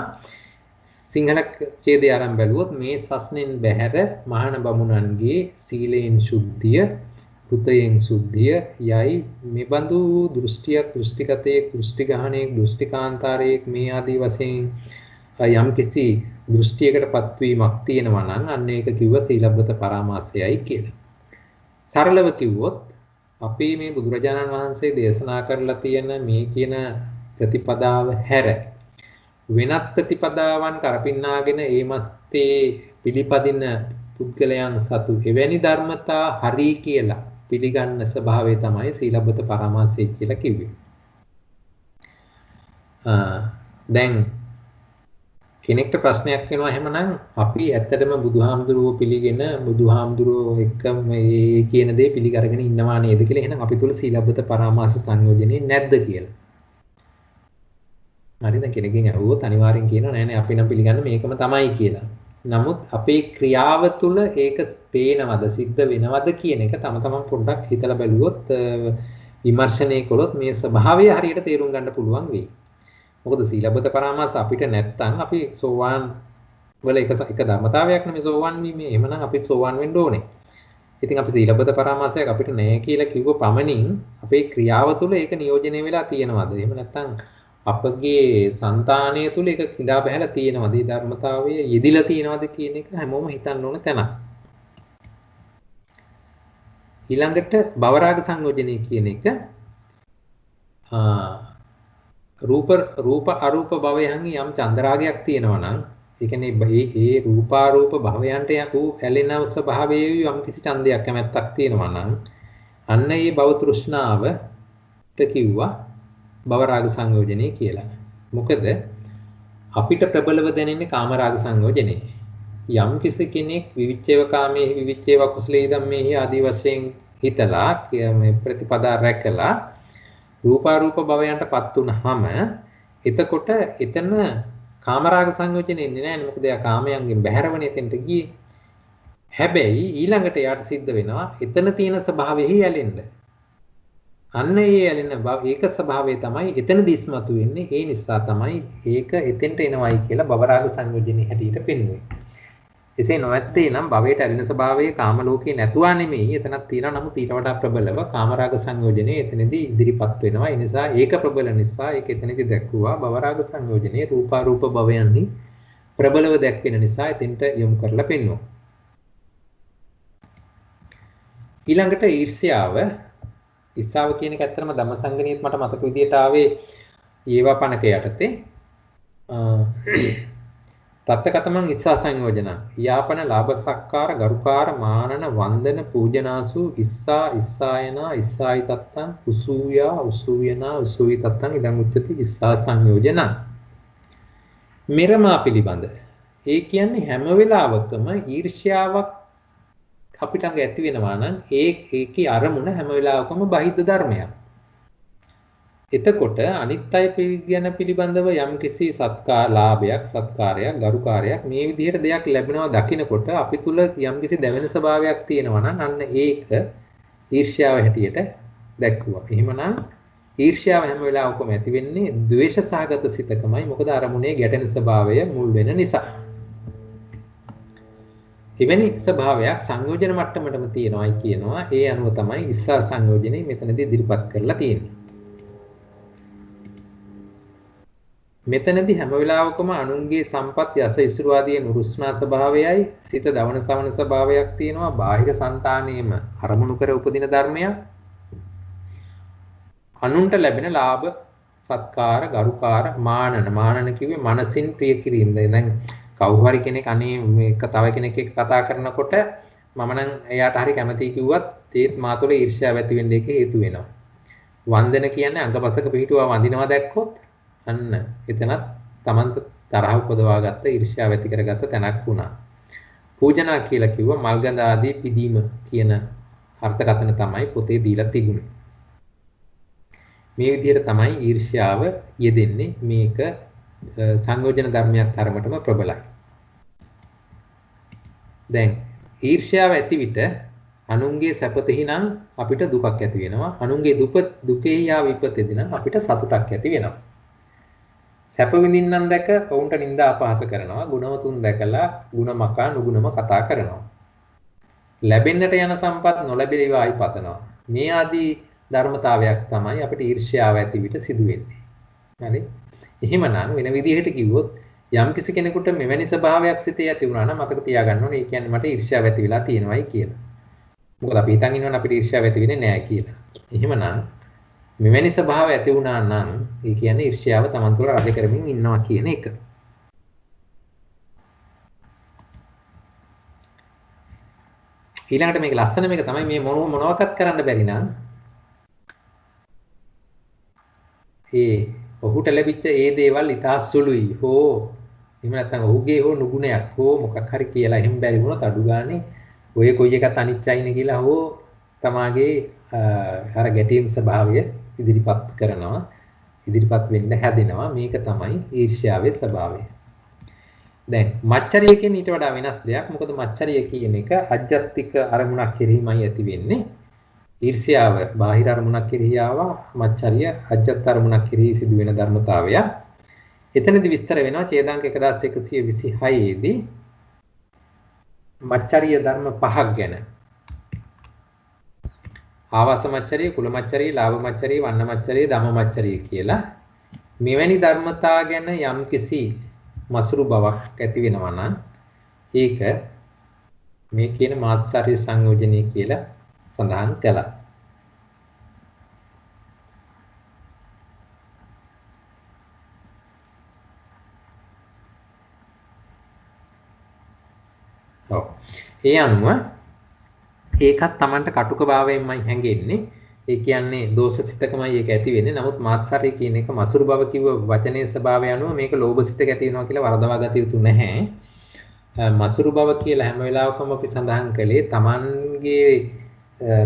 සිංහල ඡේදය ආරම්භ බැලුවොත් මේ සස්නෙන් බැහැර මහාන බමුණන්ගේ සීලයෙන් ශුද්ධිය පුතයෙන් සුද්ධිය යයි මෙබඳු දෘෂ්ටියක් දෘෂ්ටිගතයේ දෘෂ්ටි ගහණේ දෘෂ්ටිකාන්තාරයේ මේ ආදී වශයෙන් යම් කිසි දෘෂ්ටියකටපත් වීමක් තියෙනවා නම් අන්න ඒක කිව්ව සීලබ්බත පරාමාසයයි කියලා. සරලව කිව්වොත් අපි මේ බුදුරජාණන් වහන්සේ දේශනා කරලා තියෙන මේ කියන ප්‍රතිපදාව හැර වෙනත් ප්‍රතිපදාවන් කරපින්නාගෙන ඒ මස්තේ පිළිපදින පුද්ගලයන් සතු එවැනි ධර්මතා හරි කියලා පිළිගන්න ස්වභාවය තමයි සීලබ්බත පරාමාසය කියලා කිව්වේ. දැන් කෙනෙක්ට ප්‍රශ්නයක් වෙනවා එහෙමනම් අපි ඇත්තටම බුදුහාමුදුරුවෝ පිළිගෙන බුදුහාමුදුරුවෝ එක්ක මේ කියන දේ පිළිගරගෙන ඉන්නවා නේද කියලා. එහෙනම් අපි තුල සීලබ්බත පරාමාස සංයෝජනේ නැද්ද කියලා. හරි දැන් කෙනෙක්ගෙන් අහුවොත් අනිවාර්යෙන් කියනවා නෑ නෑ අපි නම් පිළිගන්නේ මේකම තමයි කියලා. නමුත් අපේ ක්‍රියාව තුළ ඒක පේනවද සිද්ධ වෙනවද කියන එක තම තමන් පොඩ්ඩක් හිතලා බැලුවොත් විමර්ශනය කළොත් මේ ස්වභාවය හරියට තේරුම් ගන්න පුළුවන් වෙයි. මොකද සීලබ්බත පරාමාස අපිට නැත්තම් අපි සෝවාන් වල එක ධර්මතාවයක් නෙමෙයි සෝවාන් වීමේ. එහෙමනම් අපි සෝවාන් වෙන්න ඕනේ. ඉතින් අපි සීලබ්බත පරාමාසයක් අපිට නැහැ කියලා කිව්ව පමණින් අපේ ක්‍රියාව තුළ ඒක නියෝජනය වෙලා තියෙනවද? එහෙම නැත්නම් අපගේ సంతානය තුල එක කිඳා බහැලා තියෙනවද? මේ ධර්මතාවය යෙදිලා තියෙනවද කියන එක හැමෝම හිතන්න ඕන තැනක්. ඊළඟට භවරාග සංයෝජනය කියන එක රූප අරූප භවයන්හි යම් චන්දරාගයක් තියෙනවා නම් ඒ කියන්නේ මේ රූපාරූප භවයන්ට යකු ඇලෙන ස්වභාවයේ යම් කිසි ඡන්දයක් කැමැත්තක් තියෙනවා නම් අන්න ඒ භව තෘෂ්ණාවට කිව්වා භවරාග සංයෝජනේ කියලා. මොකද අපිට ප්‍රබලව දැනෙන්නේ කාමරාග සංයෝජනේ. යම් කිසි කෙනෙක් විවිච්ඡේව කාමයේ විවිච්ඡේව කුසලයේ ධම්මේ ආදී වශයෙන් හිතලා මේ ප්‍රතිපදා රැකලා රූපාරූප භවයන්ටපත් වුනහම එතකොට එතන කාමරාග සංයෝජනේ ඉන්නේ නැහැ. මොකද එයා කාමයන්ගෙන් බැහැරවන එතෙන්ට ගියේ. හැබැයි ඊළඟට යාට සිද්ධ වෙනවා එතන තියෙන ස්වභාවයෙහි ඇලෙන්න. අන්න ඒ ඇලෙන ඒක ස්වභාවය තමයි එතනදී ඉස්මතු වෙන්නේ. ඒ නිසා තමයි ඒක එතෙන්ට එනවයි කියලා භවරාග සංයෝජනේ හැටියට පෙන්වන්නේ. එසේ නොවැත්තේ නම් භවයට ඇලෙන ස්වභාවයේ කාම ලෝකේ නැතුවා නෙමෙයි එතනක් තියෙනවා. නමුත් ඊට වඩා ප්‍රබලව කාමරාග සංයෝජනේ එතනදී ඉදිරිපත් වෙනවා. ඒ නිසා ඒක ප්‍රබල නිසා ඒක එතනදී දැක්වුවා භවරාග සංයෝජනේ රූපාරූප භවයන්හි ප්‍රබලව දැක්වෙන නිසා එතෙන්ට යොමු කරලා පෙන්වනවා. ඊළඟට ඊර්ෂ්‍යාව ඉස්සාව කියන එක ඇත්තටම ධම්මසංගණියත් මට මතක විදියට ආවේ යේවාපනක යටතේ තත්තකතමං ඉස්සා සංයෝජන යාපන ලාභ සක්කාර ගරුකාර මානන වන්දන පූජනාසු ඉස්සා ඉස්සායනා ඉස්සායි තත්තං උසූයා උසූයනා උසූයි තත්තං ඉදං උච්චති ඉස්සා සංයෝජන මෙරමා පිළිබඳ ඒ කියන්නේ හැම වෙලාවකම ඊර්ෂ්‍යාවක් අපිට අඟ ඇති වෙනවා නම් ඒකේ අරමුණ හැම වෙලාවකම බාහිර ධර්මයක්. එතකොට අනිත් අය ගැන පිළිබඳව යම්කිසි සත්කාරලාභයක් සත්කාරයක් ගරුකාරයක් මේ විදිහට දෙයක් ලැබෙනවා දකිනකොට අපි තුල යම්කිසි දැවෙන ස්වභාවයක් තියෙනවා නම් අන්න ඒක ඊර්ෂ්‍යාව හැටියට දැක්වුවා. එහෙමනම් ඊර්ෂ්‍යාව හැම වෙලාවකම ඇති වෙන්නේ ද්වේෂ සහගත සිතකමයි. මොකද අරමුණේ ගැටෙන ස්වභාවය මුල් වෙන නිසා. එවැනි ස්වභාවයක් සංයෝජන මට්ටමටම තියෙනවායි කියනවා. ඒ අනුව තමයි ඉස්සා සංයෝජනේ මෙතනදී ඉදිරිපත් කරලා තියෙන්නේ. මෙතනදී හැම වෙලාවකම අනුන්ගේ සම්පත් යස ඉසුරු ආදී නුරුස්නා ස්වභාවයයි සිත දවන සවන ස්වභාවයක් තියෙනවා. බාහිර సంతානෙම අරමුණු කර උපදින ධර්මයක්. අනුන්ට ලැබෙන ලාභ සත්කාර ගරුකාර මානන කිව්වේ මනසින් ප්‍රිය කිරීම. දැන් කවුරු හරි කෙනෙක් අනේ මේක තව කෙනෙක් එක්ක කතා කරනකොට මම නම් එයාට හරි කැමතියි කිව්වත් ඒත් මා තුළ ඊර්ෂ්‍යාව ඇති වෙන්න ඒක හේතු වෙනවා. වන්දන කියන්නේ අංගපසක පිහිටුවා වඳිනවා දැක්කොත් අන්න එතනත් Tamanට තරහ උපදවා ගත්ත ඊර්ෂ්‍යාව ඇති කරගත්ත තැනක් වුණා. පූජනා කියලා කිව්වා මල්ගඳ ආදී පිදීම කියන අර්ථකථන තමයි පොතේ දීලා තිබුණේ. මේ විදිහට තමයි ඊර්ෂ්‍යාව යෙදෙන්නේ. මේක සංයෝජන ධර්මයක් තරමටම ප්‍රබලයි. දැන් ඊර්ෂ්‍යාව ඇති විට අනුන්ගේ සැපතෙහි නම් අපිට දුකක් ඇති වෙනවා. අනුන්ගේ දුකෙහි යා විපතෙදි නම් අපිට සතුටක් ඇති වෙනවා. සැප විඳින්නන් දැක ඔවුන්ට නිନ୍ଦා අපහාස කරනවා. ගුණවතුන් දැකලා ಗುಣමකා නුගුණම කතා කරනවා. ලැබෙන්නට යන සම්පත් නොලැබෙලිවායි පතනවා. මේ ආදී ධර්මතාවයක් තමයි අපිට ඊර්ෂ්‍යාව ඇති විට සිදු වෙන්නේ. හරි? එහෙමනම් වෙන විදිහට කිව්වොත් යම් කිසි කෙනෙකුට මෙවැනි ස්වභාවයක් සිතේ ඇති වුණා නම් මතක තියාගන්න ඕනේ. ඒ කියන්නේ මට ඊර්ෂ්‍යාව ඇති වෙලා තියෙනවායි කියලා. මොකද අපි හිතන් ඉන්නවනේ අපිට ඊර්ෂ්‍යාව ඇති වෙන්නේ නැහැ කියලා. එහෙමනම් මෙවැනි ස්වභාවය ඇති වුණා නම් ඒ කියන්නේ ඊර්ෂ්‍යාව Taman තුළ රජ කරමින් ඉන්නවා කියන එක. ඊළඟට මේක ලස්සන මේක තමයි මේ මොනවක්වත් කරන්න බැරි නම් ඔහුට ලැබිච්ච ඒ දේවල් ඉතා සුළුයි. හෝ එහෙම නැත්නම් ඔහුගේ හෝ නුගුණයක් හෝ මොකක් හරි කියලා එහෙම බැරි වුණොත් අඩු ගානේ ඔය කොයි එකත් අනිච්චයිනේ කියලා හෝ තමාගේ අර ගැටීම් ස්වභාවය ඉදිරිපත් කරනවා. ඉදිරිපත් වෙන්න හැදෙනවා. මේක තමයි ඊර්ෂ්‍යාවේ ස්වභාවය. දැන් මච්චරිය කියන්නේ ඊට වඩා වෙනස් දෙයක්. මොකද මච්චරිය කියන එක අජ්ජත්තික අරමුණක් කෙරෙහිමයි ඇති වෙන්නේ. ඊර්ෂ්‍යාව බාහිර අරමුණක් කෙරෙහි ආවා. මච්චරිය අජ්ජත් අරමුණක් කෙරෙහි සිදුවෙන ධර්මතාවය. එතනදී විස්තර වෙනවා ඡේදාංක 1126 දී මච්චරිය ධර්ම පහක් ගැන. ආවාස මච්චරිය, කුල මච්චරිය, ලාභ මච්චරිය, වන්න මච්චරිය, ධම්ම මච්චරිය කියලා මෙවැනි ධර්මතා ගැන යම්කිසි මසුරු බවක් ඇති වෙනවා නම් ඒක මේ කියන මාත්සාරය සංයෝජනය කියලා සඳහන් කළා. ඒ අනුව ඒකත් Tamanට කටුක භාවයෙන්මයි හැංගෙන්නේ. ඒ කියන්නේ දෝෂසිතකමයි ඒක ඇති වෙන්නේ. නමුත් මාත්සාරය කියන එක මසුරු බව කිව්ව වචනේ ස්වභාවය අනුව මේක ලෝභසිතක ඇති වෙනවා කියලා වරදවා ගත යුතු නැහැ. මසුරු බව කියලා හැම වෙලාවකම අපි සඳහන් කළේ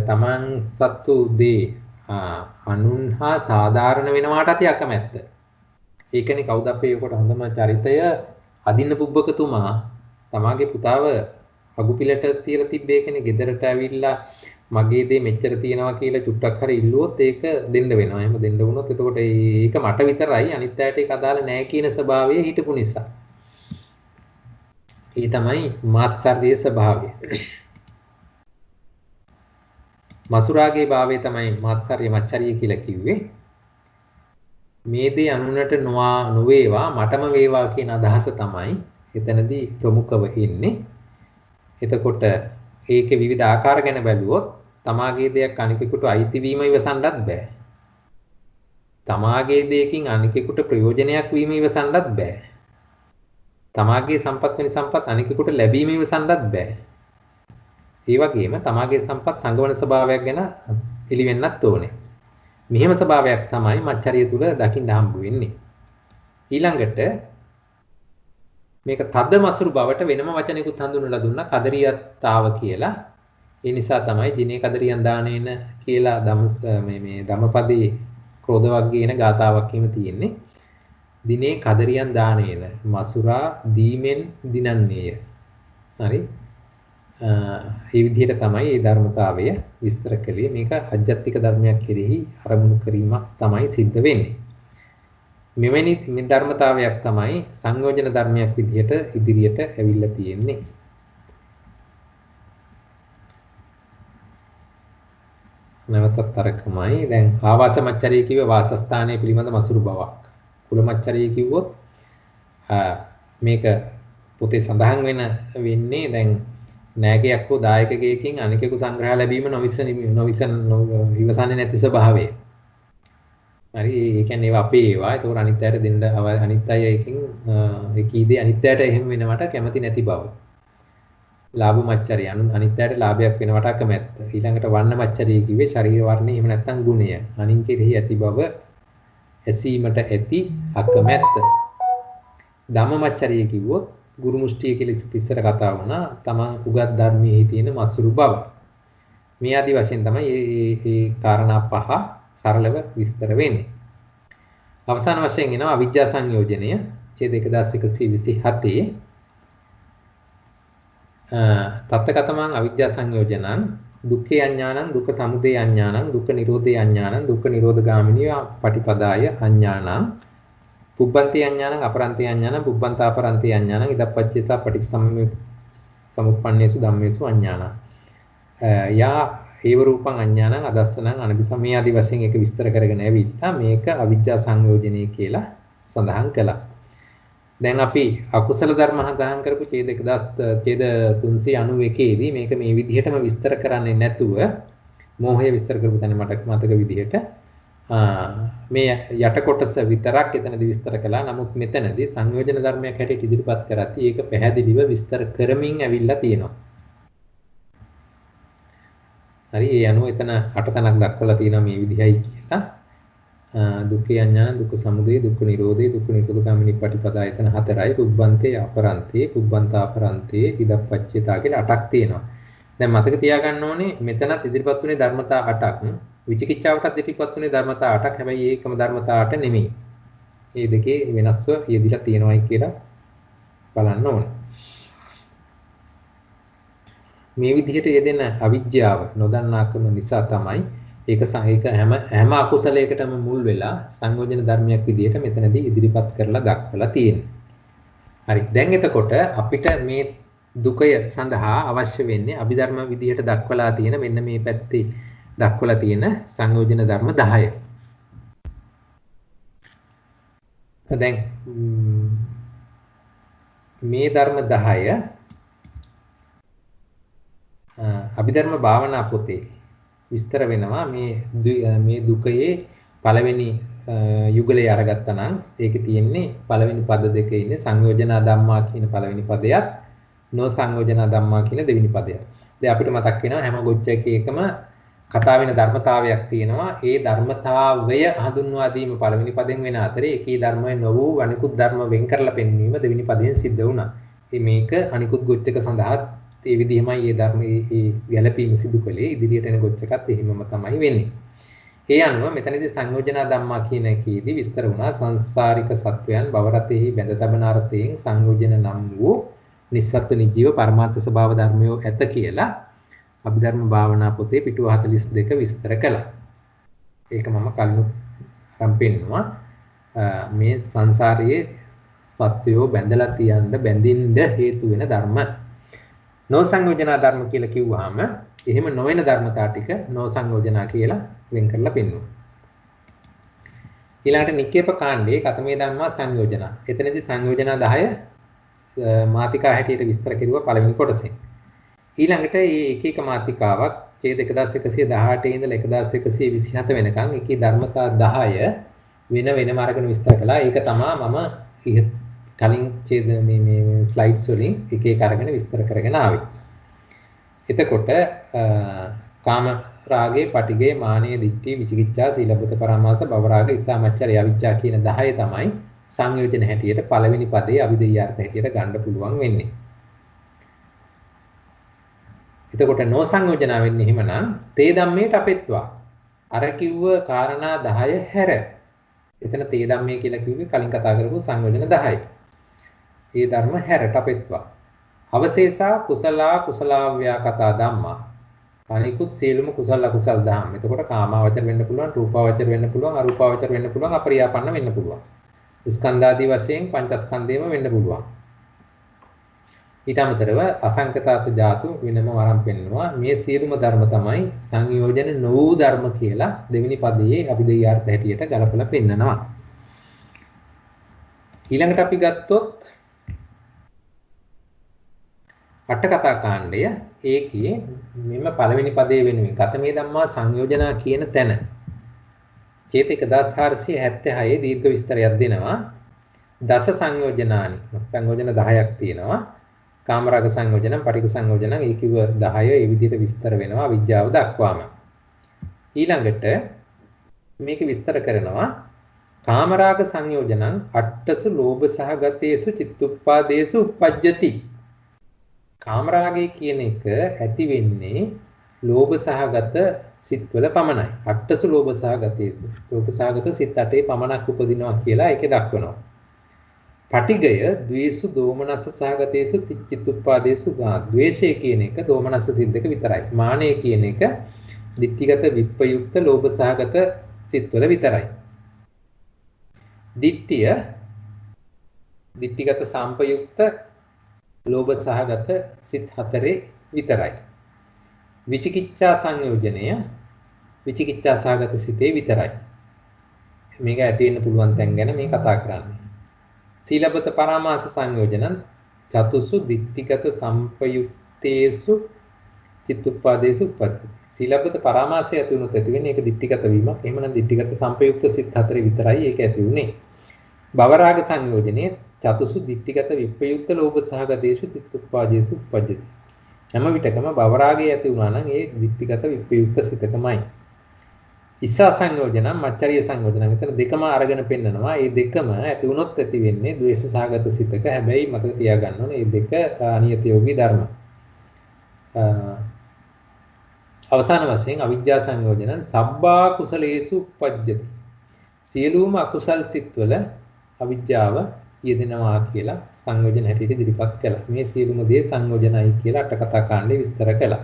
තමන් සත්තු දේ අනුන් හා සාධාරණ වෙනවාට ඇති අකමැත්ත. ඒකනේ කවුද අපේ කොට හොඳම චරිතය අදින්න පුබ්බකතුමා තමාගේ පුතාව අගුපිලට තියලා තිබ්බේ කෙනේ ගෙදරට ඇවිල්ලා මගේ දේ මෙච්චර තියනවා කියලා චුට්ටක් හරි ඉල්ලුවොත් ඒක දෙන්න වෙනවා. එහෙම දෙන්න වුණොත් එතකොට ඒක මට විතරයි අනිත් අයට ඒක අදාළ නැහැ කියන ස්වභාවය හිටපු නිසා. ඒ තමයි මාත්සර්යයේ ස්වභාවය. මසුරාගේ භාවය තමයි මාත්සර්ය මච්චරිය කියලා කිව්වේ. මේ දේ අනුනට නොවේවා මටම වේවා කියන අදහස තමයි එතනදී ප්‍රමුඛව ඉන්නේ. එතකොට ඒකේ විවිධ ආකාර ගැන බැලුවොත් තමාගේ දෙයක් අනිකෙකුට අයිති වීම ඉවසන්නත් බෑ. තමාගේ දෙයකින් අනිකෙකුට ප්‍රයෝජනයක් වීම ඉවසන්නත් බෑ. තමාගේ සම්පත් වෙන සම්පත් අනිකෙකුට ලැබීම ඉවසන්නත් බෑ. ඒ වගේම තමාගේ සම්පත් සංගවන ස්වභාවයක් ගැන පිළිවෙන්නත් ඕනේ. මෙහෙම ස්වභාවයක් තමයි මච්චරිය තුල දකින්න හම්බ වෙන්නේ. ඊළඟට මේක තද මසුරු බවට වෙනම වචනයකුත් හඳුන්වලා දුන්නා කදරියත්තාව කියලා. ඒ නිසා තමයි දිනේ කදරියන් දානේන කියලා මේ ධම්මපදයේ ක්‍රෝධ වර්ගයේන ගාතාවක් එහෙම තියෙන්නේ. දිනේ කදරියන් දානේන මසුරා දීමෙන් දිනන්නේය. හරි. මේ විදිහට තමයි මේ ධර්මතාවය විස්තර කළේ. මේක අජ්ජත්තික ධර්මයක් කෙරෙහි අරමුණු කිරීමක් තමයි සිද්ධ වෙන්නේ. මෙවැනි මේ ධර්මතාවයක් තමයි සංයෝජන ධර්මයක් විදිහට ඉදිරියට ඇවිල්ලා තියෙන්නේ. නැවතත් අරකමයි. දැන් ආවාස මච්චරිය කිව්ව වාසස්ථානයේ පිළිබඳ මසුරු බවක්. කුල මච්චරිය කිව්වොත් මේක පොතේ සඳහන් වෙන්නේ දැන් නෑගයක් හෝ දායකයෙකුගෙන් අනිකෙකු සංග්‍රහ ලැබීම ඉවසන්නේ නැති ස්වභාවය. හරි ඒ කියන්නේ ඒවා අපේ ඒවා. ඒක අනිත් අයට දෙන්න අනිත් අය එකකින් ඒ කීදී අනිත් අයට එහෙම වෙනවට කැමති නැති බව. ලාභ මච්චරිය අනිත් අයට ලාභයක් වෙනවට අකමැත්ත. ඊළඟට වර්ණ මච්චරිය කිව්වේ ශරීර වර්ණය එහෙම නැත්නම් ගුණය. අනින් කෙරෙහි ඇති බව ඇසීමට ඇති අකමැත්ත. ධම්ම මච්චරිය කිව්වොත් ගුරු මුෂ්ටිය කියලා ඉස්සර කතා වුණා. තමන් උගත් ධර්මයේ තියෙන මසුරු බව. මේ ආදි වශයෙන් තමයි මේ කාරණා පහ සරලව විස්තර වෙන්නේ. අවසාන වශයෙන් එනවා අවිජ්ජා සංයෝජනය ඡේද 1127 තත්තකතමං අවිජ්ජා සංයෝජනං දුක්ඛේ අඥානං දුක්ඛ සමුදය අඥානං දුක්ඛ නිරෝධේ අඥානං දුක්ඛ නිරෝධගාමිනී පටිපදාය අඥානං පුබ්බන්ති අඥානං අපරන්ති අඥානං පුබ්බන්තාපරන්ති අඥානං ඉදප්පච්චේතා පටිච්චසමුප්පන්නේසු ධම්මේසු අඥානං යා හේව රූපං අඥානං අදස්සනං අනபிසමේ ආදි වශයෙන් ඒක විස්තර කරගෙන ඇවිත්තා මේක අවිජ්ජා සංයෝජනය කියලා සඳහන් කළා. දැන් අපි අකුසල ධර්ම සඳහන් කරපු ඡේද 391 දී මේක මේ විදිහටම විස්තර කරන්නේ නැතුව මෝහය විස්තර කරපු තැන මට මතක විදිහට මේ යට කොටස විතරක් එතනදී විස්තර කළා. නමුත් මෙතනදී සංයෝජන ධර්මයක් හැටියට ඉදිරිපත් කරද්දී ඒක පැහැදිලිව විස්තර කරමින් ඇවිල්ලා තියෙනවා. හරි ඒ අනුව එතන 8 තැනක් දක්වලා තියෙනවා මේ විදිහයි කියලා. දුක්ඛ අඥාන දුක්ඛ සමුදය දුක්ඛ නිරෝධය දුක්ඛ නිරෝධගාමිනී පටිපදා එතන 4යි. පුබ්බන්තේ අපරන්තේ පුබ්බන්තාපරන්තේ ඉදප්පච්චේතා කියලා 8ක් තියෙනවා. දැන් මතක තියාගන්න ඕනේ මෙතනත් ඉදිරිපත් වුණේ ධර්මතා 8ක්. විචිකිච්ඡාවටත් ඉදිරිපත් වුණේ ධර්මතා 8ක්. හැබැයි ඒකම ධර්මතා 8 නෙමෙයි. මේ දෙකේ වෙනස්ව යෙදිලා තියෙනවායි කියලා බලන්න ඕනේ. මේ විදිහට යෙදෙන අවිජ්ජාව නොදන්නාකම නිසා තමයි ඒක හැම අකුසලයකටම මුල් වෙලා සංයෝජන ධර්මයක් විදිහට මෙතනදී ඉදිරිපත් කරලා දක්වලා තියෙන්නේ. හරි. දැන් එතකොට අපිට මේ දුකය සඳහා අවශ්‍ය වෙන්නේ අභිධර්ම විදිහට දක්වලා තියෙන මෙන්න මේ පැත්තේ දක්වලා තියෙන සංයෝජන ධර්ම 10. දැන් මේ ධර්ම 10 අභිධර්ම භාවනා පොතේ විස්තර වෙනවා මේ දුකයේ පළවෙනි යුගලයේ අරගත්තා නම් ඒකේ තියෙන්නේ පළවෙනි පද දෙකේ ඉන්නේ සංයෝජනා ධම්මා කියන පළවෙනි පදයක් නෝ සංයෝජනා ධම්මා කියන දෙවෙනි පදයක්. දැන් අපිට මතක් වෙනවා හැම ගොච්චකයකම කතා වෙන ධර්මතාවයක් තියෙනවා. ඒ ධර්මතාවය හඳුන්වා දීම පළවෙනි පදෙන් වෙන අතරේ ඒකී ධර්මය නොවූ අනිකුත් ධර්ම වෙන් කරලා පෙන්වීම දෙවෙනි පදයෙන් සිද්ධ වුණා. මේක අනිකුත් ගොච්චක සඳහා ඒ විදිහමයි මේ ධර්මයේ ගැළපීම සිදු කළේ. ඉදිරියට එන ගොච්චකත් එහෙමම තමයි වෙන්නේ. ඒ අනුව මෙතනදී සංයෝජනා ධම්මා කියන එකේදී විස්තර වුණා සංසාරික සත්වයන් භවරතෙහි බැඳ තබන අර්ථයෙන් සංයෝජන නම් වූ නිස්සත්ත්ව නිජීව පරමාර්ථ ස්වභාව ධර්මයෝ ඇත කියලා අභිධර්ම භාවනා පොතේ පිටුව 42 විස්තර කළා. ඒක මම කලිනුත් පෙන්නුවා. මේ සංසාරයේ සත්වයෝ බැඳලා තියන්න බැඳින්න හේතු වෙන ධර්ම. නොසංයෝජනා ධර්ම කියලා කිව්වහම එහෙම නොවන ධර්මතා ටික නොසංයෝජනා කියලා වෙන් කරලා පෙන්වනවා. ඊළඟට නික්කේප කාණ්ඩයේ කතමේ ධම්මා සංයෝජනා. එතනදී සංයෝජනා 10 මාතිකා හැටියට විස්තර කෙරුවා පළවෙනි කොටසෙන්. ඊළඟට මේ එක එක මාතිකාවක් ඡේද 1118 ඉඳලා 1127 වෙනකන් එකී ධර්මතා 10 වෙනම අරගෙන විස්තර කළා. ඒක තමයි මම කලින් ඡේද මේ ස්ලයිඩ්ස් වලින් එක එක අරගෙන විස්තර කරගෙන ආවේ. එතකොට කාම රාගේ, පටිගේ, මානීය, දිට්ඨි, විචිකිච්ඡා, සීලබ්බත පරාමාස, භවරාග, ඉස්සාමච්චරය, අවිජ්ජා කියන 10 තමයි සංයෝජන හැටියට පළවෙනි පදේ අවිදෙය්‍යාර්ථ හැටියට ගන්න පුළුවන් වෙන්නේ. එතකොට නොසංයෝජන වෙන්නේ එහෙමනම් තේ ධම්මේට අපෙත්වා. අර කිව්ව කාරණා 10 හැර. එතන තේ ධම්මේ කියලා කිව්වේ කලින් කතා කරපු සංයෝජන 10යි. ඒ ධර්ම හැරට අපෙත්වා. අවශේෂා කුසලා කුසලාව්‍යා කතා ධම්මා. අනිකුත් සියලුම කුසල අකුසල් දහම්. එතකොට කාමාවචර වෙන්න පුළුවන්, රූපාවචර වෙන්න පුළුවන්, අරූපාවචර වෙන්න පුළුවන්, අපරියාපන්න වෙන්න පුළුවන්. ස්කන්ධාදී වශයෙන් පංචස්කන්ධේම වෙන්න පුළුවන්. ඊට අමතරව අසංකතාත ධාතු වෙනම වරම් පෙන්නවා. මේ සියලුම ධර්ම තමයි සංයෝජන නොවූ ධර්ම කියලා දෙවෙනි පදයේ අභිදේයාර්ථ හැටියට ගලපලා පෙන්නනවා. ඊළඟට අපි ගත්තොත් අට කතා කාණ්ඩය ඒකේ මෙන්න පළවෙනි පදයේ වෙනුවෙන් කතමේ ධම්මා සංයෝජනා කියන තැන ඡේද 1476 දීර්ඝ විස්තරයක් දෙනවා. දස සංයෝජනානි සංයෝජන 10ක් තියෙනවා. කාමරාග සංයෝජන, පටිඝ සංයෝජන, ඒ කිව්ව 10 ඒ විදිහට විස්තර වෙනවා අවිජ්ජාව දක්වාම. ඊළඟට මේක විස්තර කරනවා කාමරාග සංයෝජනං අට්ඨසු ලෝභ සහගතේසු චිත්තුප්පාදේසු උප්පජ්ජති. කාමරාගය කියන එක ඇති වෙන්නේ ලෝභ සහගත සිත්වල පමණයි. අට්ඨසු ලෝභ සහගතේසු. ලෝභ සහගත සිත් 8 පමණක් උපදිනවා කියලා ඒකේ දක්වනවා. පටිගය ද්වේසු දෝමනස්ස සහගතේසු චිත්තුප්පාදේසු ගා. ද්වේෂය කියන එක දෝමනස්ස සිද්දක විතරයි. මානය කියන එක ditthිගත විප්පයුක්ත ලෝභ සහගත සිත්වල විතරයි. ditthිගත සම්පයුක්ත ලෝභ සහගත සිත් 4 විතරයි. විචිකිච්ඡා සංයෝජනය විචිකිච්ඡා සහගත සිතේ විතරයි. මේක ඇති වෙන්න පුළුවන් තැන් ගැන මේ කතා කරන්නේ. සීලබ්බත පරාමාස සංයෝජනං චතුසු ditthිගත සම්පයුක්තේසු චිත්තුප්පාදේසු උප්පත්ති. සීලබ්බත පරාමාසය ඇති වුණොත් ඇති වෙන්නේ ඒක ditthිගත වීමක්. එහෙමනම් ditthිගත සම්පයුක්ත සිත් 4 විතරයි ඒක ඇති උනේ. භවරාග සංයෝජනේ චතුසු ditthිගත විප්පයුක්ත ලෝභ සහගතේසු චිත්තුප්පාදේසු උප්පජ්ජති. හැම විටකම භවරාගය ඇති වුණා නම් ඒ ditthිගත විප්පයුක්ත සිතකමයි. ඉස්සා සංයෝජන මච්චරිය සංයෝජන මෙතන දෙකම අරගෙන පෙන්නනවා. මේ දෙකම ඇති වුණොත් ඇති වෙන්නේ ද්වේෂ සහගත සිතක. හැබැයි මතක තියාගන්න ඕනේ මේ දෙක අනියත යෝගී ධර්ම. අවසාන වශයෙන් අවිජ්ජා සංයෝජන සබ්බා කුසලේසු උප්පජ්ජති. සියලුම අකුසල් සිත්වල අවිජ්ජාව යෙදෙනවා කියලා සංයෝජන හැටියට ඉදිරිපත් කළා. මේ සියලුම දේ සංයෝජනයි කියලා අට කතා කාණ්ඩේ විස්තර කළා.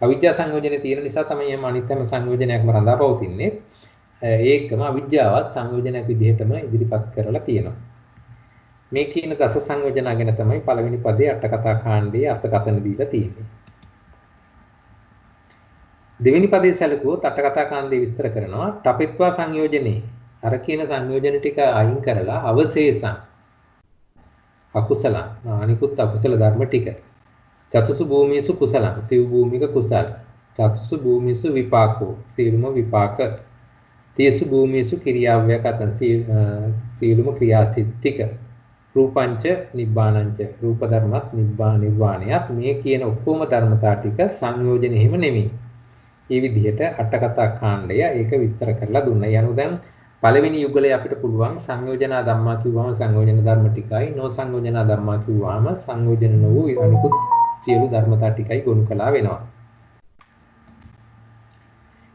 අවිජ්ජා සංයෝජනේ තියෙන නිසා තමයි මේ අනිත් හැම සංයෝජනයක්ම රඳා පවතින්නේ. ඒකම අවිජ්ජාවත් සංයෝජනයක් විදිහටම ඉදිරිපත් කරලා තියෙනවා. මේ කියන දස සංයෝජන ගැන තමයි පළවෙනි පදේ අට කතා කාණ්ඩයේ අර්ථකථන දීලා තියෙන්නේ. දෙවෙනි පදේ සැලකුවොත් අට කතා කාණ්ඩේ විස්තර කරනවා තපෙත්වා සංයෝජනේ අර කියන සංයෝජන ටික අයින් කරලා අවශේෂං අකුසල අනිකුත් අකුසල ධර්ම ටික චතුසු භූමිසු කුසලං සිව් භූමික කුසල චතුසු භූමිසු විපාකෝ සීලම විපාක තේසු භූමිසු ක්‍රියාව්‍යකතං සීලම ක්‍රියාසිත ටික රූපංච නිබ්බානංච රූප ධර්මත් නිර්වාණයත් මේ කියන ඔක්කොම ධර්මතා ටික සංයෝජන එහෙම නෙමෙයි. මේ විදිහට අට කතා කාණ්ඩය ඒක විස්තර කරලා දුන්නා. යනු දැන් පළවෙනි යුගලේ අපිට පුළුවන් සංයෝජනා ධම්මා කිව්වම සංයෝජන ධර්ම ටිකයි නෝ සංයෝජනා ධම්මා කිව්වම සංයෝජන නොවු අනිකුත් සියලු ධර්මතා ටිකයි ගොනු කළා වෙනවා.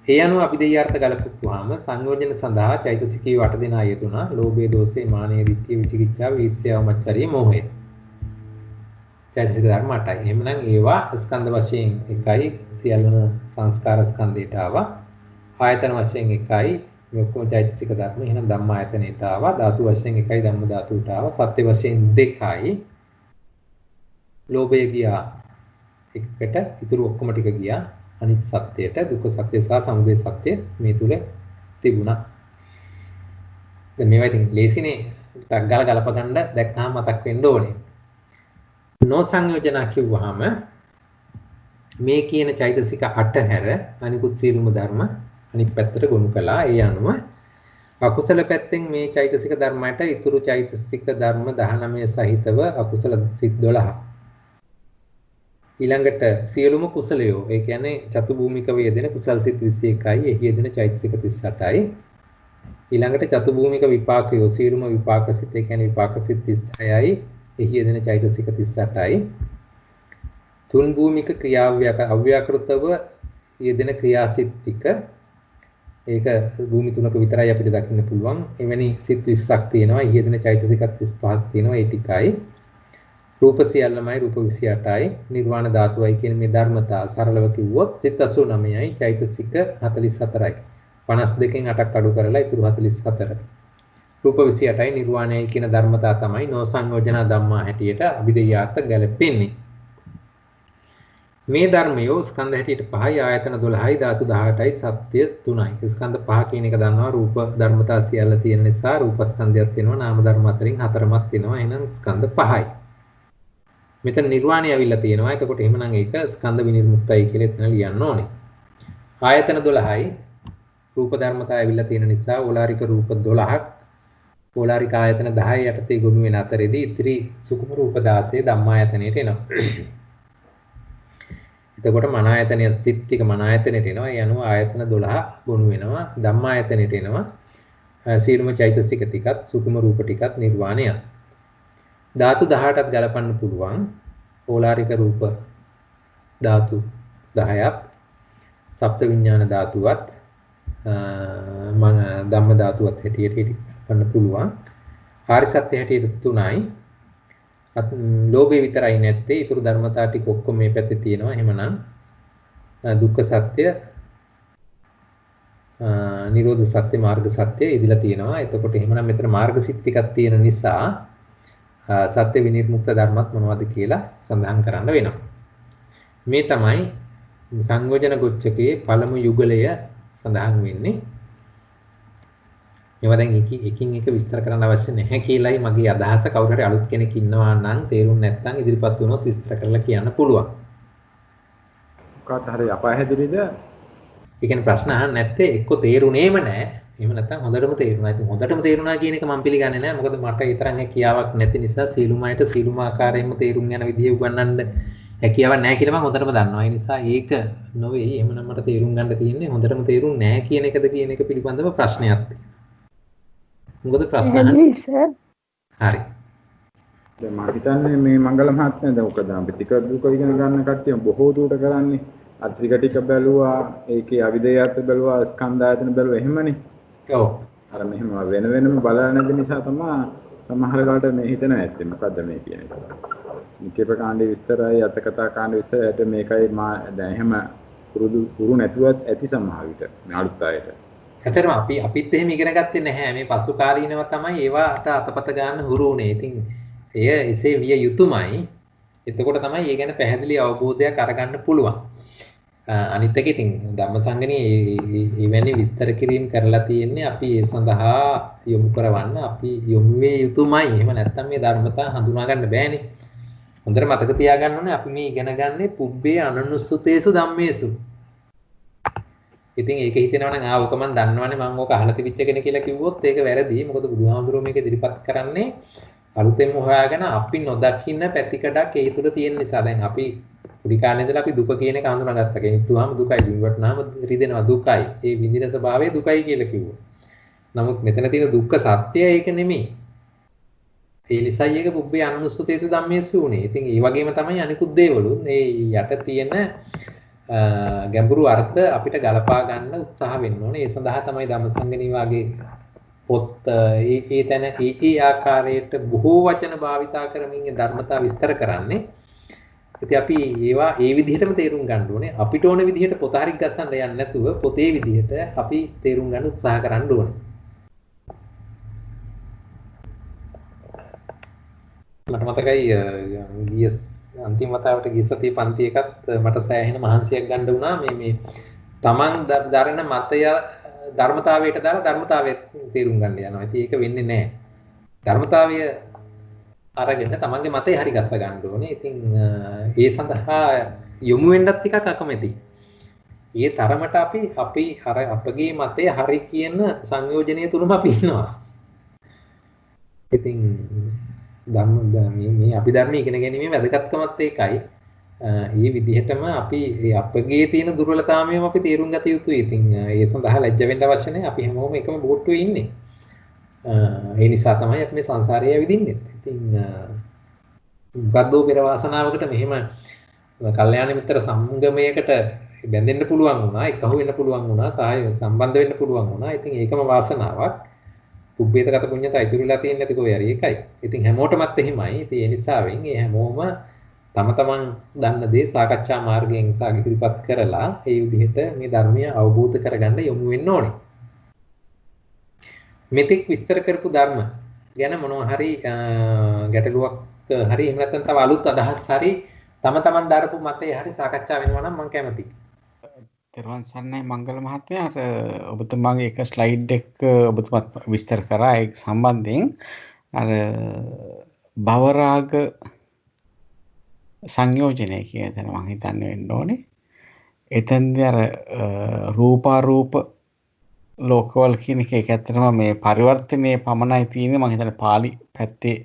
ඒ අනුව අභිධේයාර්ථ ගලපුවාම සංයෝජන සඳහා චෛතසිකී 8 දෙනා යෙදුණා. ලෝභය, දෝෂය, මානය, දිට්ඨිය, විචිකිච්ඡාව, ඊර්ෂ්‍යාව, මච්චරිය, මෝහය. චෛතසික ධර්ම 8යි. එහෙමනම් ඒවා ස්කන්ධ වශයෙන් එකයි සියල්ලම සංස්කාර ස්කන්ධයට ආවා. ආයතන වශයෙන් එකයි මේ ඔක්කොම චෛතසික ධර්ම. එහෙනම් ධම්මායතනයට ආවා. ධාතු වශයෙන් එකයි ධම්ම ධාතුවට ආවා. සත්‍ය වශයෙන් දෙකයි. ලෝභය ගියා එකට, ඉතුරු ඔක්කොම ටික ගියා අනිත් සත්‍යයට. දුක්ඛ සත්‍ය සහ සමුදය සත්‍ය මේ තුල තිබුණා. දැන් මේවා ඉතින් ලේසිනේ ටක් ගාලා ගලප ගන්න දැක්කම මතක් වෙන්න ඕනේ. නෝ සංයෝජනා කිව්වහම මේ කියන චෛතසික 8 හැර අනිකුත් සියලුම ධර්ම අනිත් පැත්තට ගොනු කළා. ඒ අනුව අකුසල පැත්තෙන් මේ චෛතසික ධර්මයට ඉතුරු චෛතසික ධර්ම 19 සහිතව අකුසල සිත් 12. ඊළඟට සියලුම කුසලයෝ ඒ කියන්නේ චතු භූමිකව යෙදෙන කුසල් සිත් 21යි. එහි යෙදෙන චෛතසික 38යි. ඊළඟට චතු භූමික විපාකයෝ සියලුම විපාක සිත් ඒ කියන්නේ විපාක සිත් 36යි. එහි යෙදෙන චෛතසික 38යි. තුන් භූමික අව්‍යාකෘතව යෙදෙන ක්‍රියාසිත ටික ඒක භූමි තුනක විතරයි අපිට දකින්න පුළුවන්. එවැනි සිත් 20ක් තියෙනවා. එහි යෙදෙන චෛතසික 35ක් තියෙනවා. ඒ ටිකයි. රූප සියල්ලමයි රූප 28යි. නිර්වාණ ධාතුවයි කියන මේ ධර්මතා සරලව කිව්වොත් සිත් 89යි. චෛතසික 44යි. 52කින් 8ක් අඩු කරලා ඉතුරු 44. රූප 28යි නිර්වාණයයි කියන ධර්මතා තමයි නෝ සංයෝජනා ධම්මා හැටියට අභිධේයාර්ථ ගැලපෙන්නේ. මේ ධර්මයෝ ස්කන්ධ හැටියට 5යි ආයතන 12යි ධාතු 18යි සත්‍ය 3යි. ස්කන්ධ 5 කියන එක දන්නවා රූප ධර්මතා සියල්ල තියෙන නිසා රූප ස්කන්ධයක් වෙනවා. නාම ධර්ම අතරින් 4ක් වෙනවා. එහෙනම් ස්කන්ධ 5යි. මෙතන නිර්වාණය අවිල්ල තියෙනවා. එතකොට එහෙමනම් ඒක ස්කන්ධ විනිර්මුක්තයි කියලා එතන ලියන්න ඕනේ. ආයතන 12යි රූප ධර්මතා ඇවිල්ලා තියෙන නිසා ඕලාරික රූප 12ක් ඕලාරික ආයතන 10 යටතේ ගොනු වෙන අතරේදී ඉතිරි සුකුම රූප 16 ධම්මායතනයට එනවා. එතකොට මන ආයතනය සිත් ටික මන ආයතනයට එනවා. ඒ අනුව ආයතන 12 ගොනු වෙනවා. ධම්මායතනයට එනවා. සීලම චෛතසික ටිකත් සුකුම රූප ටිකත් නිර්වාණයත්. ධාතු 18ක් ගලපන්න පුළුවන්. ඕලාරික රූප ධාතු 10ක් සප්ත විඥාන ධාතුවත් මන ධම්ම ධාතුවත් හැටියට ගන්න පුළුවන්. ආරි සත්‍ය හැටියට 3යි. ලෝභය විතරයි නැත්තේ. ඊටු ධර්මතා ටික ඔක්කොම මේ පැත්තේ තියෙනවා. එහෙමනම් දුක්ඛ සත්‍ය, නිරෝධ සත්‍ය, මාර්ග සත්‍ය ඉදලා තියෙනවා. එතකොට එහෙමනම් මෙතන මාර්ග සිත් ටිකක් තියෙන නිසා සත්‍ය විනිර්මුක්ත ධර්මත් මොනවද කියලා සඳහන් කරන්න වෙනවා. මේ තමයි සංයෝජන ගොච්ඡකයේ පළමු යුගලය සඳහන් වෙන්නේ. මේවා දැන් එකින් එක විස්තර කරන්න අවශ්‍ය නැහැ කියලායි මගේ අදහස. කවුරු හරි අලුත් කෙනෙක් ඉන්නවා නම් තේරුම් නැත්නම් ඉදිරිපත් වුණොත් විස්තර කරලා කියන්න පුළුවන්. කාට හරි අපහැදිලිද? ඒ කියන්නේ ප්‍රශ්න අහන්න නැත්තේ එක්ක තේරුණේම නැහැ. එහෙම නැත්නම් හොඳටම තේරුණා. ඉතින් හොඳටම තේරුණා කියන එක මම පිළිගන්නේ නැහැ. මොකද මට ඊතරම් හැකියාවක් නැති නිසා සීලුම අයට සීලුම ආකාරයෙන්ම තේරුම් යන විදිය උගන්වන්න හැකියාවක් නැහැ කියලා මම හොඳටම දන්නවා. ඒ නිසා ඒක නොවේ. එහෙමනම් මට තේරුම් ගන්න තියෙන්නේ හොඳටම තේරුම් නැහැ කියන එකද කියන එක පිළිබඳව ප්‍රශ්නයක් තියෙනවා. මොකද ප්‍රශ්න අහන්නේ? හරි. දැන් මම හිතන්නේ මේ මංගල මහත්මයා දැන් මොකද අපි ටික දුක ඉගෙන ගන්න කට්ටිය බොහෝ දුරට කරන්නේ අත්‍රික ටික බැලුවා, ඒකේ අවිදේයත් බැලුවා, ස්කන්ධ ආයතන බැලුවා එහෙමනේ. ඔව්. අර මෙහෙම වෙන වෙනම බලලා නැති නිසා තමයි සමහර කාලට මේ හිතන ඇත්තේ මොකද්ද මේ කියන එක. නිකේප කාණ්ඩේ විස්තරයි අතකතා කාණ්ඩේ විස්තරයට මේකයි මා දැන් එහෙම පුරු නැතුවත් ඇති සමහර විට මේ අලුත් අයට. ඇත්තටම අපිත් එහෙම ඉගෙන ගත්තේ නැහැ. මේ පසු කාලීනව තමයි ඒවට අතපත ගන්න හුරු වුනේ. ඉතින් එය එසේ විය යුතුයමයි. එතකොට තමයි ඒ ගැන පැහැදිලි අවබෝධයක් අරගන්න පුළුවන්. අනිත් එක ඉතින් ධම්මසංගණී එවැනි විස්තර කිරීම කරලා තියෙන්නේ අපි ඒ සඳහා යොමු කරවන්න අපි යොමු වේ යුතුයමයි. එහෙම නැත්නම් මේ ධර්මතා හඳුනා ගන්න බෑනේ. හොඳට මතක තියාගන්න ඕනේ අපි මේ ඉගෙන ගන්නේ පුබ්බේ අනනුස්සතේසු ධම්මේසු. ඉතින් ඒක හිතෙනවා නම් ඕක මම දන්නවනේ මම ඕක අහලා තිබිච්ච කෙනෙක් කියලා කිව්වොත් ඒක වැරදි. මොකද බුදුහාමුදුරුවෝ මේක ඉදිරිපත් කරන්නේ අලුතෙන්ම හොයාගෙන අපි නොදකින්න පැතිකඩක් ඒ තුල තියෙන නිසා. දැන් අපි පුඩි කාලේ ඉඳලා අපි දුක කියන එක හඳුනාගත්තා. කෙනෙක් තුවාම දුකයි, දිවටනාම රිදෙනවා දුකයි. ඒ විඳින ස්වභාවය දුකයි කියලා කිව්වා. නමුත් මෙතන තියෙන දුක්ඛ සත්‍යය ඒක නෙමෙයි. ඒ නිසායි ඒක පුබ්බේ අනුස්සතේසු ධම්මේසු උනේ. ඉතින් ඒ වගේම තමයි අනිකුත් දේවලුත් මේ යට තියෙන ගැඹුරු අර්ථ අපිට ගලපා ගන්න උත්සාහ වෙන්න ඕනේ. ඒ සඳහා තමයි ධම්මසංගණී වාගේ පොත් ඒ තැන ඒ ආකාරයට බොහෝ වචන භාවිතා කරමින් ධර්මතා විස්තර කරන්නේ. ඉතින් අපි ඒවා ඒ විදිහටම තේරුම් ගන්න ඕනේ. අපිට ඕන විදිහට පොත හරි ගස්සන්න යන්නේ නැතුව පොතේ විදිහට අපි තේරුම් ගන්න උත්සාහ කරන්න ඕනේ. මට මතකයි ගිය අන්තිම වතාවට ගිය සතියේ පන්ති එකත් මට සෑහෙන මහන්සියක් ගන්න වුණා මේ තමන් දරන මතය ධර්මතාවයට දාලා ධර්මතාවය තේරුම් ගන්න යනවා. ඉතින් ඒක වෙන්නේ නැහැ. ධර්මතාවය අරගෙන තමන්ගේ මතය හරි ගස්ස ගන්න ඕනේ. ඉතින් ඒ සඳහා යොමු වෙන්නත් ටිකක් අකමැතියි. ඒ තරමට අපි අපගේ මතය හරි කියන සංයෝජනය තුලම අපි ඉන්නවා. ඉතින් මේ අපි ධර්ම ඉගෙන ගැනීමේ වැදගත්කමත් ඒකයි. මේ විදිහටම අපි අපගේ තියෙන දුර්වලතාවයම අපි තේරුම් ගත යුතුයි. ඉතින් ඒ සඳහා ලැජ්ජ වෙන්න අවශ්‍ය නැහැ. අපි හැමෝම එකම බෝට්ටුවේ ඉන්නේ. ඒ නිසා තමයි අපි මේ සංසාරයේ ඇවිදින්නේ. ඉතින් ගද්දෝ පෙර වාසනාවකට මෙහෙම කල්යාණ මිත්‍ර සංගමයකට බැඳෙන්න පුළුවන් වුණා, එකහුව වෙන්න පුළුවන් වුණා, සහාය සම්බන්ධ වෙන්න පුළුවන් වුණා. ඉතින් ඒකම වාසනාවක්. පුබ්බේතගත පුඤ්ඤත ඉතුරුලා තියෙන්නේ නැති කොහේ හරි ඒකයි. ඉතින් හැමෝටමත් එහෙමයි. ඉතින් ඒ නිසාවෙන් ඒ හැමෝම තම තමන් දන්න දේ සාකච්ඡා මාර්ගයෙන් ඉදිරිපත් කරලා ඒ විදිහට මේ ධර්මය අවබෝධ කරගන්න යොමු වෙන්න ඕනේ. මෙතෙක් විස්තර කරපු ධර්ම ගැන මොනවා හරි ගැටලුවක් හරි එහෙම නැත්නම් තව අලුත් අදහස් හරි තම තමන් දාරපු මතේ හරි සාකච්ඡා වෙනවා නම් මම කැමතියි. තෙරුවන් සරණයි මංගල මහත්මයා. අර ඔබතුමාගේ එක ස්ලයිඩ් එක ඔබතුමාත් විස්තර කරා ඒක සම්බන්ධයෙන් අර භවරාග සංයෝජනය කියන තැන මම හිතන්නේ වෙන්න ඕනේ. එතෙන්දී අර රූපාරූප ලෝකවල කියන එක ඒක ඇත්තටම මේ පරිවර්තනයේ පමණයි තියෙන්නේ. මම හිතන්නේ පාලි පැත්තේ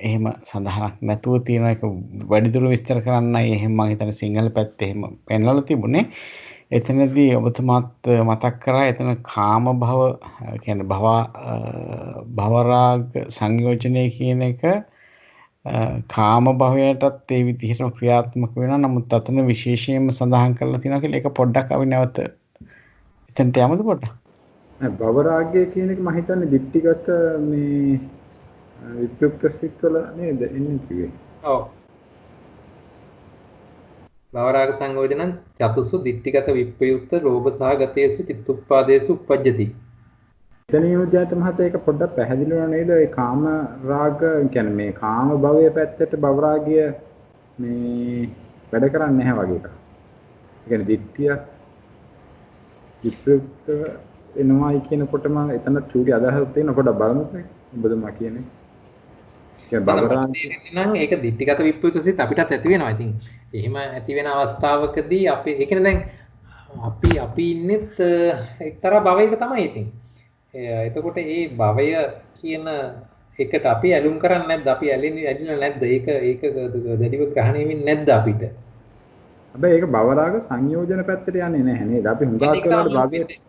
එහෙම සඳහනක් නැතුව තියෙන එක වැඩිදුර විස්තර කරන්නයි එහෙම මම හිතන්නේ සිංහල පැත්තේ එහෙම පෙන්වලා තිබුණේ. එතනදී ඔබතුමාත් මතක් කරා එතන කාම භව කියන්නේ භවරාග සංයෝජනය කියන එක කාම භවයටත් ඒ විදිහටම ක්‍රියාත්මක වෙනවා. නමුත් අතන විශේෂයෙන්ම සඳහන් කරලා තියෙනවා කියලා ඒක පොඩ්ඩක් අපි නැවත එතනට යමුද පොඩ්ඩක්? භව රාගය කියන එක මම හිතන්නේ දික්ටිගත මේ විප්‍රයුක්ත සිත්වල නේද එන්නේ කිව්වේ. ඔව්. භවරාග සංයෝජනං චතුසු දිට්ඨිගත විප්‍රයුක්ත ලෝභ සහගතේසු චිත්තුප්පාදේසු උප්පජ්ජති. එතනියු ජාත මහත්තයා ඒක පොඩ්ඩක් පැහැදිලි වෙනවා නේද? ඒ කාම රාග කියන්නේ මේ කාම භවයේ පැත්තට භව රාගය මේ වැඩ කරන්නේ නැහැ වගේ එකක්. ඒ කියන්නේ දිට්ඨිය විප්‍රයුක්ත එනවායි කියනකොටම එතන චූටි අදහසක් තියෙන පොඩ්ඩක් බලමුකෝ. ඔබතුමා කියන්නේ. කියන්නේ භව රාගය නම් ඒක දිට්ඨිගත විප්‍රයුක්ත සිත් අපිටත් ඇති වෙනවා. ඉතින් එහෙම ඇති වෙන අවස්ථාවකදී අපි ඒ කියන්නේ දැන් අපි ඉන්නෙත් එක්තරා භවයක තමයි ඉතින්. එතකොට මේ භවය කියන එකට අපි ඇලුම් කරන්නේ නැද්ද? අපි ඇලිලා නැද්ද? ඒක දැඩිව ග්‍රහණය වෙන්නේ නැද්ද අපිට? හැබැයි ඒක භව රාග සංයෝජන පැත්තට යන්නේ නැහැ නේද? අපි හුඟක් වෙලාවට භවයේ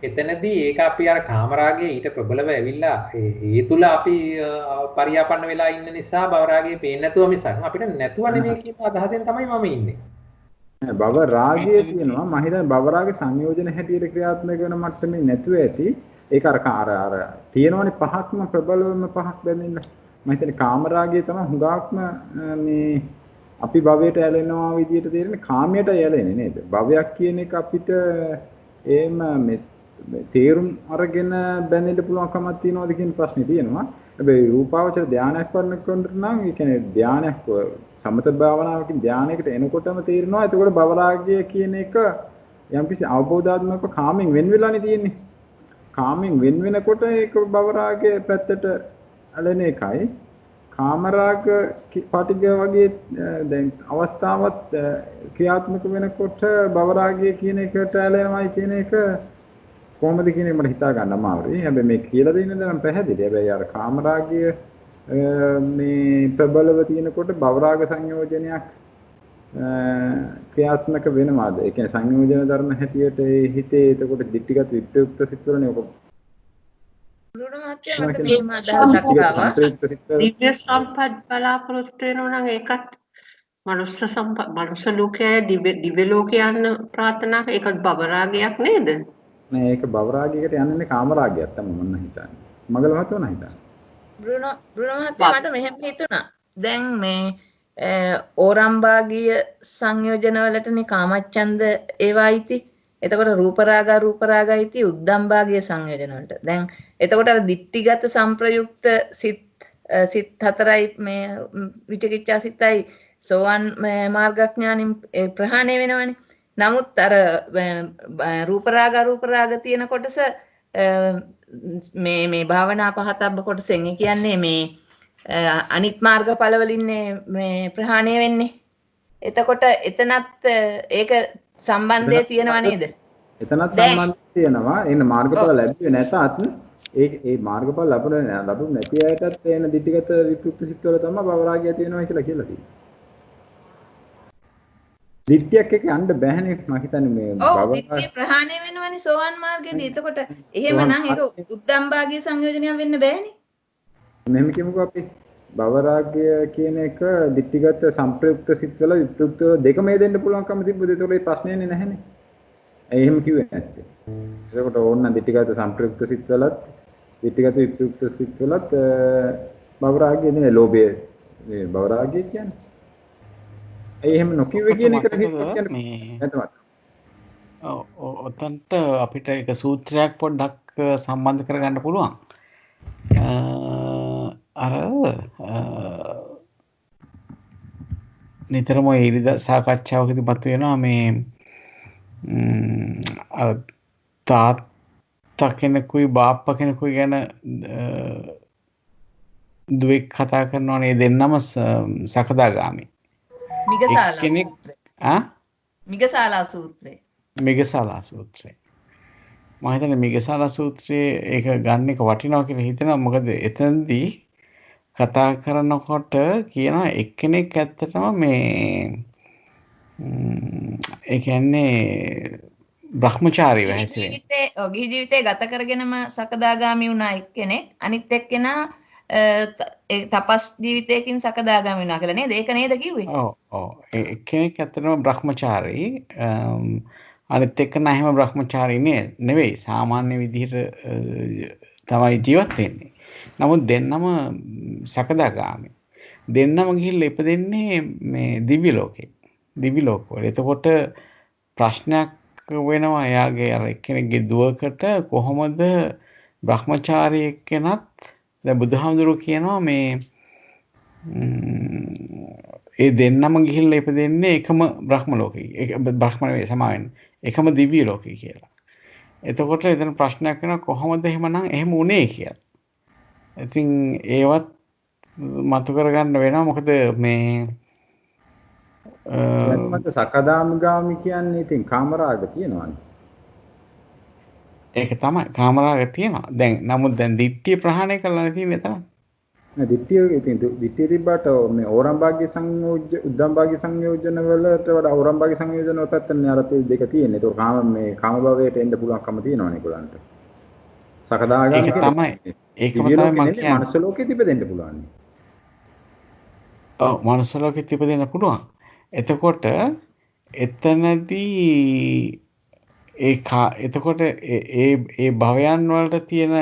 එතනදී ඒක අපි අර කාමරාගයේ ඊට ප්‍රබලව ඇවිල්ලා ඒ තුල අපි පරියාපන්න වෙලා ඉන්න නිසා භවරාගයේ පේන්නේ නැතුව මිසක් අපිට නැතුව නෙමෙයි කියන අදහසෙන් තමයි මම ඉන්නේ. භව රාගය තියෙනවා මම හිතන්නේ භව රාග සංයෝජන හැටියට ක්‍රියාත්මක වෙන මට්ටමේ නැතුව ඇති. ඒක අර තියෙනවනේ පහක්ම ප්‍රබලවම පහක් බැඳින්න. මම හිතන්නේ කාම රාගය තමයි හුඟක්ම මේ අපි භවයට ඇලෙනවා විදියට තේරෙන්නේ කාමයට ඇලෙන්නේ නේද? භවයක් කියන එක අපිට එහෙම තේරුම් අරගෙන බැඳෙන්න පුළුවන් කමක් තියනවාද කියන ප්‍රශ්නේ තියෙනවා. හැබැයි රූපාවචර ධානයක් කරනකොට නම් ඒ කියන්නේ ධානයක් සමත භාවනාවකින් ධානයකට එනකොටම තේරෙනවා. එතකොට භවරාගය කියන එක යම්කිසි අවබෝධාත්මක කාමෙන් වෙන් වෙලානේ තියෙන්නේ. කාමෙන් වෙන් වෙනකොට ඒක භවරාගයේ පැත්තට ඇලෙන එකයි. කාමරාග පාටිග වගේ දැන් අවස්ථාවත් ක්‍රියාත්මක වෙනකොට භවරාගය කියන එකට ඇලෙනවයි කියන එක කොහොමද කියන එක මට හිතා ගන්න අමාරුයි. හැබැයි මේ කියලා දෙන්න නම් පැහැදිලි. හැබැයි අර කාමරාගය මේ ප්‍රබලව තියෙනකොට භවරාග සංයෝජනයක් ක්‍රියාත්මක වෙනවාද? ඒ කියන්නේ සංයෝජන ධර්ම හැටියට ඒ හිතේ එතකොට දිට්ඨිගත විප්‍රයුක්ත සිත්වලනේ ඔක දිව්‍ය සම්පත් බලාපොරොත්තු වෙනවා නම් ඒකත් මනුස්ස ලෝකයේ දිව්‍ය ලෝකේ යන ප්‍රාර්ථනා ඒකත් භව රාගයක් නේද? නෑ ඒක භව රාගයකට යන්නේ කාම රාගයක් තමයි මම හිතන්නේ. මගල මහත්තයා නෑ හිතන්නේ. බ්‍රුනෝ මහත්තයා මට මෙහෙම හිතුණා. දැන් මේ ඕරම්භාගීය සංයෝජන වලටනේ කාමච්ඡන්ද ඒවායිති. එතකොට රූපරාගයිති උද්දම්භාගීය සංයෝජන වලට. දැන් එතකොට අර දිට්ඨිගත සංප්‍රයුක්ත සිත් හතරයි මේ විචිකිච්ඡා සිතයි සෝවන් මාර්ගඥානින් ප්‍රහාණය වෙනවනේ. නමුත් අර රූපරාග තියෙන කොටස මේ භාවනා පහතබ්බ කොටසෙන් ඒ කියන්නේ මේ අනිත් මාර්ගඵල වලින්නේ මේ ප්‍රහාණය වෙන්නේ. එතකොට එතනත් ඒක සම්බන්ධය තියෙනවා නේද? එතනත් සම්බන්ධය තියෙනවා. එන්න මාර්ගඵල ලැබුවේ නැතත් ඒ මාර්ගඵල ලැබුණ නැති අයටත් එන දිටිගත විප්‍රයුක්ත සිත්වල තමයි භවරාගය තියෙනවා කියලා තියෙනවා. දිට්ඨියක් එක යන්න බෑනේ මම හිතන්නේ මේ ඔව් දිට්ඨිය ප්‍රහාණය වෙනවනේ සෝවන් මාර්ගයේදී. එතකොට එහෙමනම් ඒක උද්දම්භාගීය සංයෝජනයක් වෙන්න බෑනේ. මෙහෙම කියමුකෝ අපි භවරාගය කියන එක දිට්ඨිගත සංප්‍රයුක්ත සිත්වල විප්‍රයුක්ත දෙකම දෙන්න පුළුවන්කම තිබ්බද? ඒතකොට ඒ ප්‍රශ්නේනේ නැහැනේ. ඇයි එහෙම කිව්වේ නැත්තේ? ඒකට ඕන්න දිට්ඨිගත සංප්‍රයුක්ත සිත්වලත් දිට්ඨිගත විප්‍රයුක්ත සිත්වලත් භවරාගය නේ ලෝභය මේ භවරාගය කියන්නේ. ඇයි එහෙම නොකියුවේ කියන එකට කියන්නේ ඔතන්ට අපිට එක සූත්‍රයක් පොඩ්ඩක් සම්බන්ධ කරගන්න පුළුවන්. අර නිතරම ඉරිදා සාකච්ඡාවකදී මතුවෙනවා මේ අර තාත්තා කෙනෙකුයි බාප්පා කෙනෙකුයි ගැන දුවෙක් කතා කරනවනේ දෙන්නම සකදාගාමි. මිගසාලා සූත්‍රය. මිගසාලා සූත්‍රය. මම හිතන්නේ මිගසාල සූත්‍රයේ ඒක ගන්න එක වටිනවා කියලා හිතෙනවා. මොකද එතනදී කතා කරනකොට කියනවා එක්කෙනෙක් ඇත්තටම මේ ඒ කියන්නේ බ්‍රහ්මචාරීව හැසිරෙන. ගිහි ජීවිතේ ගත කරගෙනම සකදාගාමි වුණා එක්කෙනෙක්. අනිත් එක්කෙනා තපස් ජීවිතයකින් සකදාගාමි වුණා කියලා නේද? ඒක නේද කිව්වේ? ඔව් ඔව්. ඒ එක්කෙනෙක් ඇත්තටම බ්‍රහ්මචාරී. අනිත් එක්කන එහෙම බ්‍රහ්මචාරී නෙවෙයි. සාමාන්‍ය විදිහට තමයි ජීවත් වෙන්නේ. නමුත් දෙන්නම සකදාගාමි. දෙන්නම ගිහිල්ලා ඉපදෙන්නේ මේ දිව්‍ය ලෝකේ. දිව්‍ය ලෝකවල. එතකොට ප්‍රශ්නයක් වෙනවා එයාගේ අර එක්කෙනෙක්ගේ දුවකට කොහොමද බ්‍රහ්මචාරී එක්කෙනත් දැන් බුදුහාමුදුරුවෝ කියනවා මේ ඒ දෙන්නම ගිහිල්ලා ඉපදෙන්නේ එකම බ්‍රහ්ම ලෝකේ. ඒක බ්‍රහ්ම නෙවෙයි සමාවෙන්නේ. එකම දිව්‍ය ලෝකේ කියලා. එතකොට එතන ප්‍රශ්නයක් වෙනවා කොහොමද එහෙමනම් එහෙම උනේ කියලා. ඉතින් ඒවත් මතු කරගන්න වෙනවා මොකද මේ මත සකදාමගාමි කියන්නේ ඉතින් කාමරාග තියෙනවානේ. ඒක තමයි කාමරාග තියෙනවා. දැන් නමුත් දැන් දිට්ඨිය ප්‍රහාණය කරලා තියෙන්නේ එතන. නෑ දිට්ඨිය ඉතින් දිට්ඨිය තිබ්බට මේ ඕරම්භාග්‍ය සංයෝජ්‍ය උද්දම්භාග්‍ය සංයෝජන වලට වඩා ඕරම්භාග්‍ය සංයෝජන වල පැත්තනේ අර දෙක තියෙන්නේ. ඒක කාම භවයට එන්න පුළුවන්කම තියෙනවානේ ඒගොල්ලන්ට. සකදාගාමි ඒක තමයි ඒකම තමයි මම කියන්නේ. මනුස්ස ලෝකෙ තිබෙන්න පුළුවන්. ඔව් මනුස්ස ලෝකෙ තිබෙන්න පුළුවන්. එතකොට එතනදී එතකොට ඒ භවයන් වලට තියෙන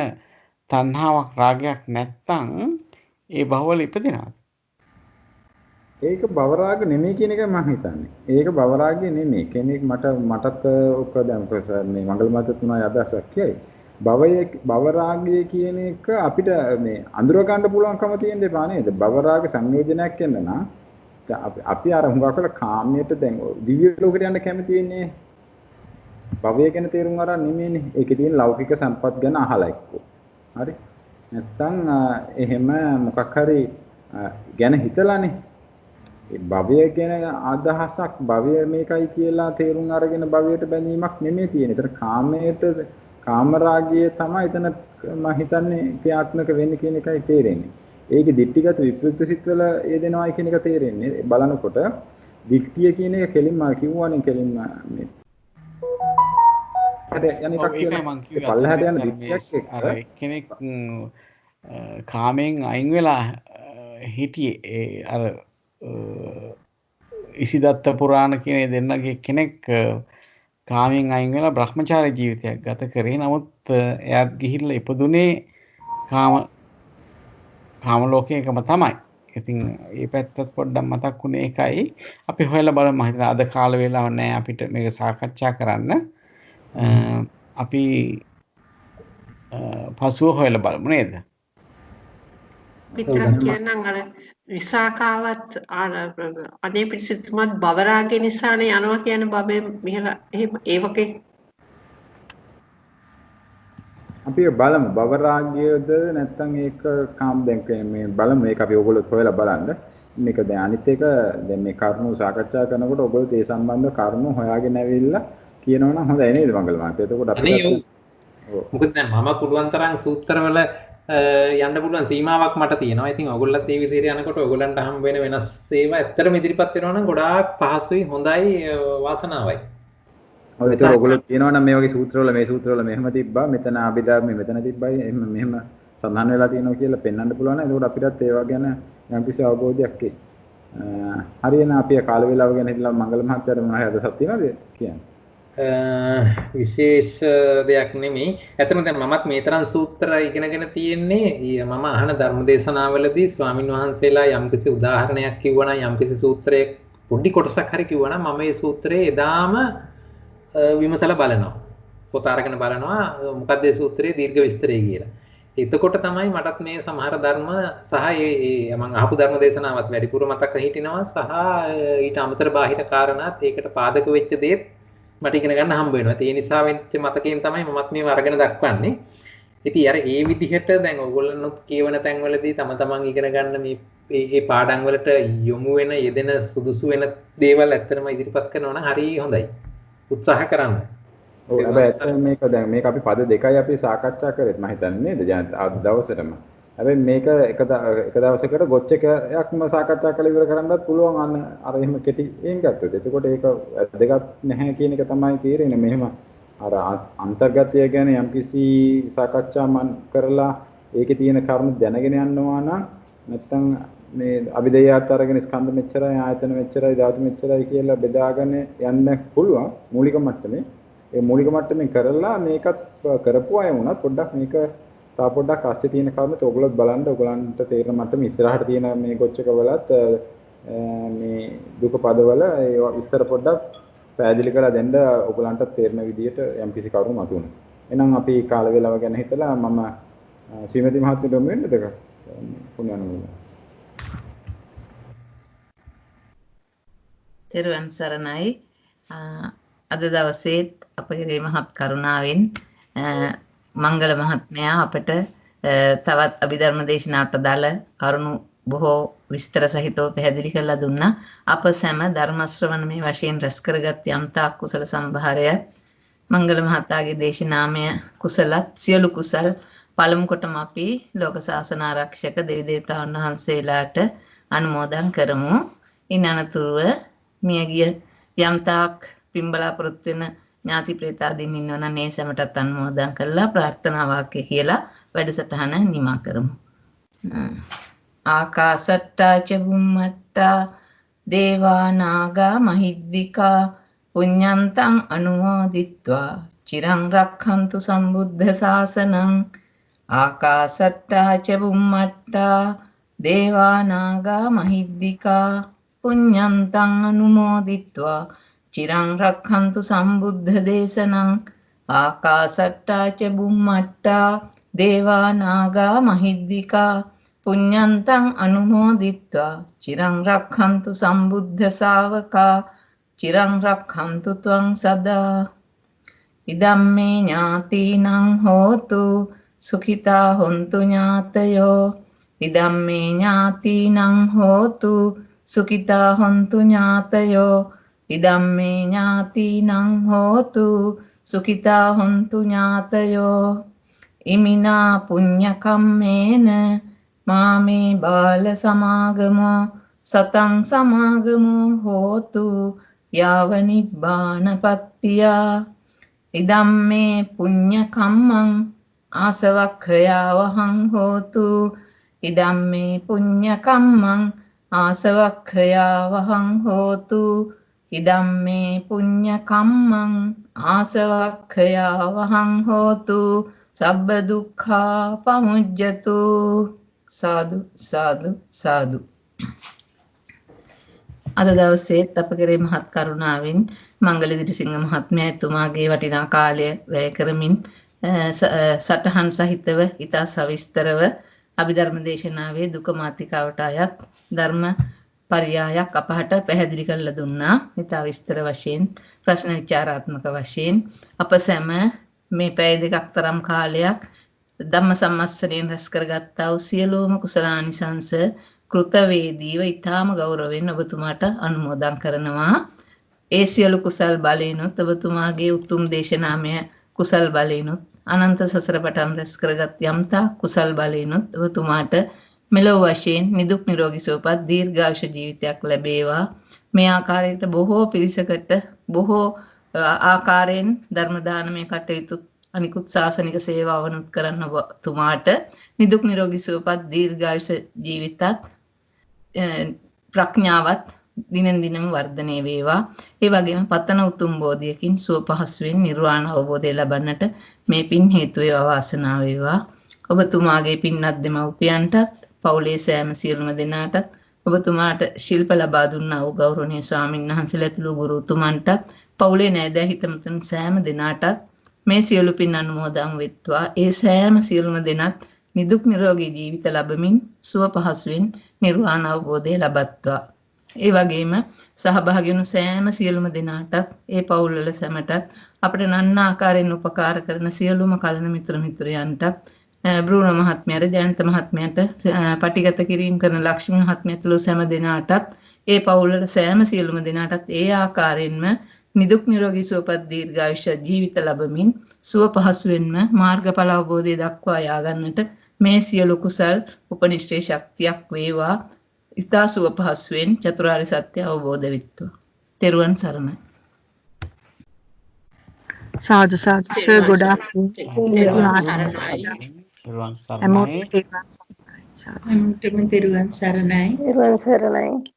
තණ්හාවක් රාගයක් නැත්තම් ඒ භවවල ඉපදිනවද? ඒක භවරාග නෙමෙයි කියන එකයි මම හිතන්නේ. ඒක භවරාගය නෙමෙයි. කෙනෙක් මටත් ඔක දැන් ප්‍රොෆෙසර් මේ මංගල මහත්තයා තුනයි අදහසක් කියයි. භවරාගය කියන එක අපිට මේ අඳුර ගන්න පුළුවන්කම තියෙන දෙපා නේද? භවරාග සංයෝජනයක් වෙන්න නම් අපි අර හුඟක් වෙලා කාමයට දැන් දිව්‍ය ලෝකෙට යන්න කැමති වෙන්නේ. භවය ගැන තේරුම් අරන් නෙමෙයිනේ. ඒකේ තියෙන ලෞකික සම්පත් ගැන අහලා එක්කෝ. හරි. නැත්තම් එහෙම මොකක් හරි ගැන හිතලානේ. ඒ භවය ගැන අදහසක් භවය මේකයි කියලා තේරුම් අරගෙන භවයට බැඳීමක් නෙමෙයි තියෙන්නේ. ඒතර කාමයට කාමරාගය තමයි එතන මම හිතන්නේ ක්‍රියාත්මක වෙන්නේ කියන එකයි තේරෙන්නේ. ඒකේ දික්ටිගත විප්‍රිත සිත්වල යෙදෙනවායි කියන එක තේරෙන්නේ. බලනකොට දික්තිය කියන එක කෙලින්ම කිව්වනේ කෙලින්ම මේ පල්ලහට යන දික්තියක් අර කෙනෙක් කාමෙන් අයින් වෙලා හිටියේ අර ඉසිදත්ත පුරාණ කියන දෙන්නගේ කෙනෙක් කාමෙන් අයින් වෙලා බ්‍රහ්මචාරී ජීවිතයක් ගත කරේ. නමුත් එයාත් ගිහිල්ලා ඉපදුනේ කාම ලෝකයකම තමයි. ඉතින් මේ පැත්තත් පොඩ්ඩක් මතක් වුණේ ඒකයි. අපි හොයලා බලමු. මම හිතනවා අද කාල වේලාවක් නැහැ අපිට මේක සාකච්ඡා කරන්න. අපි පසුව හොයලා බලමු නේද? විතරක් කියන්නම් අර විසාකාවත් අනේ පිටිසුතුමත් බවරාගේ නිසානේ යනවා කියන බබේ මෙහෙම ඒ වගේ අපි බලමු බවරාගයද නැත්නම් ඒක කාම් දැන් මේ බලමු ඒක අපි ඕගොල්ලෝ හොයලා බලන්න. මේක දැන් අනිත් එක දැන් මේ කරුණු සාකච්ඡා කරනකොට ඔයගොල්ලෝ ඒ සම්බන්ධ කරුණු හොයාගෙන ඇවිල්ලා කියනවනම් හොඳයි නේද මංගල මහත්තයා? එතකොට අපිට මොකද දැන් මම පුළුවන් තරම් සූත්‍රවල යන්න පුළුවන් සීමාවක් මට තියෙනවා. ඉතින් ඔයගොල්ලොත් මේ විදිහට යනකොට ඔයගොල්ලන්ට හම් වෙන වෙනස් ඒවා ඇත්තටම ඉදිරිපත් වෙනවා නම් ගොඩාක් පහසුයි, හොඳයි, වාසනාවයි. ඔය ඒක ඔයගොල්ලෝ කියනවනම් මේ වගේ සූත්‍රවල මේ සූත්‍රවල මෙහෙම තිබ්බා, මෙතන අභිධර්ම මෙතන තිබ්බයි, මෙහෙම සඳහන් වෙලා තියෙනවා කියලා පෙන්වන්න පුළුවන්. ඒකෝට අපිටත් ඒවා ගැන යම්කිසි අවබෝධයක් එයි. හරියන අපි කාල වේලාව ගැන හිතලා මංගල මහත්තයාට මොනවා හරි අදහසක් තියෙනවද කියන්නේ? විශේෂ දෙයක් නෙමෙයි. ඇත්තම දැන් මමත් මේ තරම් සූත්‍ර ඉගෙනගෙන තියෙන්නේ මම අහන ධර්ම දේශනාවලදී ස්වාමින් වහන්සේලා යම්කිසි උදාහරණයක් කිව්වනම් යම්කිසි සූත්‍රයක පොඩි කොටසක් හරි කිව්වනම් මම මේ සූත්‍රයේ එදාම විමසලා බලනවා. පොත අරගෙන බලනවා මොකක්ද මේ සූත්‍රයේ දීර්ඝ විස්තරය කියලා. එතකොට තමයි මටත් මේ සමහර ධර්ම සහ ඒ මම අහපු ධර්ම දේශනාවත් වැඩිපුර මතක හිටිනවා සහ ඊට අමතර බාහිර කාරණාත් ඒකට පාදක වෙච්ච දේත් මට ඉගෙන ගන්න හම්බ වෙනවා. ඒ නිසා වෙච්ච මතකයෙන් තමයි මමත් මේව අරගෙන දක්වන්නේ. ඉතින් අර ඒ විදිහට දැන් ඔයගොල්ලන්ත් කියවන තැන්වලදී තම තමන් ඉගෙන ගන්න මේ පාඩම් වලට යොමු වෙන යෙදෙන සුදුසු වෙන දේවල් ඇත්තටම ඉදිරිපත් කරනවා නම් හරි හොඳයි. උත්සාහ කරන්න. ඔව් හැබැයි ඇත්තටම මේක දැන් මේක අපි පද දෙකයි අපි සාකච්ඡා කරේත් මම හිතන්නේ නේද දැන් අද දවසේටම. හැබැයි මේක එක දවසකට ගොච් එකක්ම සාකච්ඡා කරලා ඉවර කරන්නත් පුළුවන් අන්න අර එහෙම කෙටියෙන් ගත්තොත්. එතකොට ඒක දෙකක් නැහැ කියන එක තමයි තේරෙන්නේ. මෙහෙම අර අන්තර්ගතය ගැන යම්කිසි සාකච්ඡා මන් කරලා ඒකේ තියෙන කරුණු දැනගෙන යනවා නම් නැත්තම් මේ අභිදේයාත් අරගෙන ස්කන්ධ මෙච්චරයි ආයතන මෙච්චරයි ධාතු මෙච්චරයි කියලා බෙදාගෙන යන්න පුළුවන් මූලික මට්ටමේ. ඒ මූලික මට්ටමින් කරලා මේකත් කරපු අය වුණත් පොඩ්ඩක් මේක තා පොඩ්ඩක් අස්සේ තියෙන කරුණුත් ඔයගොල්ලොත් බලන්න ඔයගලන්ට තේරෙන මට්ටම ඉස්සරහට තියෙන මේ ගොච්චක වලත් මේ දුක පදවල ඒ විස්තර පොඩ්ඩක් පැහැදිලි කරලා දෙන්න ඔයගලන්ට තේරෙන විදිහට යම්කිසි කරුණු මතුවෙනවා. එහෙනම් අපි කාල වේලාව ගැන හිතලා මම ශ්‍රීමති මහත්මියට යොමු වෙන්නද පුණ්‍යනුමෝදනා. තෙරුවන් සරණයි. අද දවසේත් අපගේ මහත් කරුණාවෙන් මංගල මහත්මයා අපට තවත් අභිධර්ම දේශනාවට දාල කරුණු බොහෝ විස්තර සහිතව පැහැදිලි කරලා දුන්නා. අප සැම ධර්ම ශ්‍රවණමේ වශයෙන් රැස් කරගත් යම්තා කුසල සම්භාරයත් මංගල මහතාගේ දේශනාමය කුසලත් සියලු කුසල් පළමු කොටම අපි ලෝක ශාසන ආරක්ෂක දෙවි දේවතාවුන් වහන්සේලාට අනුමෝදන් කරමු. ඉන් අනතුරුව මියගිය යම්තාක් පින්බලාපොරොත්තු වෙන ඥාති ප්‍රේතාදීන් ඉන්නවනම් මේ සැමටත් අනුමෝදන් කරලා ප්‍රාර්ථනා වාක්‍ය කියලා වැඩසටහන නිමා කරමු. ආකාසට්ටා ච බුම්මට්ටා දේවා නාග මහිද්దికා පුඤ්ඤන්තං අනුමෝදිත්වා චිරං රක්ඛන්තු සම්බුද්ධ ශාසනං. ආකාසට්ටා ච බුම්මට්ටා දේවා නාග මහිද්దికා පුඤ්ඤන්තං අනුමෝදිත්වා චිරං රක්ඛන්තු සම්බුද්ධ දේශනං. ආකාසට්ටා ච බුම්මට්ටා දේවා නාග මහිද්దికා පුඤ්ඤන්තං අනුමෝදිත්වා චිරං රක්ඛන්තු සම්බුද්ධ ශාවකා චිරං රක්ඛන්තු ත්වං සදා. ඉදම්මේ ඥාතිනං හෝතු සුඛිතා හොන්තු ඥාතයෝ. ඉදම්මේ ඥාතිනං හෝතු සුඛිතා හොන්තු ඥාතයෝ. ඉදම්මේ ඥාතිනං හෝතු සුඛිතා හොන්තු ඥාතයෝ. ඉමිනා පුඤ්ඤ කම්මේන මාමේ බාල සමාගමෝ සතං සමාගමෝ හෝතු යාව නිබ්බානපත්තියා. ඉදම්මේ පුඤ්ඤ කම්මං ආසවක්ඛයාවහං හෝතු. ඉදම්මේ පුඤ්ඤ කම්මං ආසවක්ඛයාවහං හෝතු. ඉදම්මේ පුඤ්ඤ කම්මං ආසවක්ඛයාවහං හෝතු. සබ්බ දුක්ඛා පමුජ්ජතු. සාදු සාදු සාදු. අද දවසේත් අප කෙරේ මහත් කරුණාවෙන් මංගල දිරිසිංහ මහත්මයා එතුමාගේ වටිනා කාලය වැය කරමින් සටහන් සහිතව ඉතා සවිස්තරව අභිධර්ම දේශනාවේ දුක මාතිකාවට අයත් ධර්ම පරියායක් අපහට පැහැදිලි කරලා දුන්නා. ඉතා විස්තර වශයෙන් ප්‍රශ්න විචාරාත්මක වශයෙන් අප සැම මේ පැය දෙකක් තරම් කාලයක් ධම්ම සම්මස්සනයෙන් රැස් කරගත්තා වූ සියලුම කුසලානිසංස කෘතවේදීව ඊටාම ගෞරවයෙන් ඔබතුමාට අනුමෝදන් කරනවා. ඒ සියලු කුසල් බලයෙන්ුත් ඔබතුමාගේ උතුම් දේශනාමය කුසල් බලයෙන්ුත් අනන්ත සසර පටන් රැස් කරගත් යම්තා කුසල් බලයෙන්ුත් ඔබතුමාට මෙලොව වශයෙන් නිදුක් නිරෝගී සුවපත් දීර්ඝායුෂ ජීවිතයක් ලැබේවා. මේ ආකාරයට බොහෝ පිරිසකට බොහෝ ආකාරයෙන් ධර්ම දානමය කටයුතු අනිකුත් ශාසනික සේවාවනුත් කරන්න ඔබතුමාට නිදුක් නිරෝගී සුවපත් දීර්ඝායුෂ ජීවිතත් ප්‍රඥාවත් දිනෙන් දිනම වර්ධනය වේවා. ඒ වගේම පතන උතුම් බෝධියකින් සුව පහසුවෙන් නිර්වාණ අවබෝධය ලබන්නට මේ පින් හේතු වේවා වාසනාව වේවා. ඔබතුමාගේ පින්වත් දෙමව්පියන්ටත් පවුලේ සෑම සියලුම දෙනාටත් ඔබතුමාට ශිල්ප ලබා දුන්නා වූ ගෞරවනීය ස්වාමීන් වහන්සේලා ඇතුළු ගුරුතුමන්ටත් පවුලේ නෑදෑ හිතමතුන් සෑම දෙනාටත් මේ සියලු පින් අනුමෝදන් වෙත්වා. ඒ සෑම සියලුම දෙනාත් නිදුක් නිරෝගී ජීවිත ලැබමින් සුව පහසුවෙන් නිර්වාණ අවබෝධය ලබත්වා. ඒ වගේම සහභාගී වුණු සෑම සියලුම දෙනාටත් ඒ පවුල්වල සැමටත් අපට නන්න ආකාරයෙන් උපකාර කරන සියලුම කලන මිත්‍ර මිත්‍රයන්ට බ්‍රූණ මහත්මයාට ජයන්ත මහත්මයාට පටිගත කිරීම කරන ලක්ෂ්මී මහත්මිය ඇතුළු සෑම දෙනාටත් ඒ පවුල්වල සෑම සියලුම දෙනාටත් ඒ ආකාරයෙන්ම නිදුක් නිරෝගී සුවපත් දීර්ඝායුෂ ජීවිත ලැබමින් සුව පහසුවෙන්ම මාර්ගඵල අවබෝධය දක්වා යාගන්නට මේ සියලු කුසල් උපනිශ්‍රේ ශක්තියක් වේවා. ඉතා සුව පහසුවෙන් චතුරාර්ය සත්‍ය අවබෝධ වෙත්වා. තෙරුවන් සරණයි. සාදු සාදු සර් ගොඩාක් තෙරුවන් සරණයි. තෙරුවන් සරණයි. නිර්වාණ සරණයි